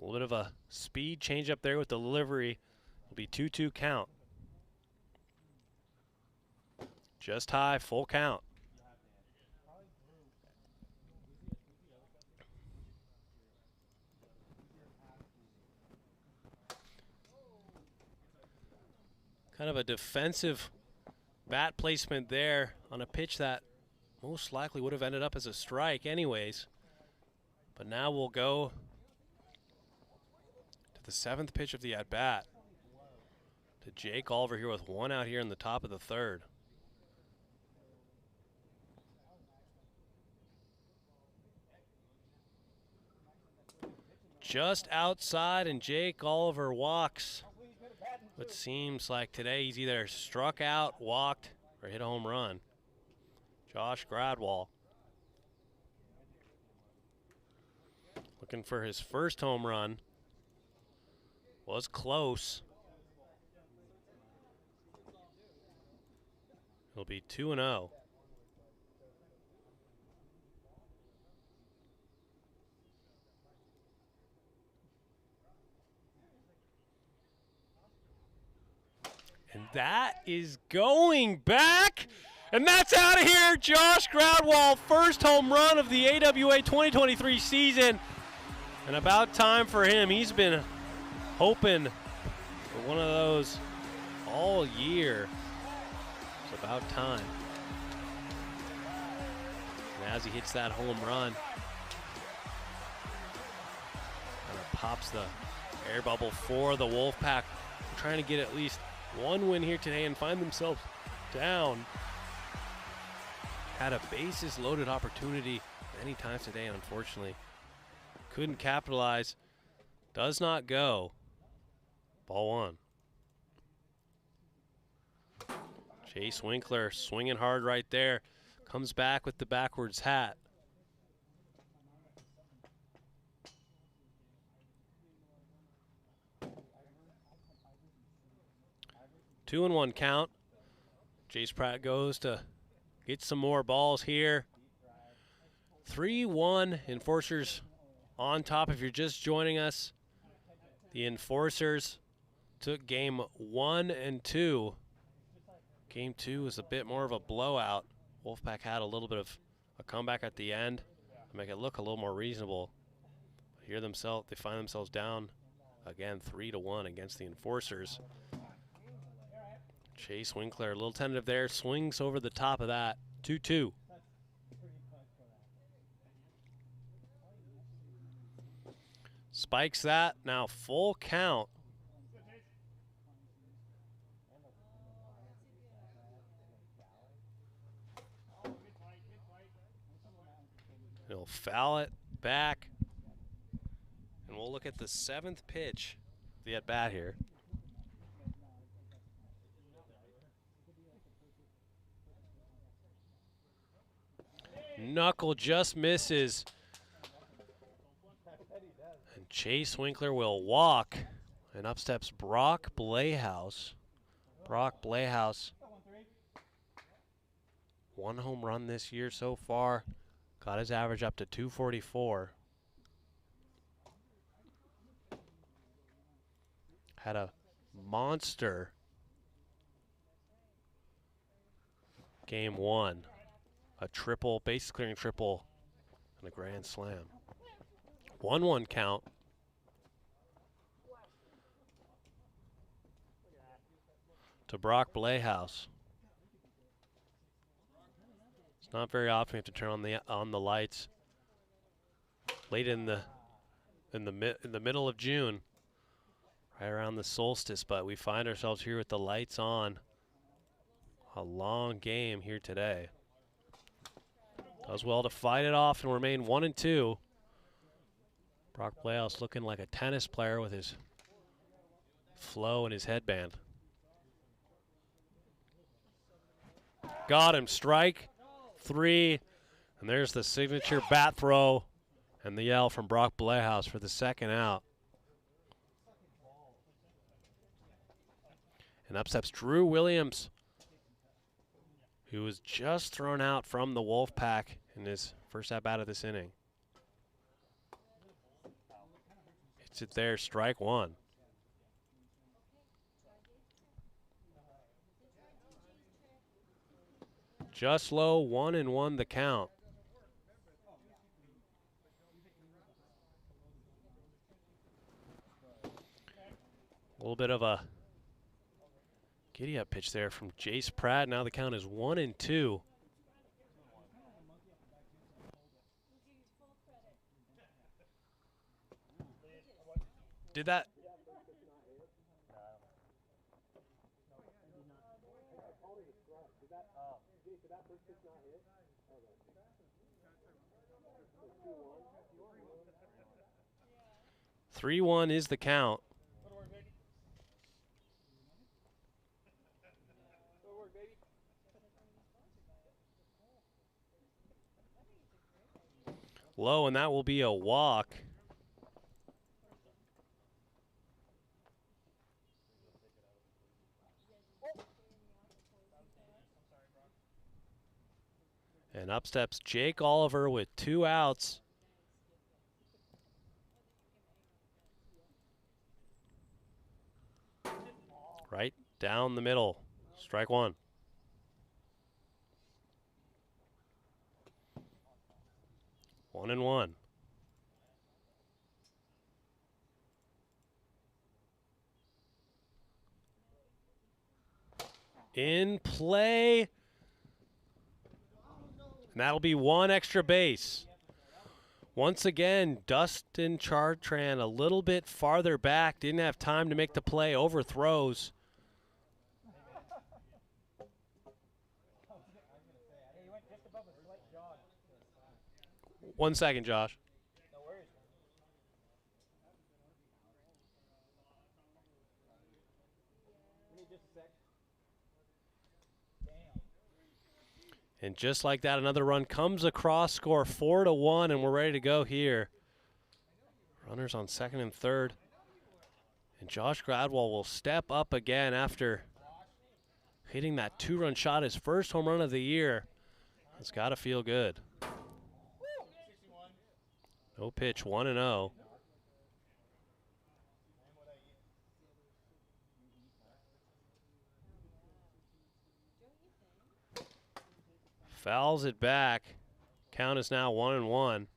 A little bit of a speed changeup there with the delivery. It'll be 2-2 count. Just high, full count. Kind of a defensive bat placement there on a pitch that most likely would have ended up as a strike anyways. But now we'll go to the 7th pitch of the at-bat. To Jake Oliver here with one out here in the top of the 3rd. Just outside, and Jake Oliver walks. It seems like today he's either struck out, walked, or hit a home run. Josh Gradwall looking for his first home run. Was close. It'll be 2-0. And that is going back, and that's out of here. Josh Gradwall, first home run of the AWA 2023 season, and about time for him. He's been hoping for one of those all year. It's about time. And as he hits that home run, kind of pops the air bubble for the Wolfpack, trying to get at least one win here today and find themselves down. Had a bases loaded opportunity many times today and unfortunately couldn't capitalize. Does not go. Ball 1. Chase Winkler swinging hard right there. Comes back with the backwards hat. Two and 1 count. Jace Pratt goes to get some more balls here. 3-1, Enforcers on top. If you're just joining us, the Enforcers took game 1 and 2. Game 2 was a bit more of a blowout. Wolfpack had a little bit of a comeback at the end to make it look a little more reasonable. Here they find themselves down again 3-1 against the Enforcers. Chase Winkler, a little tentative there, swings over the top of that. 2-2. Spikes that, now full count. He'll foul it back. And we'll look at the 7th pitch of the at-bat here. Knuckle just misses. And Chase Winkler will walk. And up steps Brock Blehaus. Brock Blehaus. 1 home run this year so far. Got his average up to 244. Had a monster Game 1. A triple, base clearing triple, and a grand slam. 1-1 count. To Brock Blehouse. It's not very often we have to turn on the lights late in the middle of June, right around the solstice, but we find ourselves here with the lights on. A long game here today. Does well to fight it off and remain 1-2. Brock Blehouse looking like a tennis player with his flow and his headband. Got him, strike 3, and there's the signature bat throw and the yell from Brock Blehouse for the second out. And up steps Drew Williams, who was just thrown out from the Wolfpack in his first at-bat of this inning. Hits it there, strike 1. Just low, 1-1 the count. A little bit of a giddy-up pitch there from Jace Pratt. Now the count is 1-2. Did that? 3-1 is the count. Low, and that will be a walk. And up steps Jake Oliver with 2 outs. Right down the middle. Strike 1. One and one. In play. And that'll be 1 extra base. Once again, Dustin Chartrand a little bit farther back. Didn't have time to make the play. Overthrows. 1 second, Josh. No worries. We need just a sec. Damn. And just like that, another run comes across, score 4-1, and we're ready to go here. Runners on second and third. And Josh Gradwell will step up again after hitting that 2-run shot, his first home run of the year. It's got to feel good. No pitch, 1-0. Fouls it back. Count is now 1-1.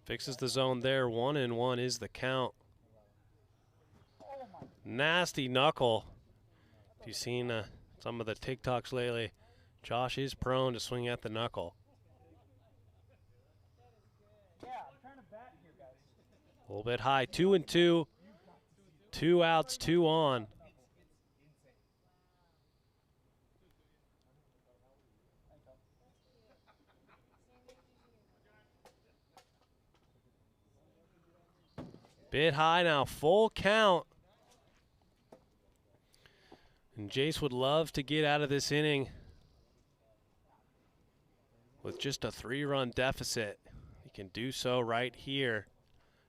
Fixes the zone there. 1-1 is the count. Nasty knuckle. If you've seen some of the TikToks lately, Josh is prone to swing at the knuckle. A little bit high. 2-2. 2 outs, 2 on. Bit high now, full count. And Jace would love to get out of this inning with just a 3-run deficit. He can do so right here.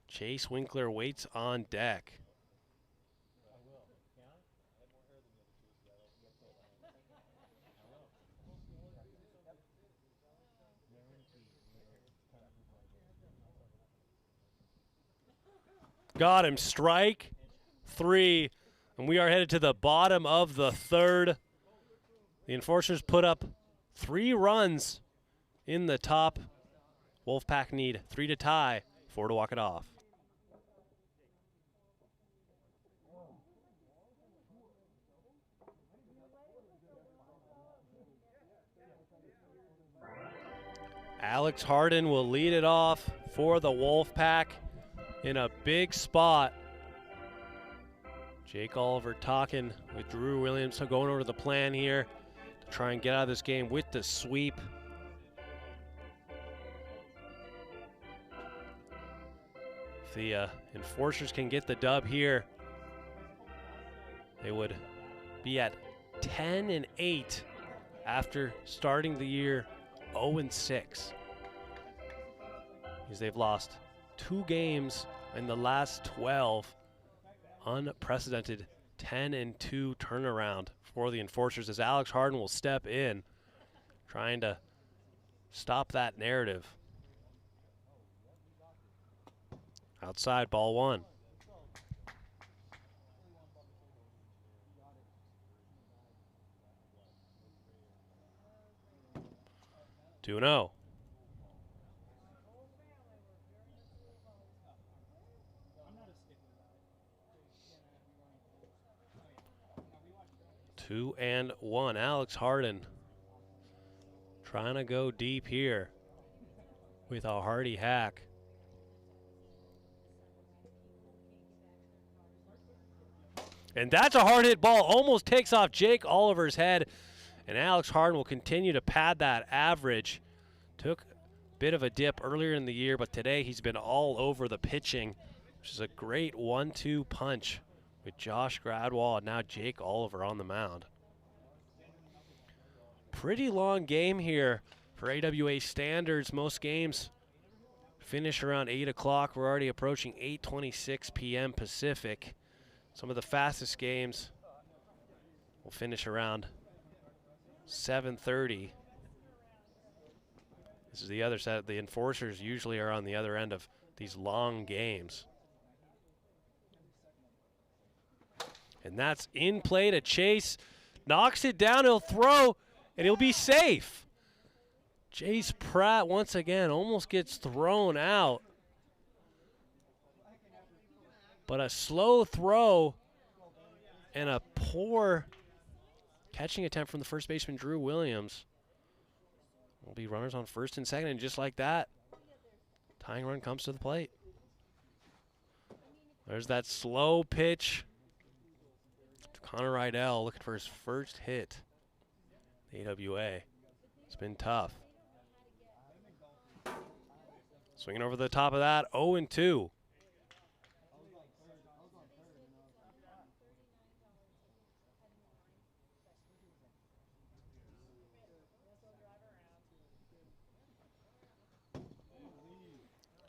Chase Winkler waits on deck. Got him. Strike 3. And we are headed to the bottom of the 3rd. The Enforcers put up 3 runs in the top. Wolfpack need 3 to tie, 4 to walk it off. Alex Harden will lead it off for the Wolfpack in a big spot. Jake Oliver talking with Drew Williams, so going over the plan here to try and get out of this game with the sweep. If the Enforcers can get the dub here, they would be at 10-8 after starting the year 0-6. Because they've lost 2 games in the last 12. Unprecedented 10-2 turnaround for the Enforcers as Alex Harden will step in, trying to stop that narrative. Outside, ball 1. Two 2-0. Two and 1. Alex Harden trying to go deep here with a hearty hack. And that's a hard hit ball. Almost takes off Jake Oliver's head. And Alex Harden will continue to pad that average. Took a bit of a dip earlier in the year, but today he's been all over the pitching, which is a great 1-2 punch with Josh Gradwell and now Jake Oliver on the mound. Pretty long game here for AWA standards. Most games finish around 8 o'clock. We're already approaching 8:26 p.m. Pacific. Some of the fastest games will finish around 7:30. This is the other side. The Enforcers usually are on the other end of these long games. And that's in play to Chase. Knocks it down, he'll throw, and he'll be safe. Jace Pratt once again almost gets thrown out. But a slow throw and a poor catching attempt from the first baseman, Drew Williams. Will be runners on first and second, and just like that, tying run comes to the plate. There's that slow pitch to Connor Rydell, looking for his first hit. The AWA. It's been tough. Swinging over the top of that, 0-2.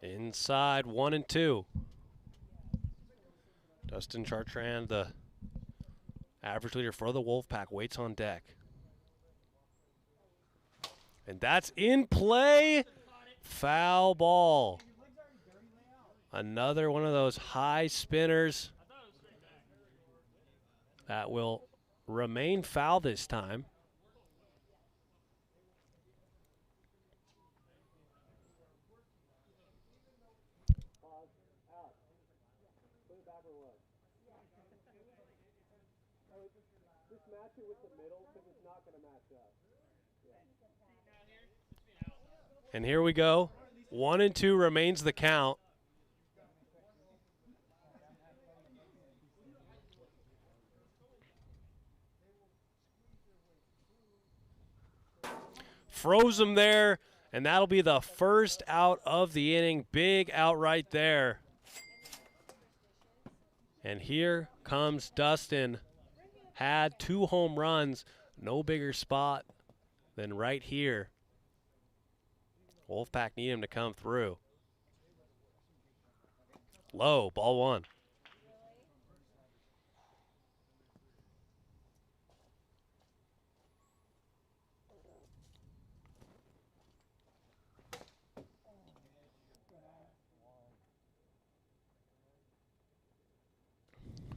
Inside, 1-2. Dustin Chartrand, the average leader for the Wolfpack, waits on deck. And that's in play. Foul ball. Another one of those high spinners that will remain foul this time. And here we go. 1-2 remains the count. Froze him there, and that'll be the first out of the inning. Big out right there. And here comes Dustin. Had 2 home runs. No bigger spot than right here. Wolfpack need him to come through. Low, ball 1.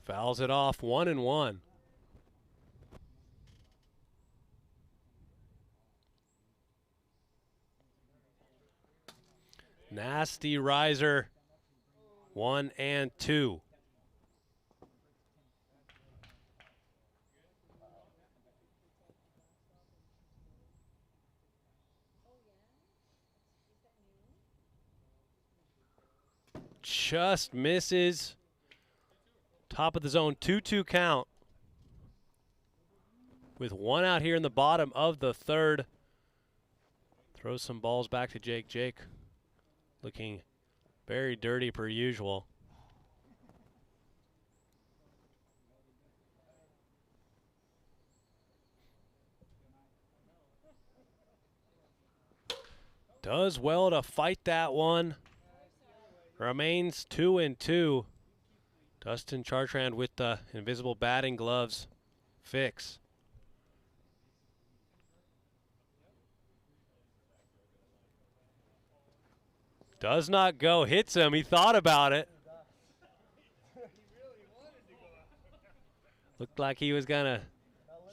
Fouls it off, 1-1. Nasty riser, 1-2. Just misses. Top of the zone, 2-2 count. With one out here in the bottom of the third. Throws some balls back to Jake. Jake looking very dirty per usual. Does well to fight that one. Remains 2-2. Dustin Chartrand with the invisible batting gloves fix. Does not go, hits him, he thought about it. Looked like he was gonna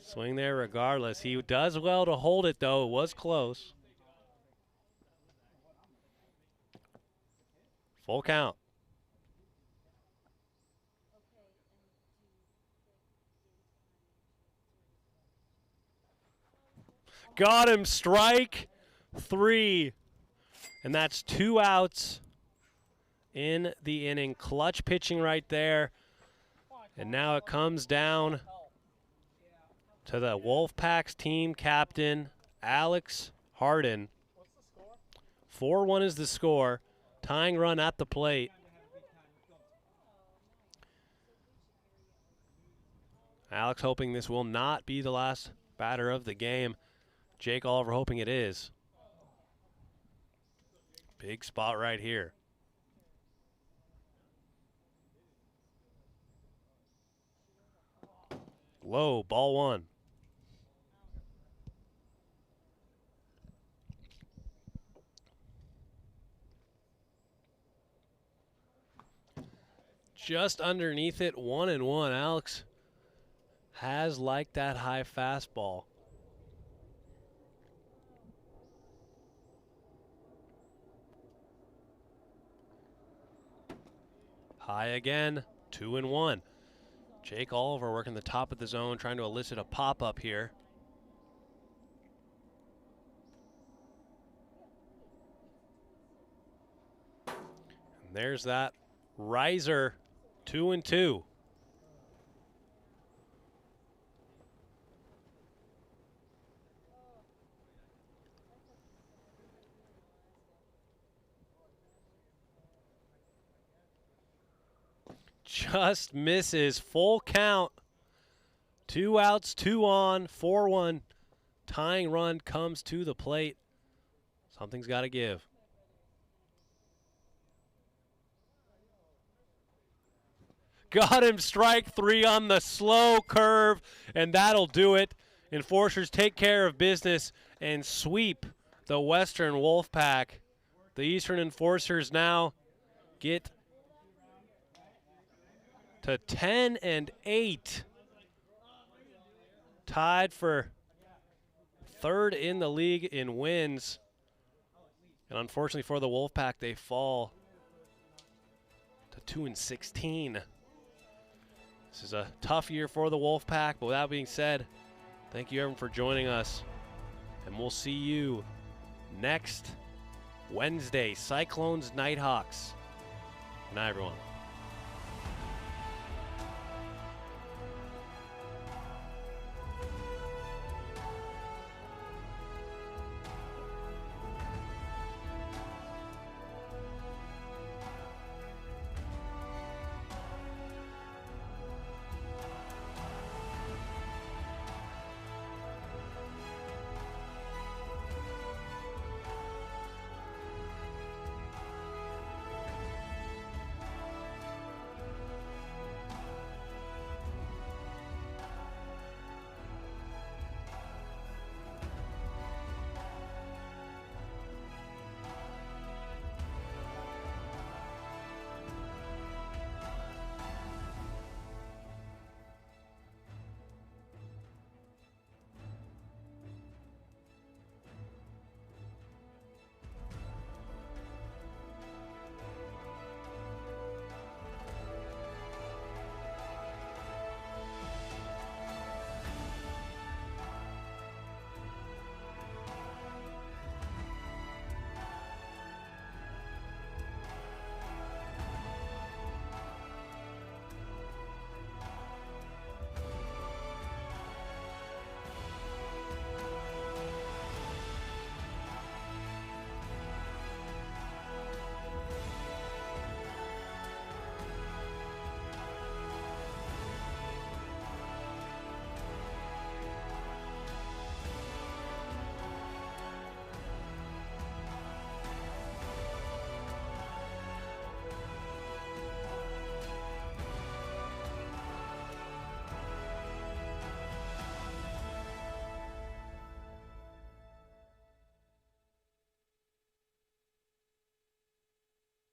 swing there regardless. He does well to hold it though, it was close. Full count. Got him, strike 3. And that's 2 outs in the inning. Clutch pitching right there. And now it comes down to the Wolfpack's team captain, Alex Harden. 4-1 is the score. Tying run at the plate. Alex hoping this will not be the last batter of the game. Jake Oliver hoping it is. Big spot right here. Low, ball 1. Just underneath it, 1-1. Alex has liked that high fastball. High again, 2-1. Jake Oliver working the top of the zone, trying to elicit a pop-up here. And there's that riser, 2-2. Just misses, full count. 2 outs, 2 on, 4-1. Tying run comes to the plate. Something's got to give. Got him, strike 3 on the slow curve, and that'll do it. Enforcers take care of business and sweep the Western Wolfpack. The Eastern Enforcers now get to 10-8. Tied for 3rd in the league in wins. And unfortunately for the Wolfpack, they fall to 2-16. This is a tough year for the Wolfpack, but with that being said, thank you everyone for joining us. And we'll see you next Wednesday, Cyclones Nighthawks. Good night, everyone.